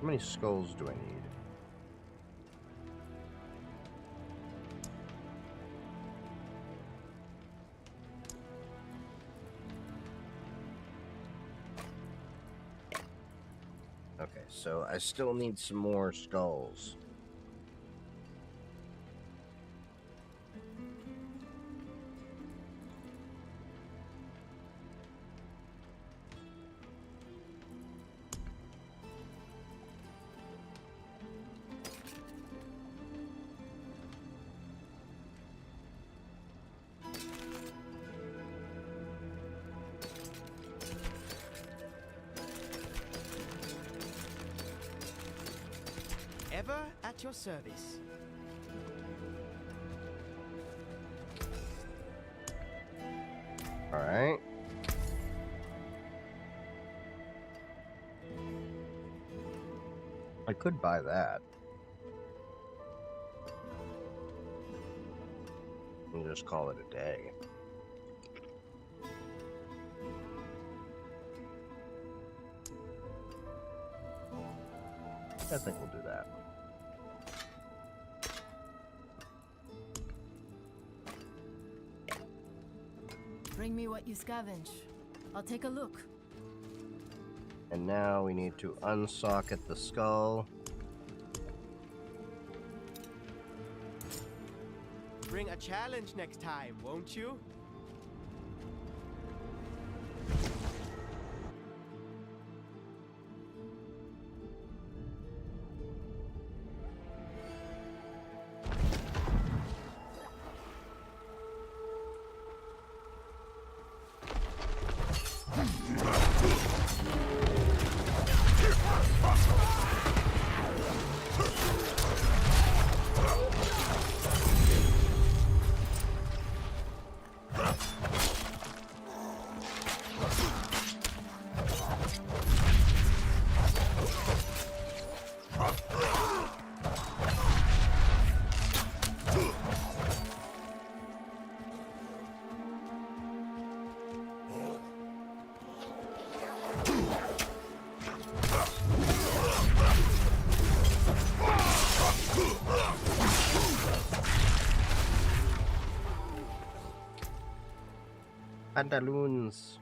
How many skulls do I need? Okay, so I still need some more skulls. Ever at your service. All right. I could buy that. And just call it a day. I think we'll do that. Bring me what you scavenge. I'll take a look. And now we need to unsocket the skull. Bring a challenge next time, won't you? Pantaloons.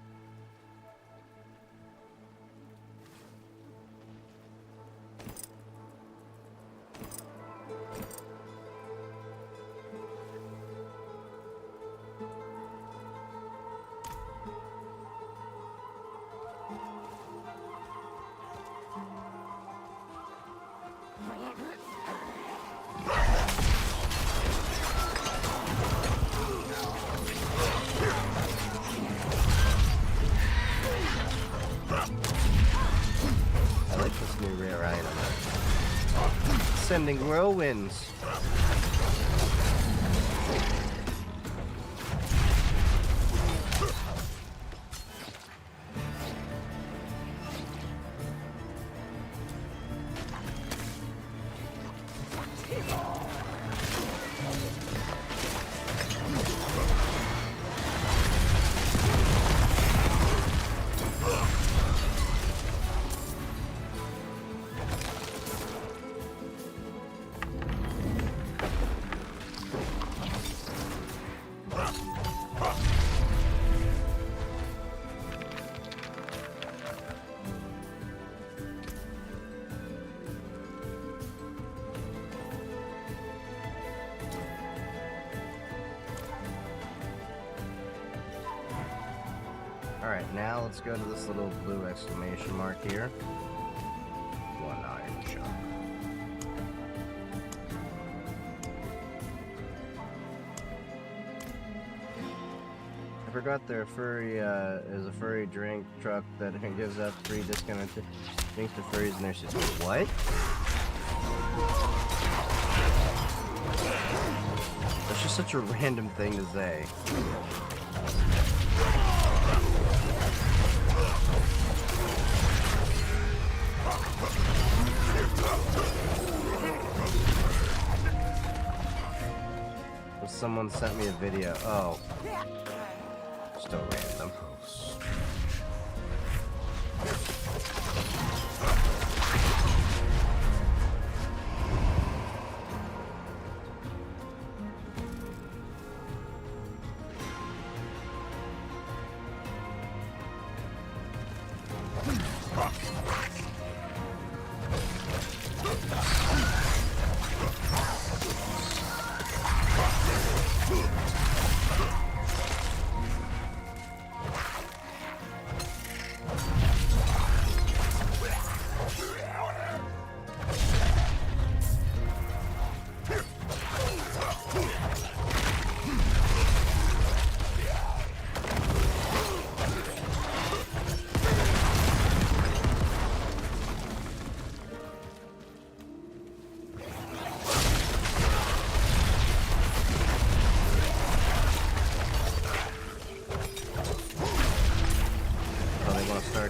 I like this new rare item. Sending whirlwinds. Alright, now let's go to this little blue exclamation mark here. One iron shot. I forgot their furry is a furry drink truck that gives out free discounted drinks to furries and nurses. What? That's just such a random thing to say. Someone sent me a video. Oh. Still random.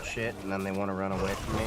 Shit, and then they want to run away from me.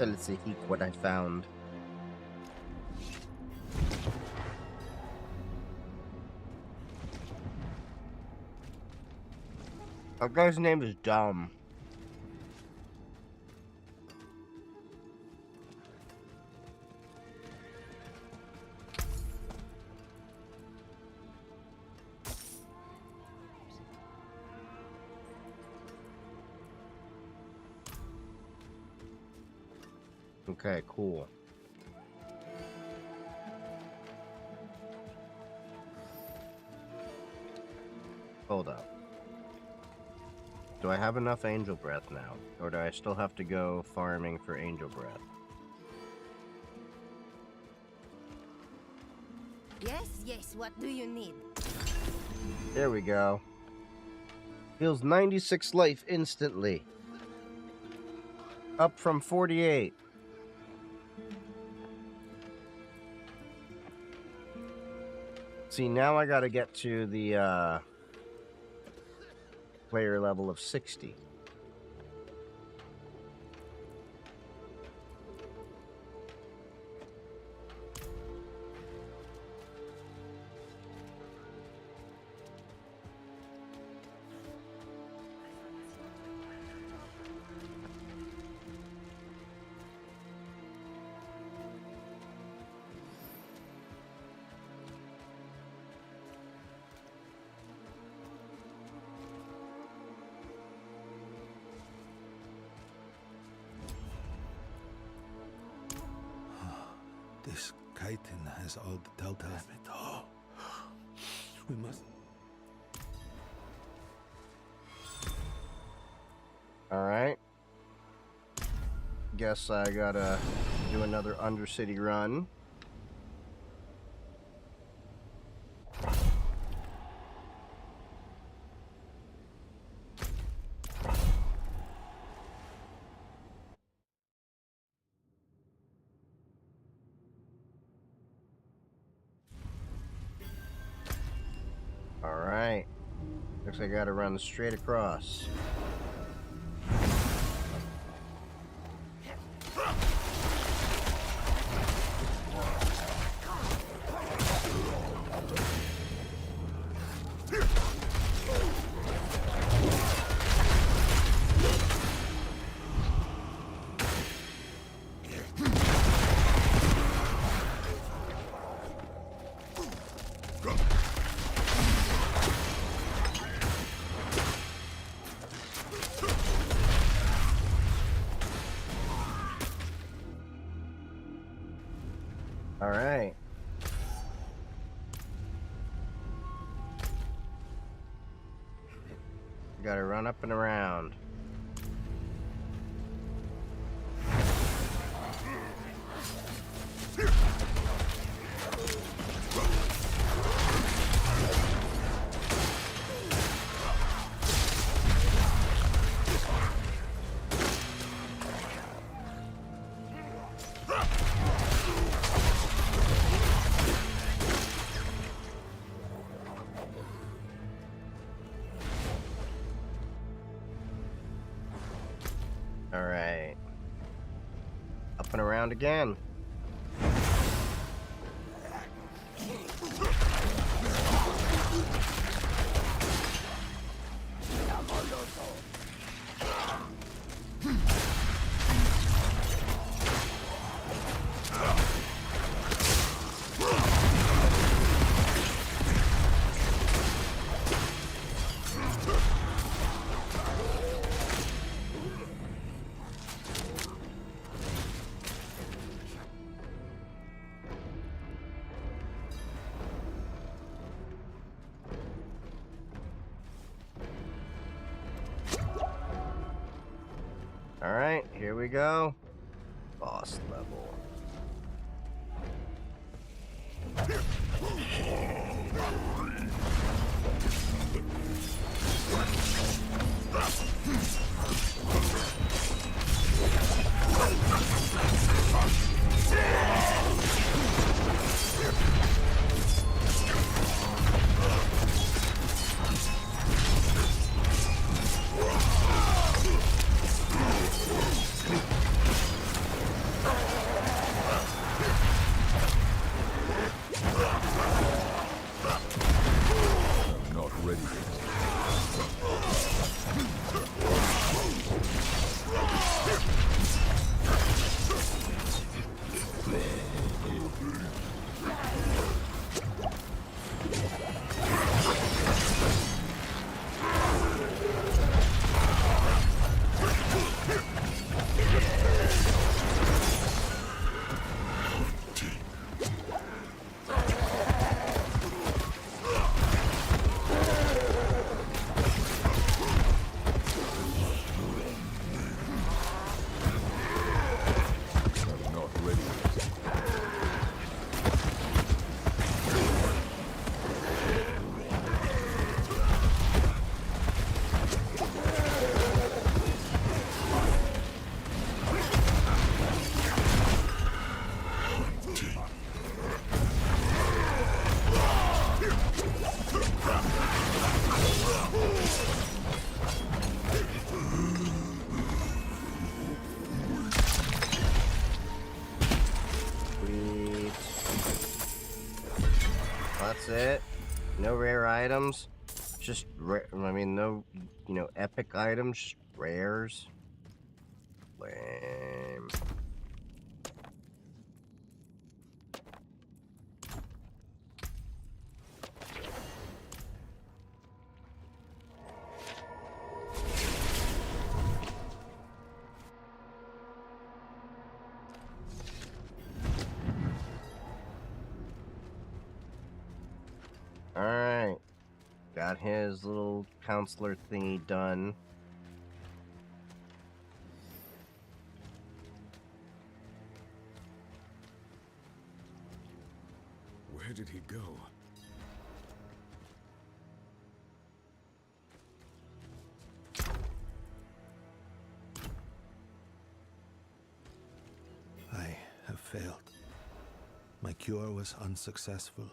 Let's see what I found. Our guy's name is Dumb. Okay, cool. Hold up. Do I have enough angel breath now? Or do I still have to go farming for angel breath? Yes, what do you need? There we go. Heals 96 life instantly. Up from 48. See, now I gotta get to the player level of 60. This chitin has all the telltale. Oh, we must. Alright. Guess I gotta do another Undercity run. Alright. Looks like I gotta run straight across. Alright. Gotta run up and around. Alright. Up and around again. Alright, here we go. Boss level. Not ready Sweet. That's it. No rare items. Just I mean, no, epic items. Just rares. Lame. Alright. Got his little counselor thingy done. Where did he go? I have failed. My cure was unsuccessful.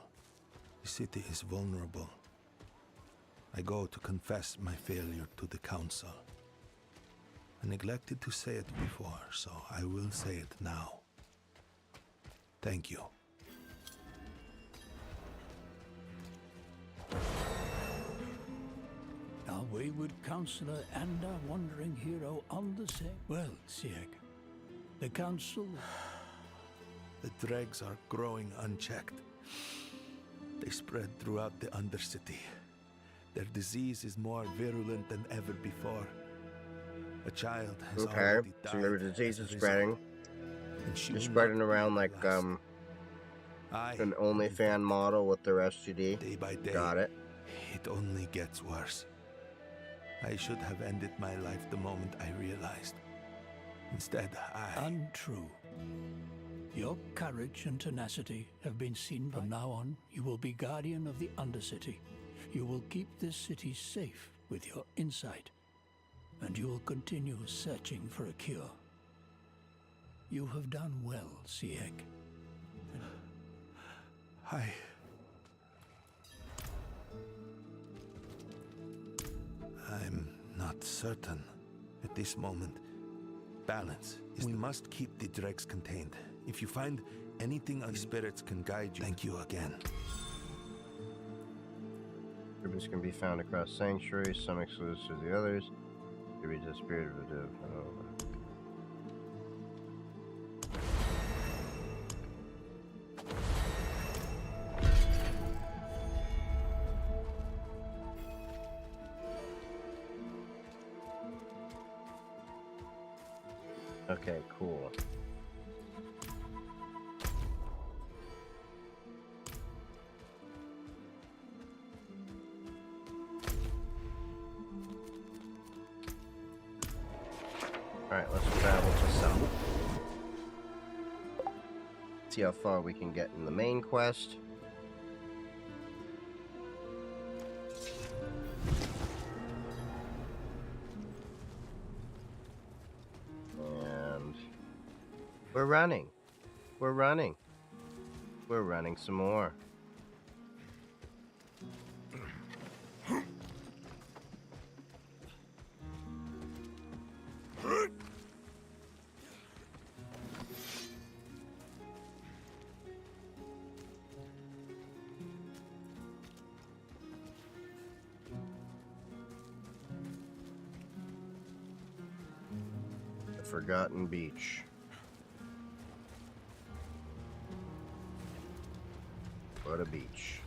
The city is vulnerable. I go to confess my failure to the council. I neglected to say it before, so I will say it now. Thank you. Our wayward counselor and our wandering hero on the same. Well, Sieg, the council. The dregs are growing unchecked. They spread throughout the Undercity. Their disease is more virulent than ever before. A child has already died. So their disease is spreading. It's spreading around like an OnlyFans model with their STD. Day by day, Got it. It only gets worse. I should have ended my life the moment I realized. Instead, Untrue. Your courage and tenacity have been seen. From now on, you will be guardian of the Undercity. You will keep this city safe with your insight. And you will continue searching for a cure. You have done well, Sieg. I'm not certain at this moment. Balance. We must keep the dregs contained. If you find anything on spirits can guide you. Thank you again. Ribbons can be found across sanctuaries, some exclusive to the others. Could be the spirit of the Okay, cool. Alright, let's travel to south. See how far we can get in the main quest. And we're running. We're running. We're running some more. Forgotten Beach. What a beach.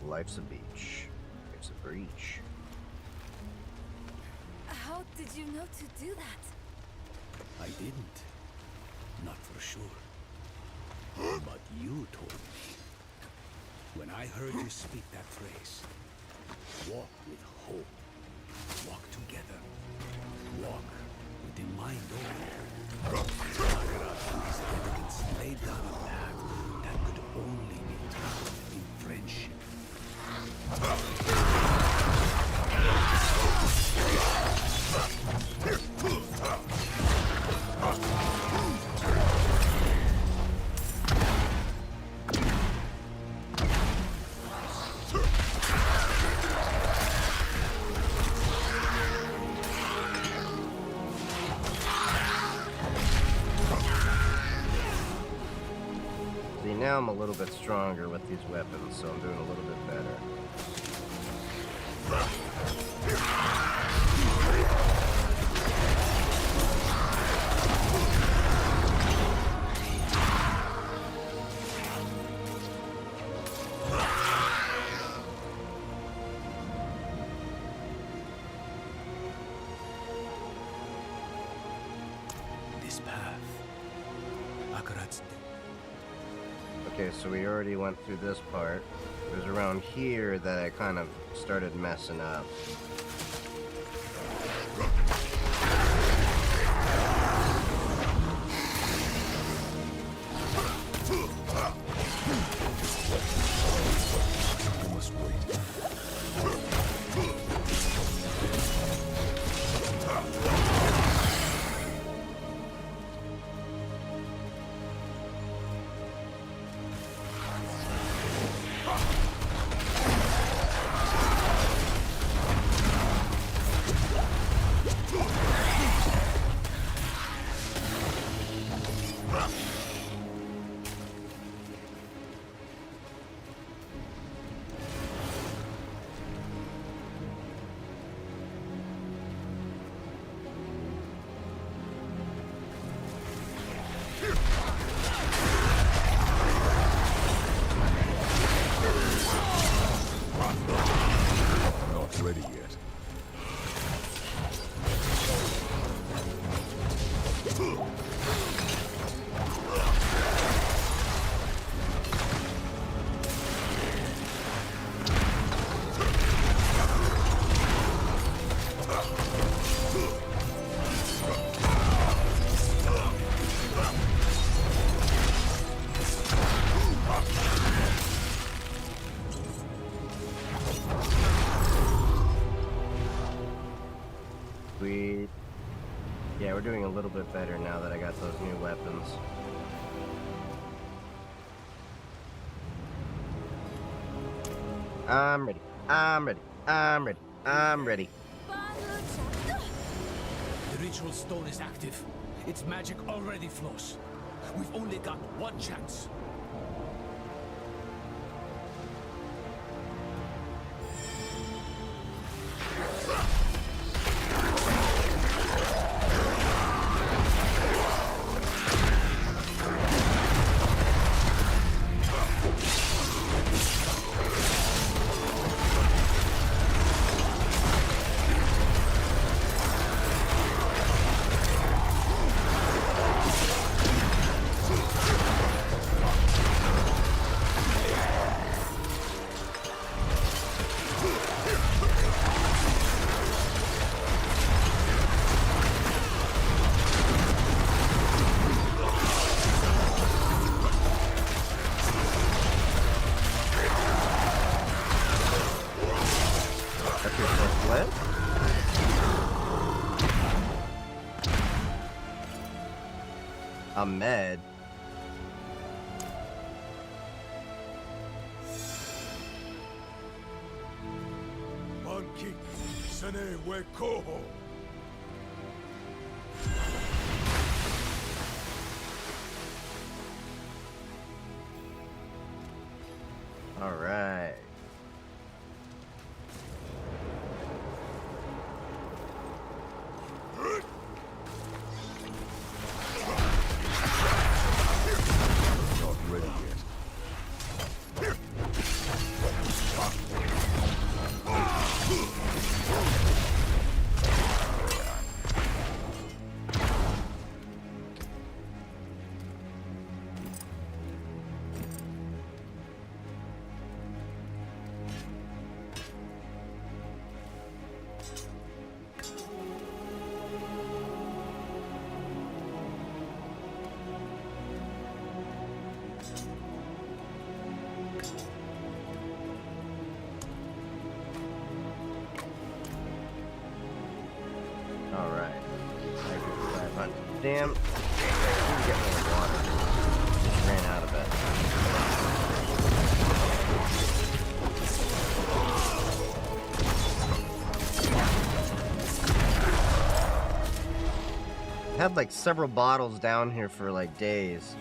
Life's a beach. It's a breach. How did you know to do that? I didn't. Not for sure. But you told me. When I heard you speak that phrase, walk with hope. Walk together. Walk with the mind open. These elegance laid down a path that could only be traveled in friendship. now I'm a little bit stronger with these weapons, so I'm doing a little bit better. This path. Akarat's. Okay, so we already went through this part. It was around here that I kind of started messing up. We must wait. Not ready yet. Yeah, we're doing a little bit better now that I got those new weapons. I'm ready. I'm ready. I'm ready. I'm ready. The ritual stone is active. Its magic already flows. We've only got one chance. Ahmed. Monkey, Sene we Koho. All right. Not ready yet. All right. I get 500. Damn. I need to get more water. Just ran out of it. I had like several bottles down here for like days.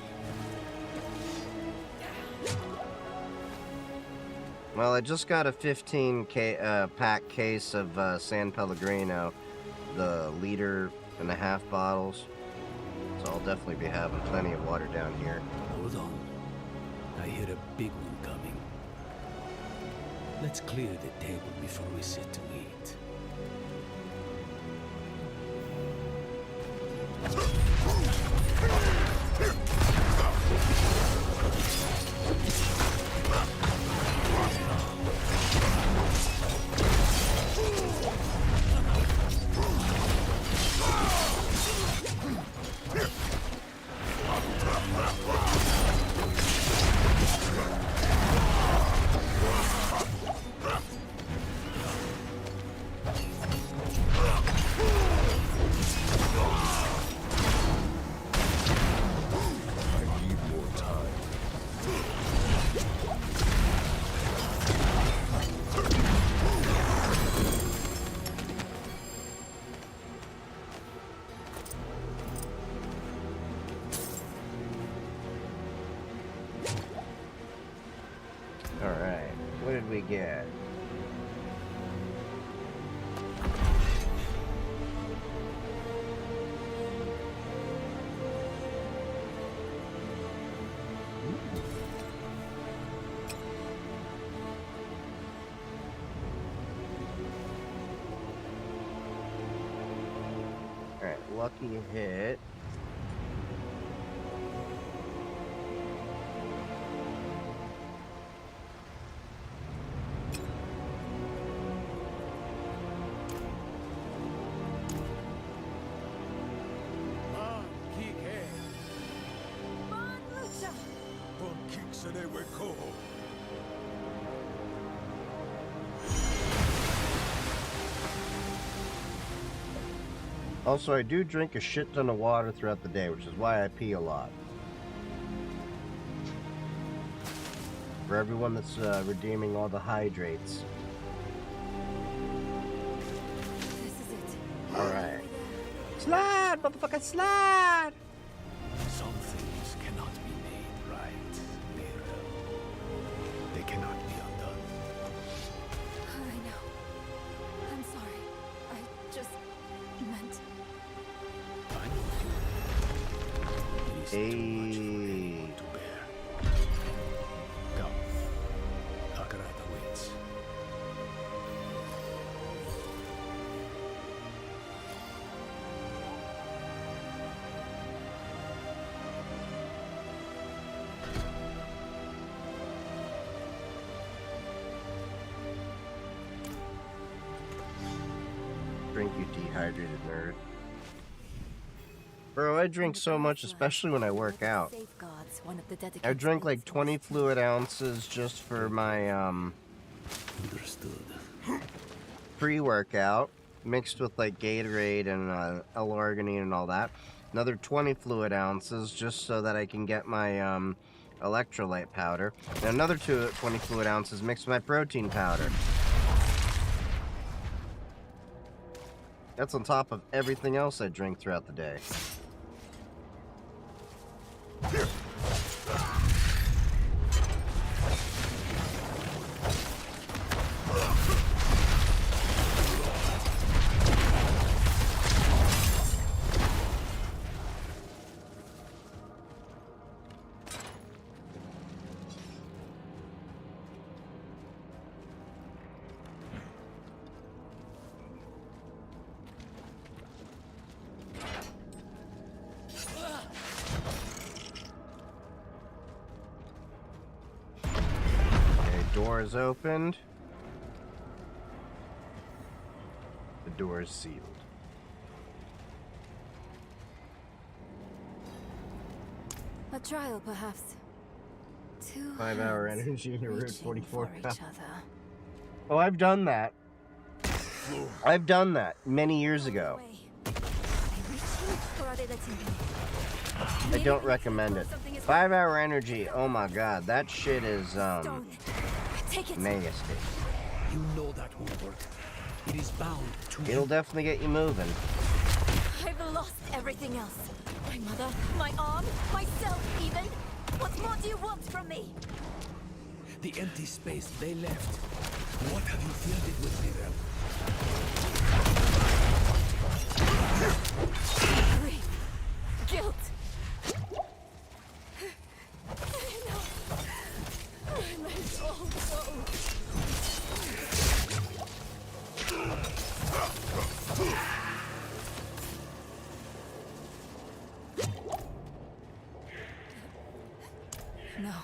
Well, I just got a 15 pack case of San Pellegrino, the liter-and-a-half bottles. So I'll definitely be having plenty of water down here. Hold on. I hear a big one coming. Let's clear the table before we sit to eat. Alright, what did we get? Alright, lucky hit. Also, I do drink a shit ton of water throughout the day, which is why I pee a lot. For everyone that's redeeming all the hydrates. This is it. Alright. Slide, motherfucker, slide! Some things cannot be made right, Mira. They cannot be undone. I know. I'm sorry. I just meant... I know too. It is too much for anyone to bear. Come. Akarat awaits. Drink, you dehydrated nerd. Bro, I drink so much, especially when I work out. Safeguards one of the dedicated I drink like places. 20 fluid ounces just for my Understood. pre-workout, mixed with like Gatorade and L-arginine and all that. Another 20 fluid ounces just so that I can get my electrolyte powder. And another 20 fluid ounces mixed with my protein powder. That's on top of everything else I drink throughout the day. Door is opened. The door is sealed. A trial, perhaps. 2 5-hour hands energy in your Route reaching 44 for each cup. other. Oh, I've done that. I've done that many years ago. Are they reaching or are they letting go? I don't recommend it. 5-hour energy, oh my god, that shit is Stone. Take it. nasty. You know that won't work. It is bound to It'll definitely get you moving. I've lost everything else. My mother, my arm, myself even. What more do you want from me? The empty space they left. What have you filled it with, Miriam? Grief. Guilt. No. My soul goes. No,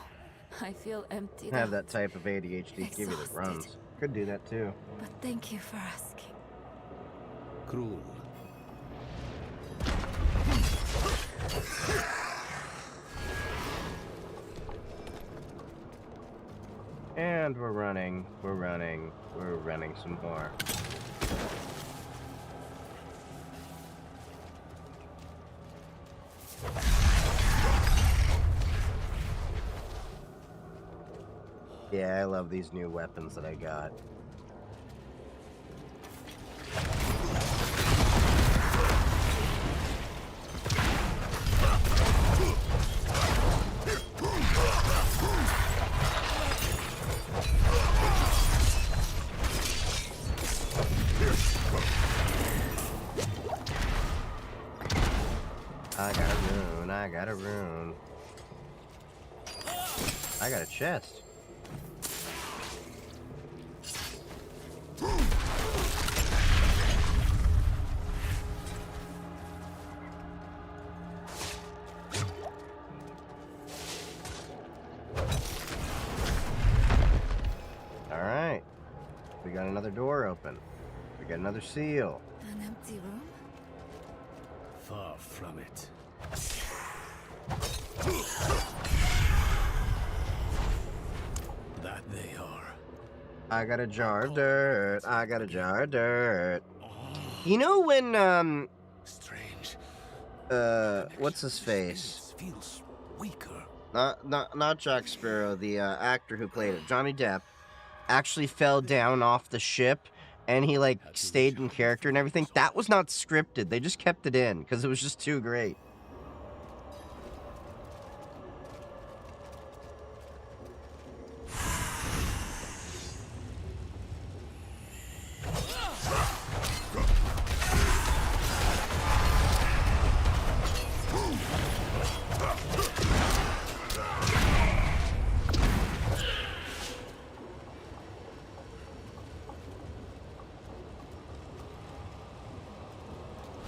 I feel empty. Have that type of ADHD give you the Exhausted. runs. Could do that too. But thank you for asking. Cruel. And we're running some more. Yeah, I love these new weapons that I got. I got a rune. I got a chest. Alright. We got another door open. We got another seal. An empty room? Far from it. That they are. I got a jar of dirt. I got a jar of dirt. You know when, Strange. what's his face? Feels weaker. Not Jack Sparrow, the actor who played it, Johnny Depp, actually fell down off the ship, and he like stayed in character and everything. That was not scripted. They just kept it in because it was just too great.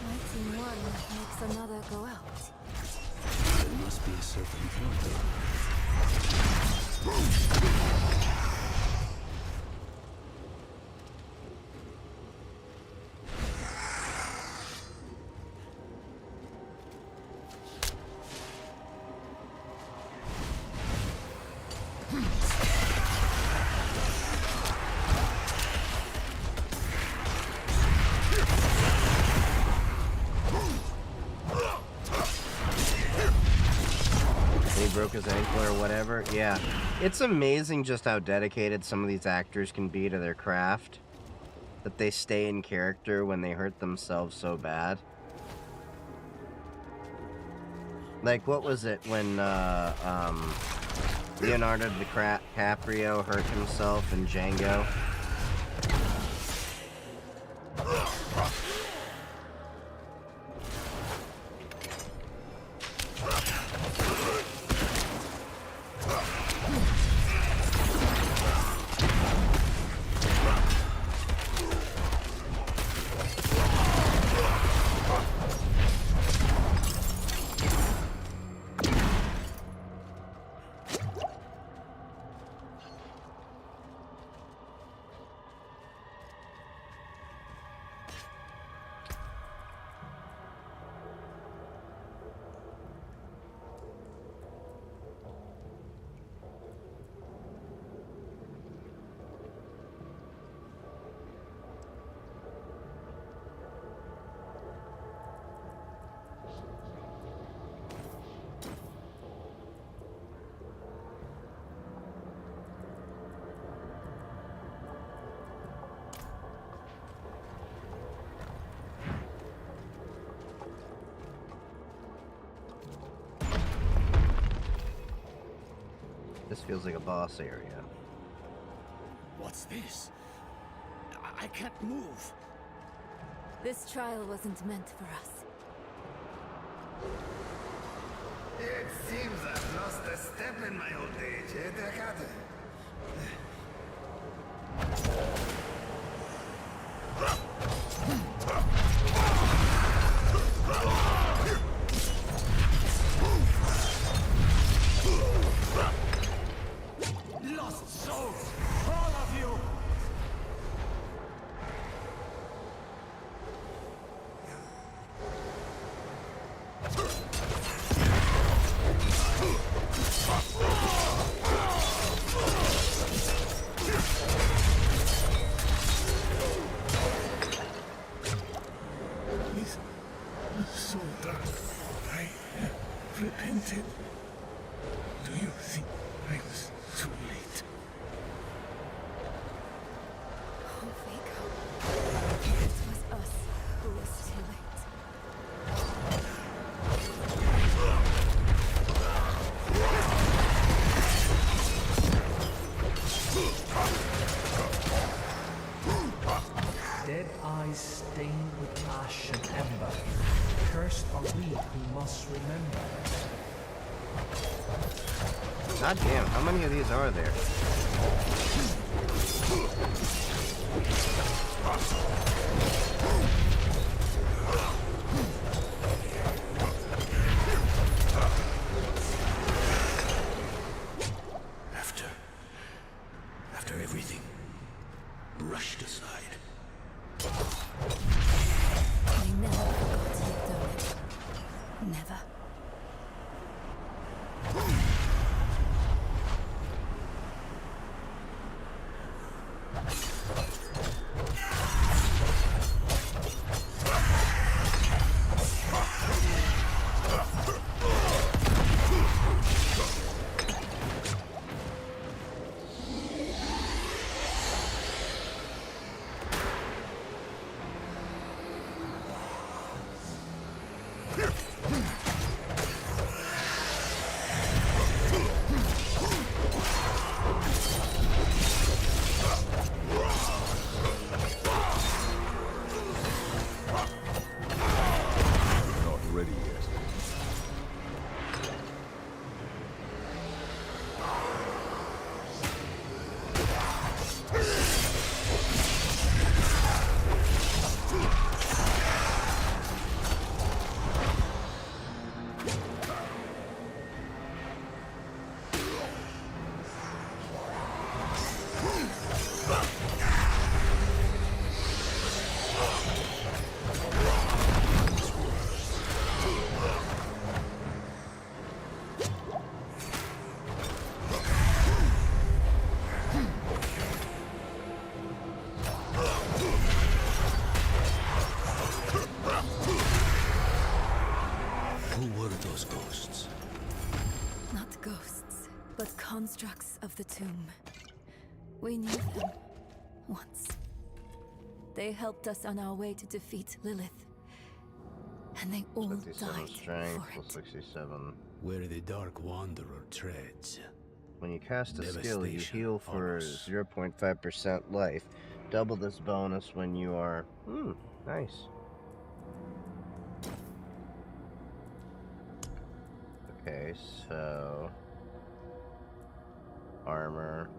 Lighting one makes another go out. There must be a certain point. Broke his ankle or whatever. Yeah, it's amazing just how dedicated some of these actors can be to their craft, that they stay in character when they hurt themselves so bad. Like, what was it when Leonardo DiCaprio hurt himself in Django? This feels like a boss area. this? I can't move. This trial wasn't meant for us. It seems I've lost a step in my old age, eh, Dekade? Lost souls! All of you! It's so dark. I have repented. Do you think I was too late? Oh, Vico. It was us who was too late. Dead eyes stained with ash and ember. Cursed are we who must remember. God damn, how many of these are there? After everything brushed aside. I never forgot you, Dominic. Never. Not ready yet. Who were those ghosts? Not ghosts, but constructs of the tomb. We knew them once. They helped us on our way to defeat Lilith. And they all 57 died strength for plus it. 67. Where the Dark Wanderer treads. When you cast a skill, you Devastation heal for follows. 0.5% life. Double this bonus when you are... nice. Okay, so... Armor.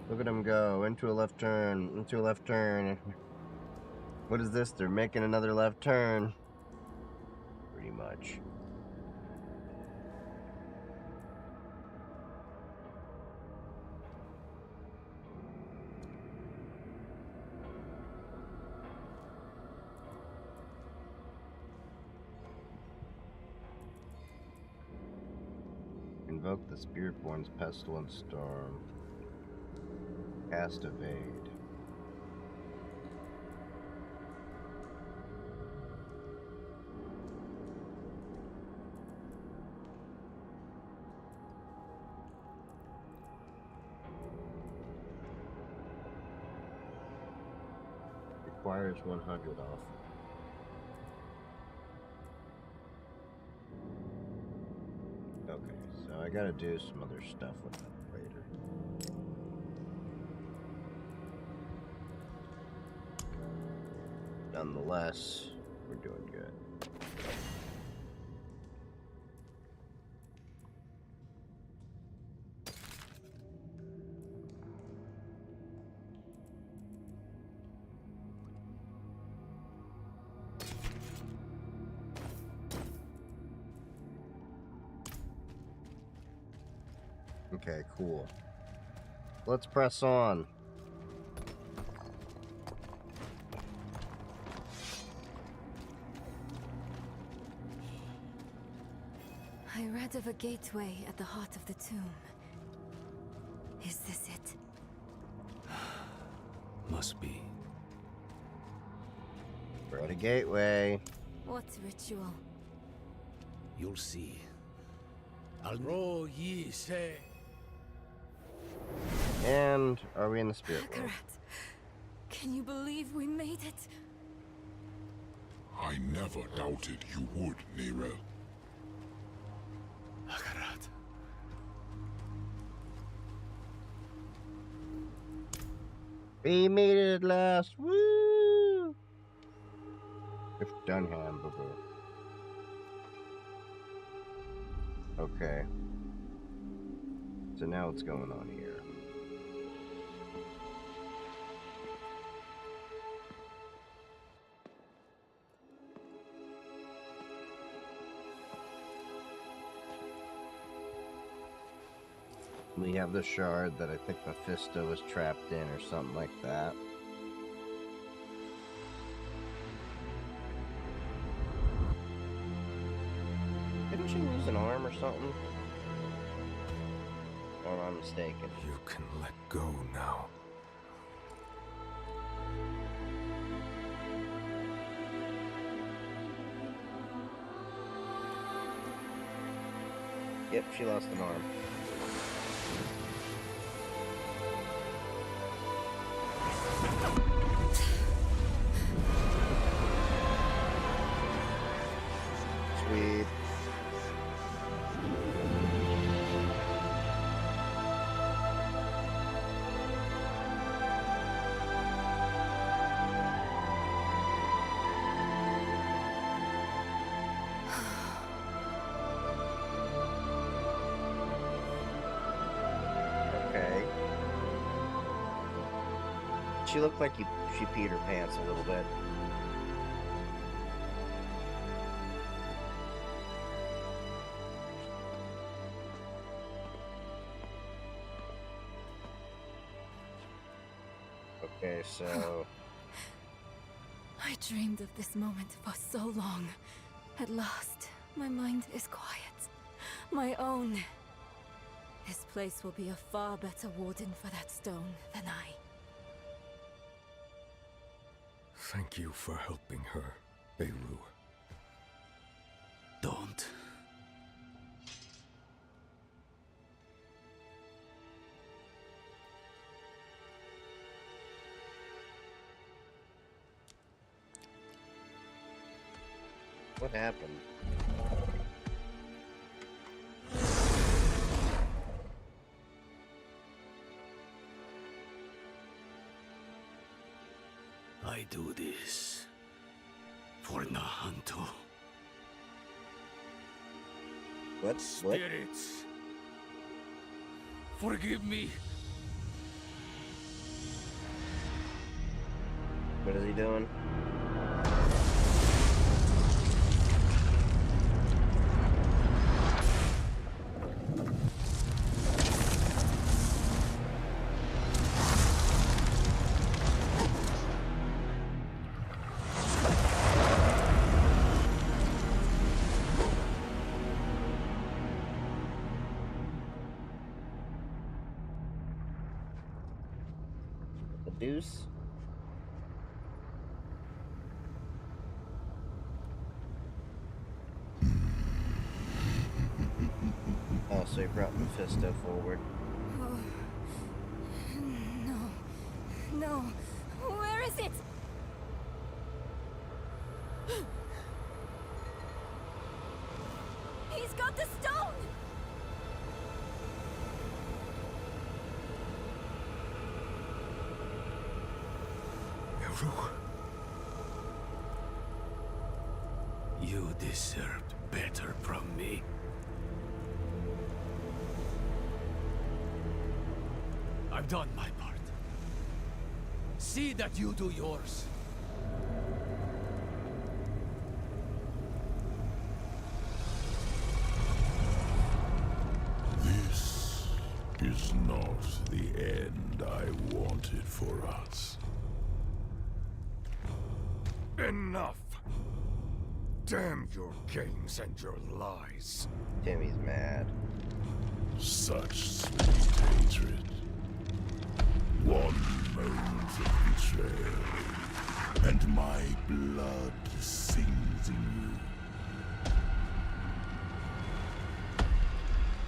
Look at him go. Into a left turn. Into a left turn. What is this? They're making another left turn. Pretty much. Invoke the Spiritborn's Pestilence Storm. Cast Evade. requires 100 off. Okay, so I gotta do some other stuff with that later. Nonetheless, we're doing good. Okay, cool. Let's press on. I read of a gateway at the heart of the tomb. Is this it? Must be. We're at a gateway. What ritual? You'll see. Roll ye say. And are we in the spirit world? Akarat, can you believe we made it? I never doubted you would, Nero. Akarat. We made it at last. Woo! If Dunham, boo-boo. Okay. So now what's going on here? We have the shard that I think Mephisto was trapped in or something like that. Didn't she lose an arm or something? Or am I mistaken? You can let go now. Yep, she lost an arm. Sweet. Okay. She looked like she peed her pants a little bit. Okay, so... I dreamed of this moment for so long. At last, my mind is quiet. My own. This place will be a far better warden for that stone than I. Thank you for helping her, Beirut. Don't. What happened? I do this for Nahanto. What? Spirits. Forgive me. What is he doing? The deuce? Oh, so he brought Mephisto forward. Oh. No. No. Where is it? true. You deserved better from me. I've done my part. See that you do yours. This is not the end I wanted for us. Enough! Damn your games and your lies. Timmy's mad. Such sweet hatred. One moment of betrayal, and my blood sings in you.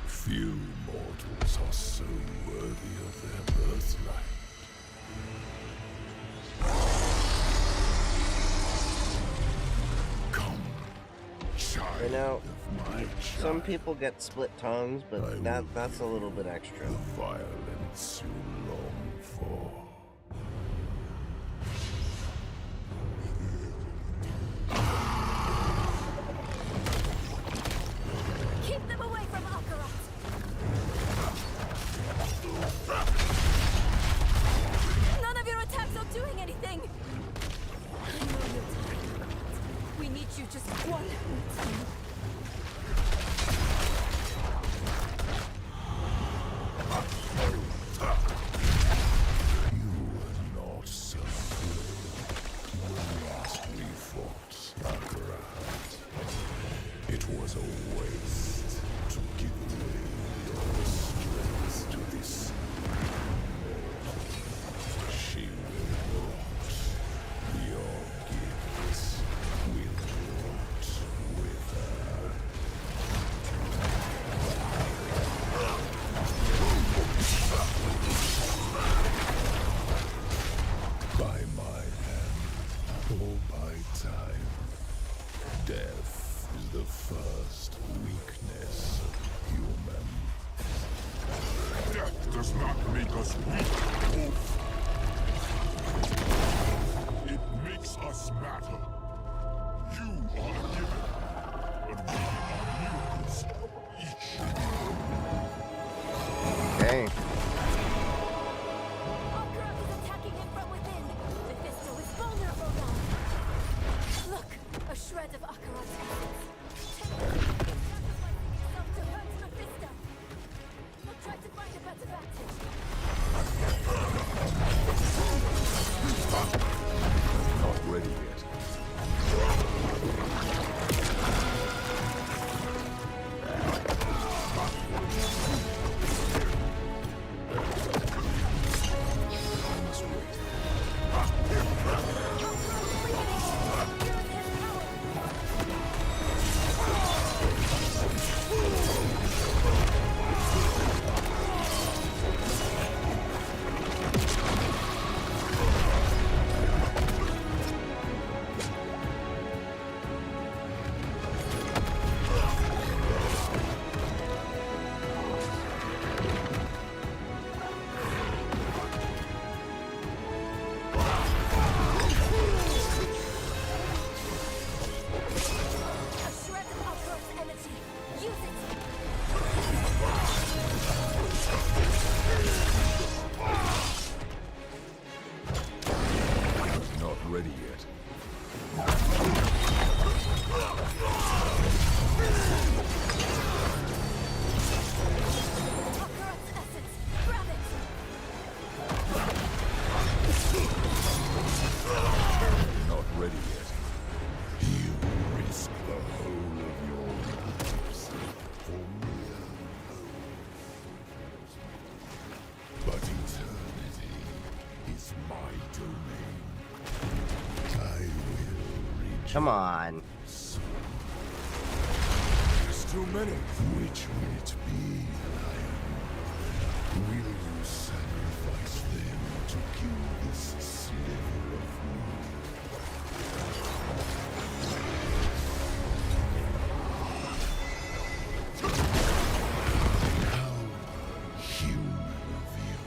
Few mortals are so worthy of their birthright. Come, child You know, of my some child. people get split tongues, but that's a little bit extra. The violence you long for. Keep them away from Akarat! None of your attacks are doing anything! I know you're tired. We need you just one more time. You were not so good when last we fought Akarat. It was a waste to give away your strength to this. She will rot. Your gifts will rot with her. By my hand, or by time, death is the first weakness of human. Death does not make us weak, Wolf. It makes us matter. You are a given, but we are miracles, each. Okay. Akarat is attacking him from within! Mephisto is vulnerable now! Look! A shred of Akarat's essence. Take it! Sacrificing yourself to hurt Mephisto! I'll try to find a better vantage. Not ready yet. I must wait. A shred of Akarat's energy. Use it! Not ready yet. Akarat's essence. Grab it! Not ready yet. You risk the whole of your lives for me alone. But eternity is my domain. I will reach. Come on. There's too many. Which will it be, Lion? Will you sacrifice them to kill this sliver of me? How human of you.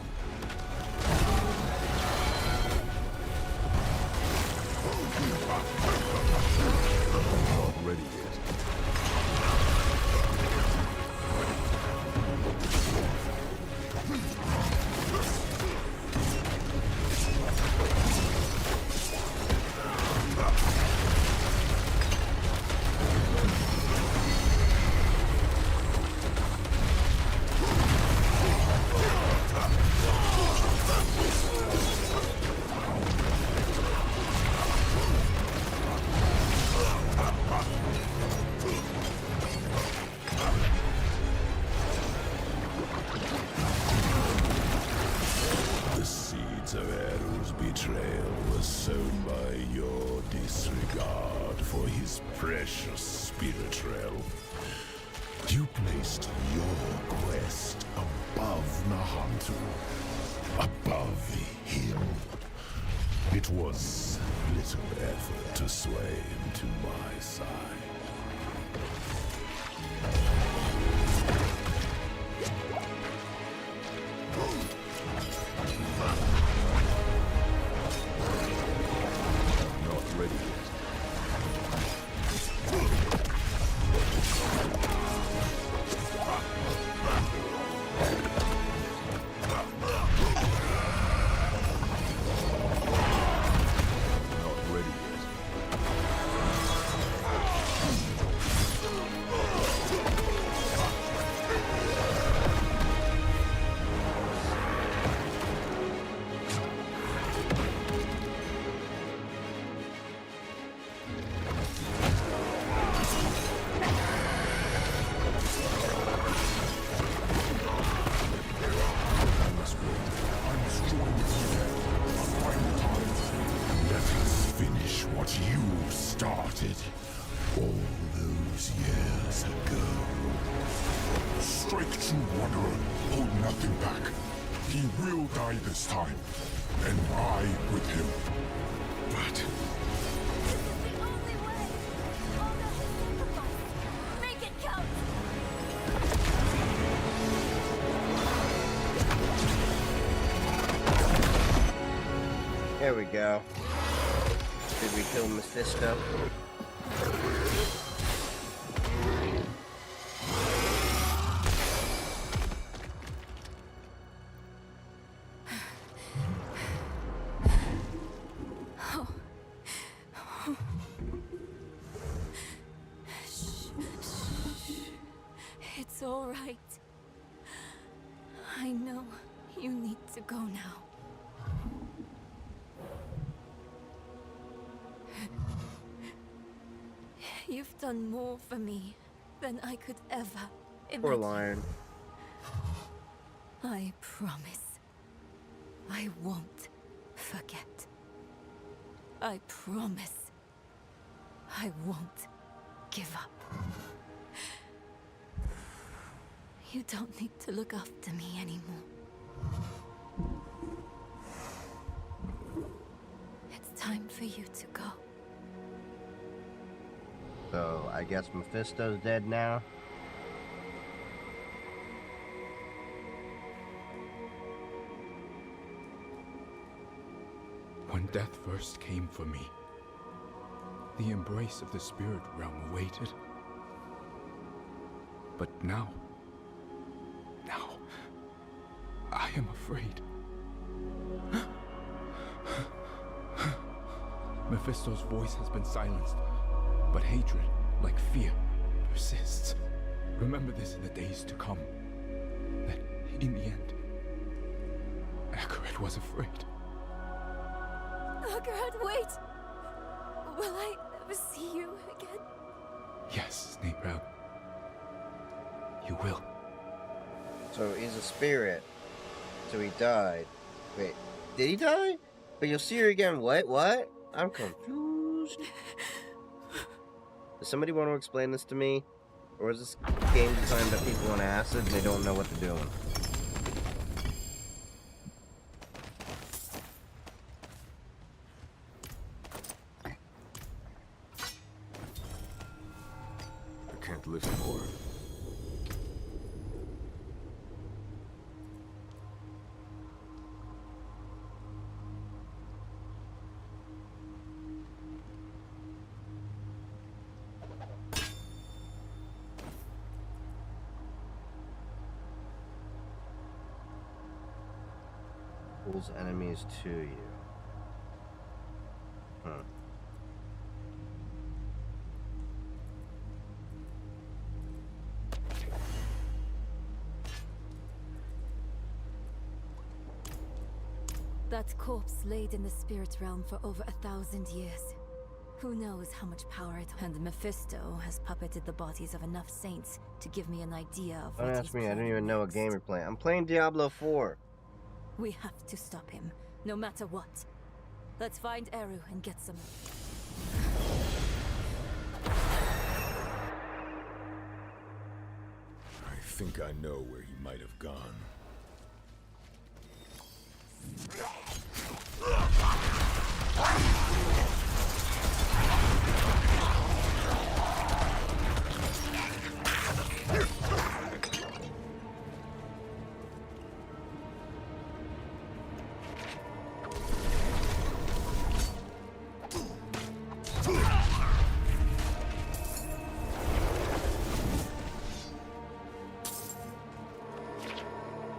precious spirit realm. You placed your quest above Nahantu, above the hill. It was little effort to sway him to my side. Not ready yet. This time, and I with him. But the only way. Honor his sacrifice. Make it count. There we go. Did we kill Mephisto? It's all right. I know you need to go now. You've done more for me than I could ever imagine. Poor lion. I promise. I won't forget. I promise. I won't give up. You don't need to look after me anymore. It's time for you to go. So, I guess Mephisto's dead now? When death first came for me, the embrace of the spirit realm awaited. But now, I am afraid. Mephisto's voice has been silenced, but hatred, like fear, persists. Remember this in the days to come, that in the end, Akarat was afraid. Akarat, wait! Will I ever see you again? Yes, Snaperout. You will. So he's a spirit. So he died. Wait, did he die? But you'll see her again. What? I'm confused. Does somebody want to explain this to me? Or is this game designed by people on acid and they don't know what they're doing? I can't live more. Pulls enemies to you. Huh. That corpse laid in the spirit realm for over 1,000 years. Who knows how much power it... And Mephisto has puppeted the bodies of enough saints to give me an idea of Don't what ask he's me, I don't even know what next. game you're playing. I'm playing Diablo 4. We have to stop him, no matter what. Let's find Eru and get some... think I know where he might have gone.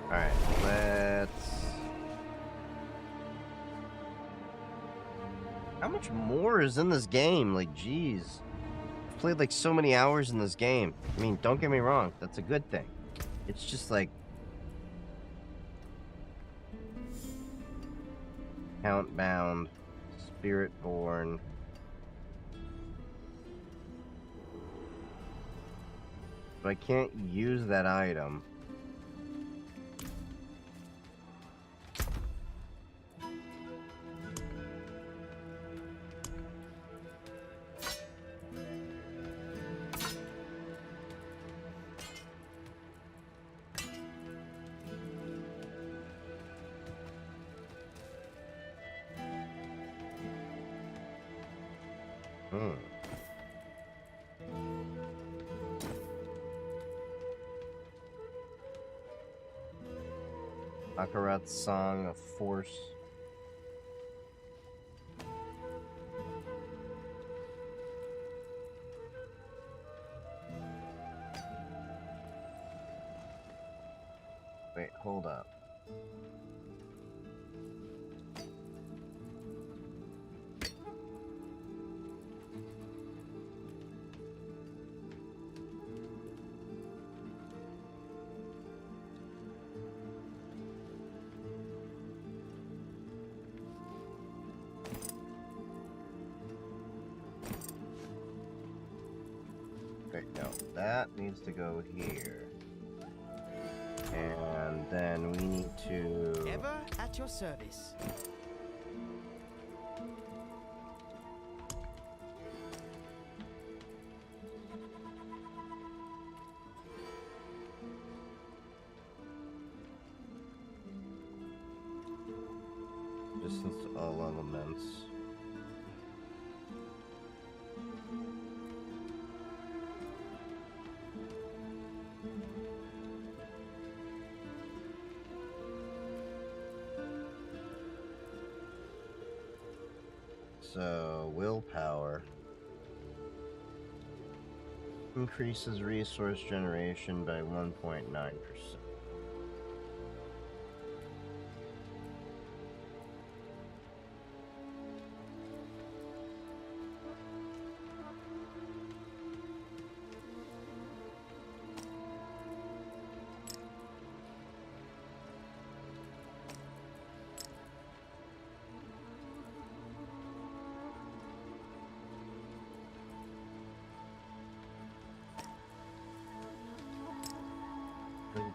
Alright, let's... How much more is in this game? Like, jeez. I've played like so many hours in this game. I mean, don't get me wrong, that's a good thing. It's just like... Countbound, Spiritborn. But I can't use that item. Akarat's Song of Force. Wait, hold up. No, that needs to go here. And then we need to... Ever at your service. Distance to all elements. So, willpower increases resource generation by 1.9%.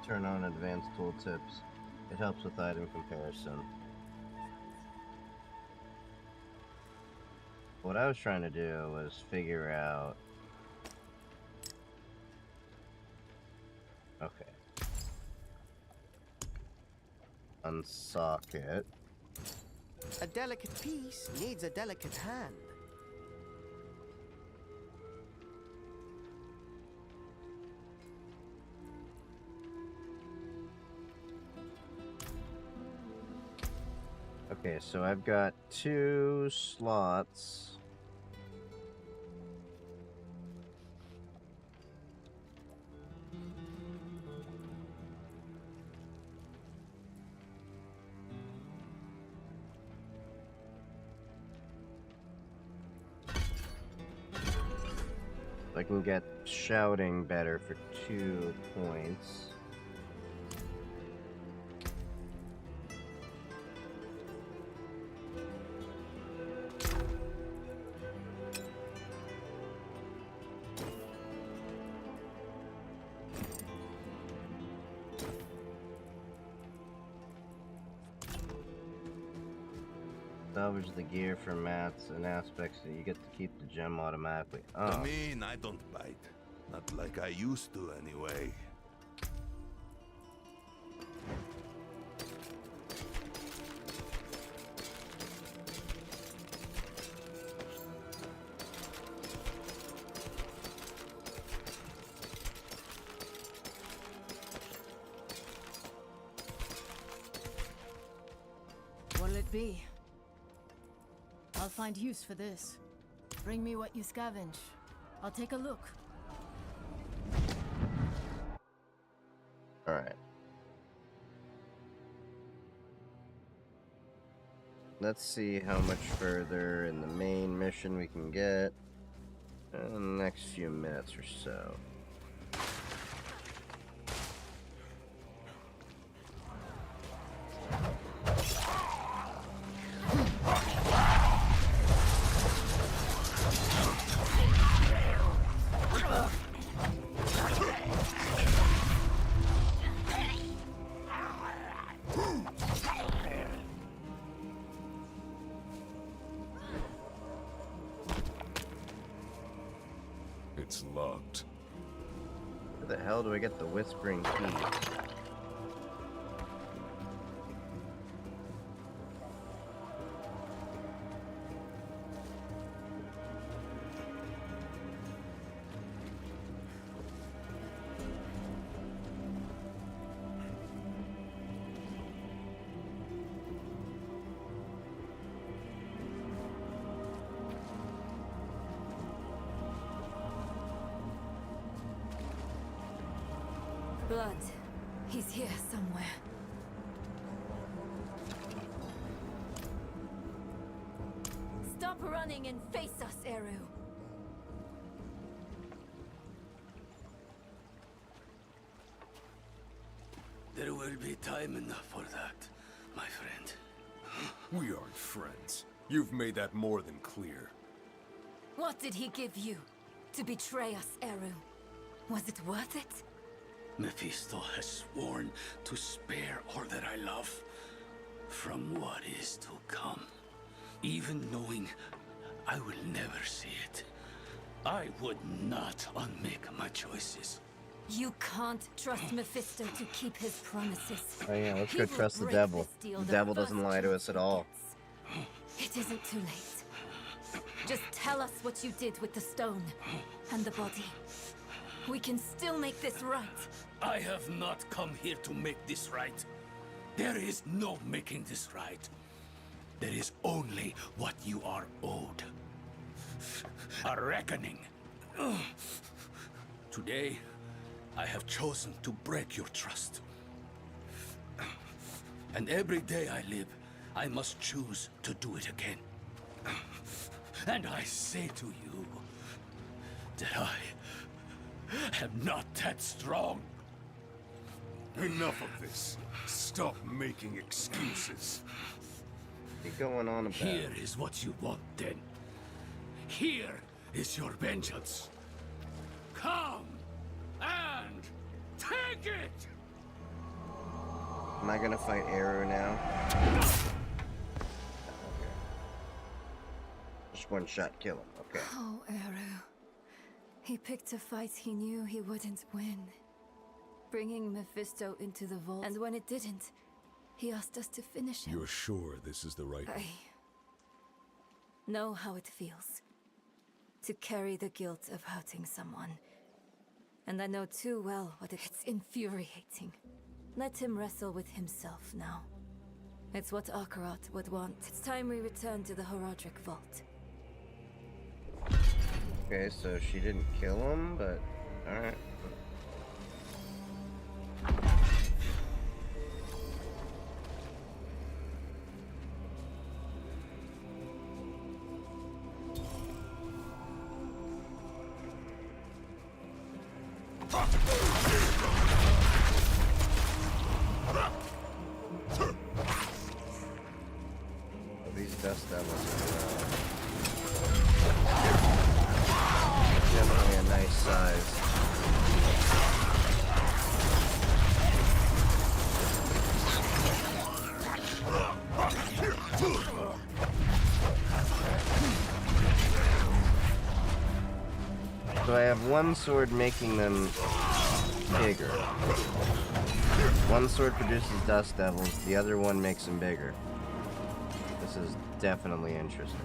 Turn on advanced tooltips. It helps with item comparison. What I was trying to do was figure out... Okay. Unsocket. A delicate piece needs a delicate hand. Okay, so I've got 2 slots. I can get shouting better for 2 points. Salvage the gear for mats and aspects that you get to keep the gem automatically. I mean, I don't bite. Not like I used to, anyway. be. I'll find use for this. Bring me what you scavenge. I'll take a look. Alright. Let's see how much further in the main mission we can get in the next few minutes or so. It's locked. Where the hell do I get the whispering key? Blood. He's here somewhere. Stop running and face us, Eru. There will be time enough for that, my friend. We aren't friends. You've made that more than clear. What did he give you to betray us, Eru? Was it worth it? Mephisto has sworn to spare all that I love from what is to come. Even knowing I will never see it, I would not unmake my choices. You can't trust Mephisto to keep his promises. Oh yeah, let's He go will trust the break devil. this deal The the devil first doesn't lie to chance us at he all. gets. It isn't too late. Just tell us what you did with the stone and the body. We can still make this right. I have not come here to make this right. There is no making this right. There is only what you are owed. A reckoning. Today, I have chosen to break your trust. And every day I live, I must choose to do it again. And I say to you that I am not that strong. Enough of this. Stop making excuses. What are you going on about? Here is what you want, then. Here is your vengeance. Come and take it! Am I gonna fight Eru now? Just one shot, kill him. Okay. Oh, Eru. He picked a fight he knew he wouldn't win. Bringing Mephisto into the vault, and when it didn't, he asked us to finish him. You're sure this is the right I know how it feels to carry the guilt of hurting someone. And I know too well what it's infuriating. Let him wrestle with himself now. It's what Akarat would want. It's time we return to the Horadric Vault. Okay, so she didn't kill him, but alright. These dust devils are definitely a nice size. So I have one sword making them bigger. One sword produces dust devils, the other one makes them bigger. This is definitely interesting.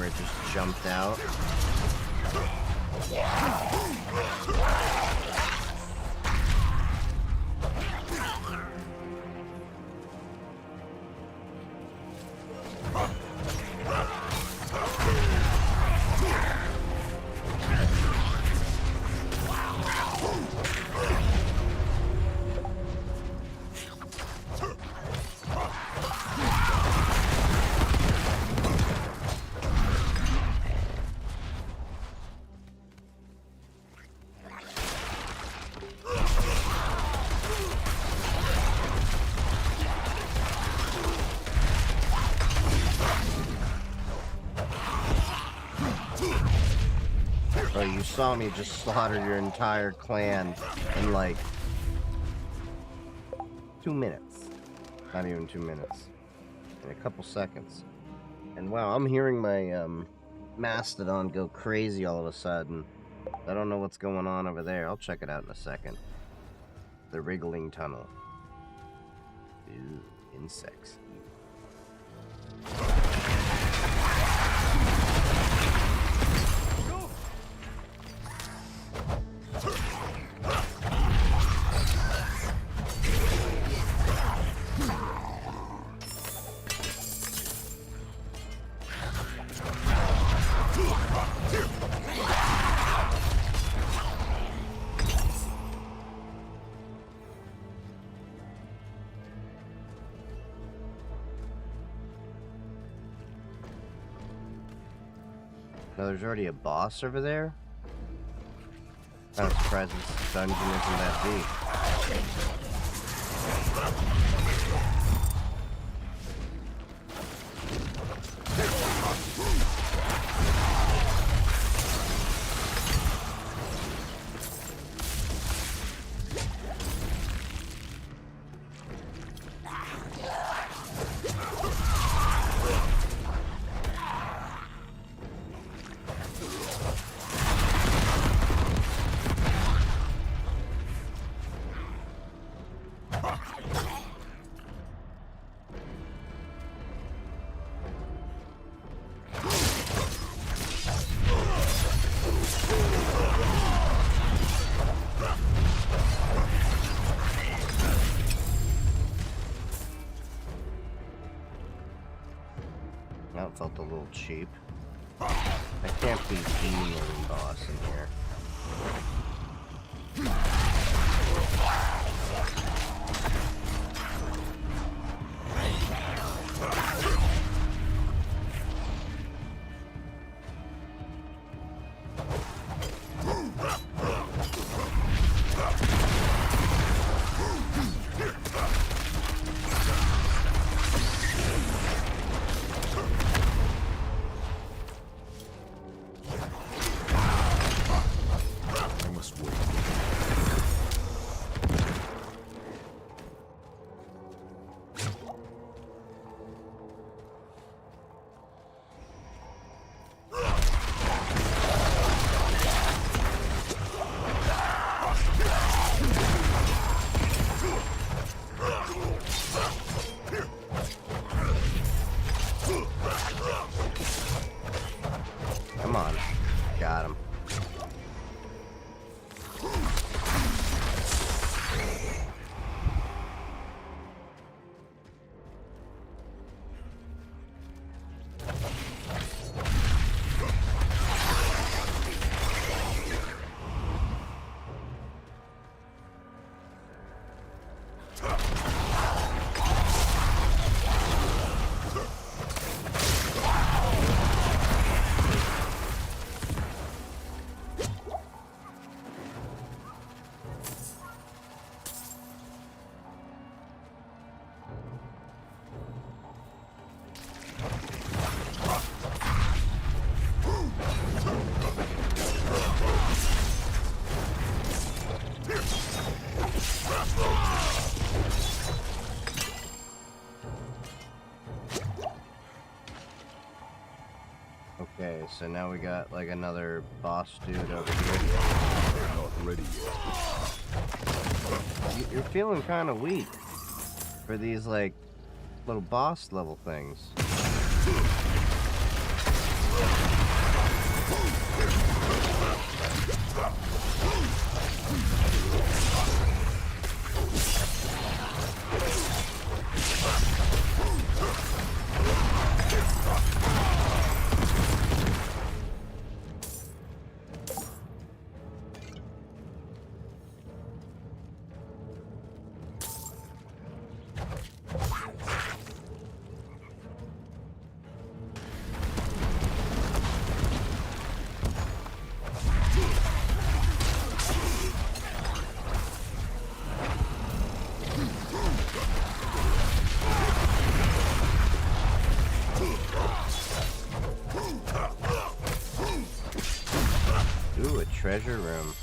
where it just jumped out. Oh, you saw me just slaughter your entire clan in like 2 minutes. Not even 2 minutes. In a couple seconds. And wow, I'm hearing my Mastodon go crazy all of a sudden. I don't know what's going on over there. I'll check it out in a second. The wriggling tunnel. Ew, insects. No, there's already a boss over there? I'm surprised this dungeon isn't that deep. That felt a little cheap. I can't be demon boss in here. Come on. Got him. Okay, so now we got like another boss dude over here. Not ready yet. You're feeling kind of weak for these like little boss level things. treasure room.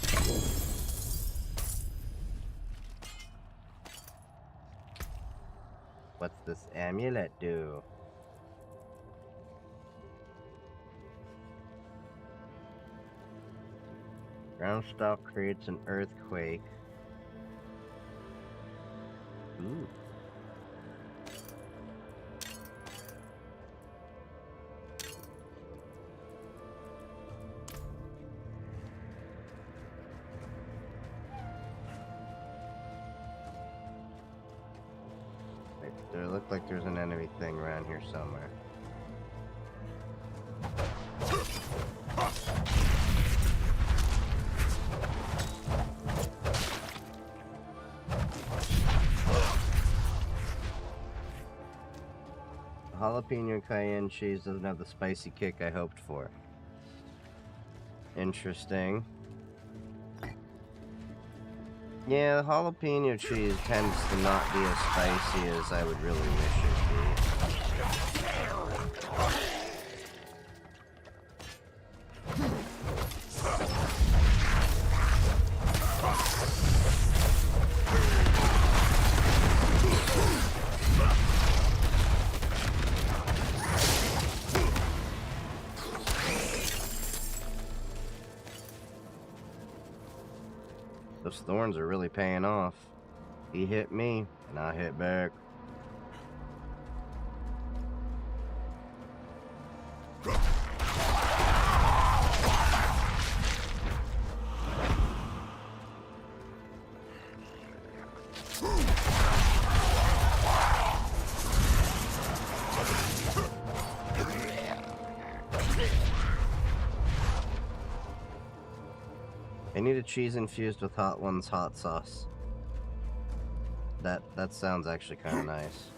What's this amulet do? Groundstalk creates an earthquake. Ooh. There looked like there's an enemy thing around here somewhere. The jalapeno cayenne cheese doesn't have the spicy kick I hoped for. Interesting. Yeah, the jalapeno cheese tends to not be as spicy as I would really wish it be. Those thorns are really paying off. He hit me, and I hit back. I need a cheese infused with Hot One's hot sauce. That sounds actually kind of nice.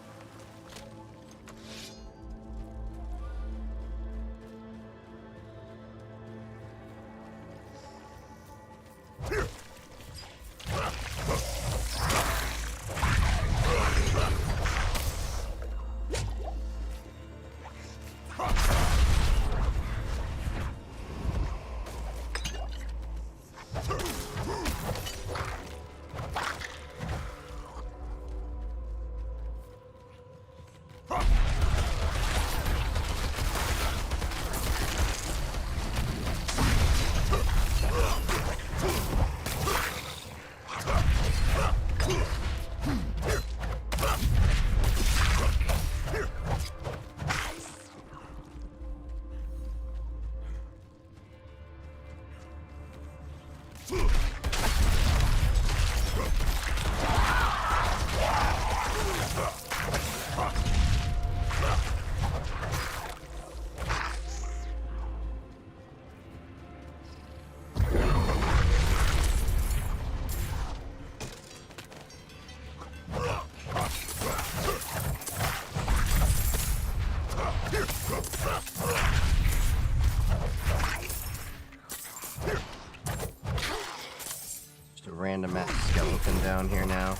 Random ass skeleton down here now.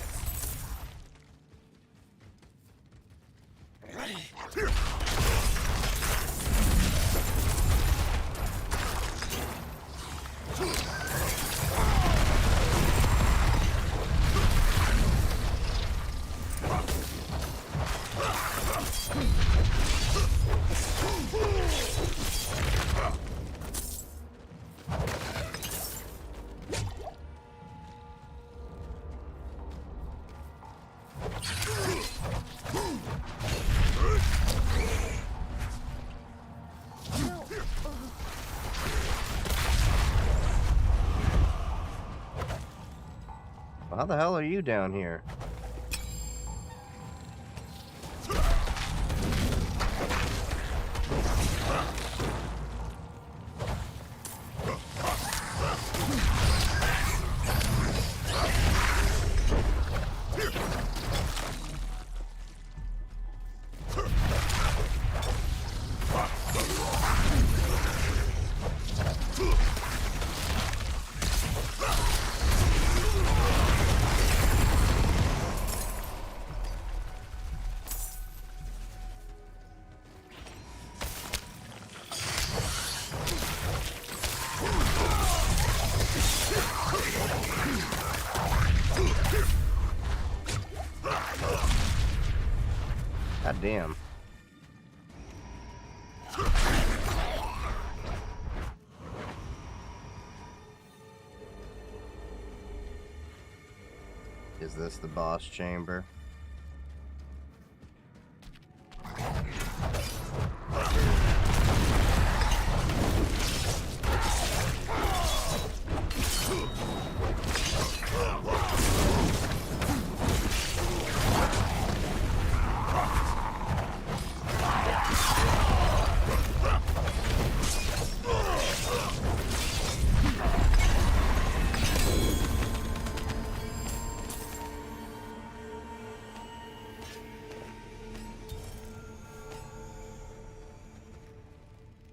How the hell are you down here? damn. Is this the boss chamber?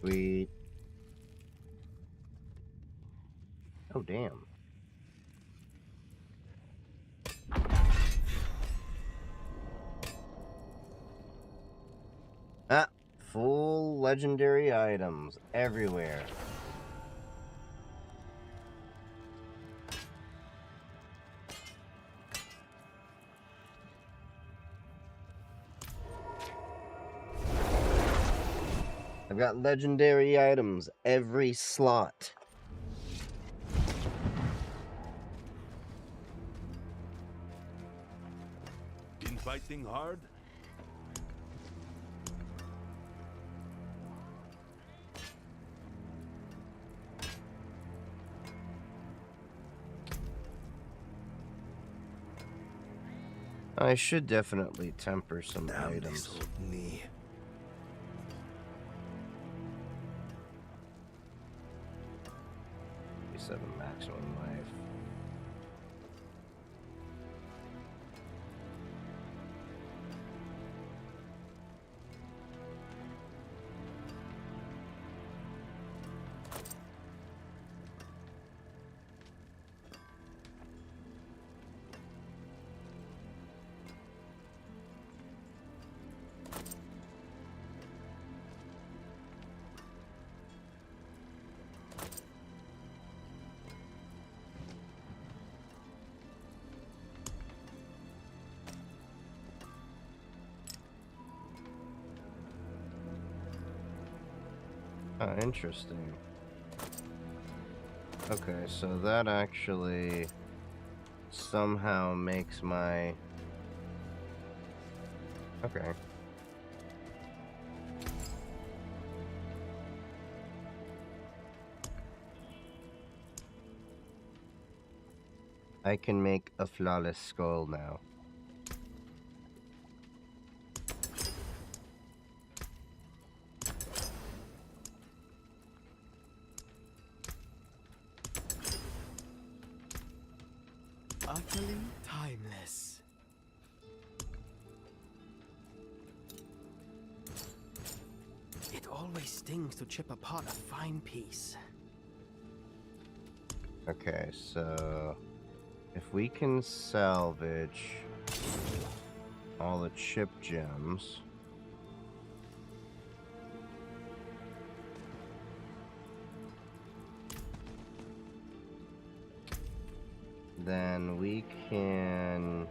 Sweet. Oh, damn. Ah, full legendary items everywhere. I've got legendary items every slot. Been fighting hard? I should definitely temper some items. Knee. 7 maximum life. Oh, interesting. Okay, so that actually somehow makes my... Okay. I can make a flawless skull now. Utterly timeless. It always stings to chip apart a fine piece. Okay, so if we can salvage all the chip gems, then we can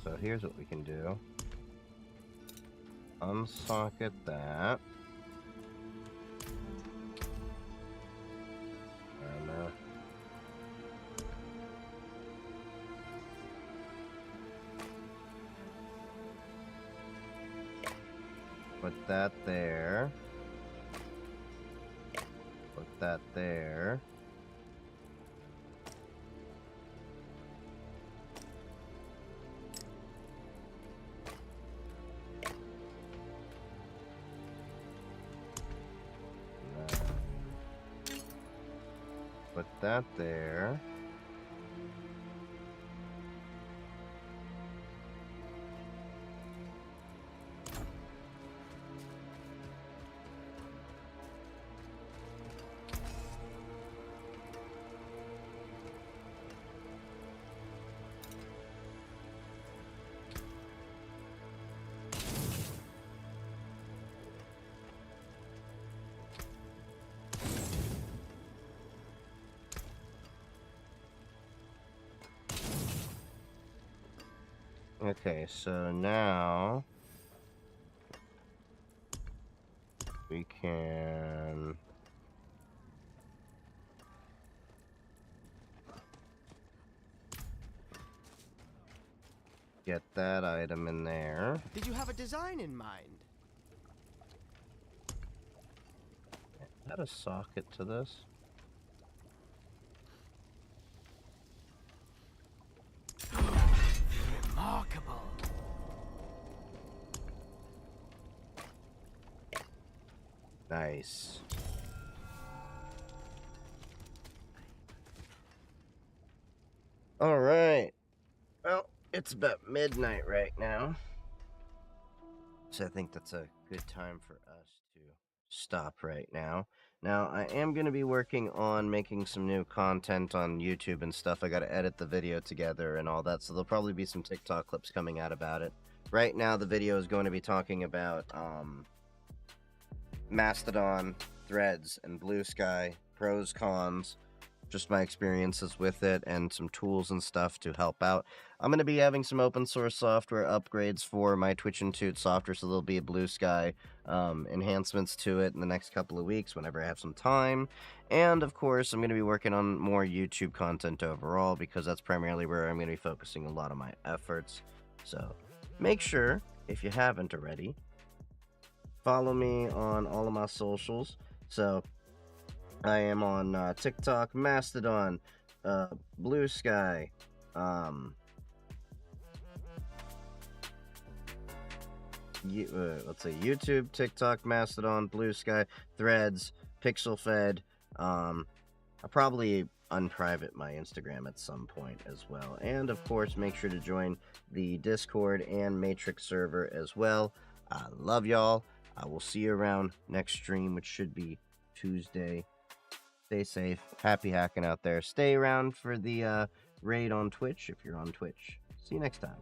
so here's what we can do. Unsocket that. Put that there. Put that there. Put that there. Okay, so now we can get that item in there. Did you have a design in mind? Add a socket to this. Remarkable. Nice. All right. Well, it's about midnight right now. So I think that's a good time for us to stop right now. Now, I am going to be working on making some new content on YouTube and stuff. I got to edit the video together and all that, so there'll probably be some TikTok clips coming out about it. Right now, the video is going to be talking about Mastodon, Threads, and Blue Sky, pros, cons, just my experiences with it, and some tools and stuff to help out. I'm going to be having some open source software upgrades for my Twitch and Toot software, so there'll be a Blue Sky enhancements to it in the next couple of weeks whenever I have some time. And of course, I'm going to be working on more YouTube content overall, because that's primarily where I'm going to be focusing a lot of my efforts. So make sure, if you haven't already, follow me on all of my socials. So I am on TikTok, Mastodon, Blue Sky, let's see, YouTube, TikTok, Mastodon, Blue Sky, Threads, PixelFed. I'll probably unprivate my Instagram at some point as well. And of course, make sure to join the Discord and Matrix server as well. I love y'all. I will see you around next stream, which should be Tuesday. Stay safe. Happy hacking out there. Stay around for the raid on Twitch if you're on Twitch. See you next time.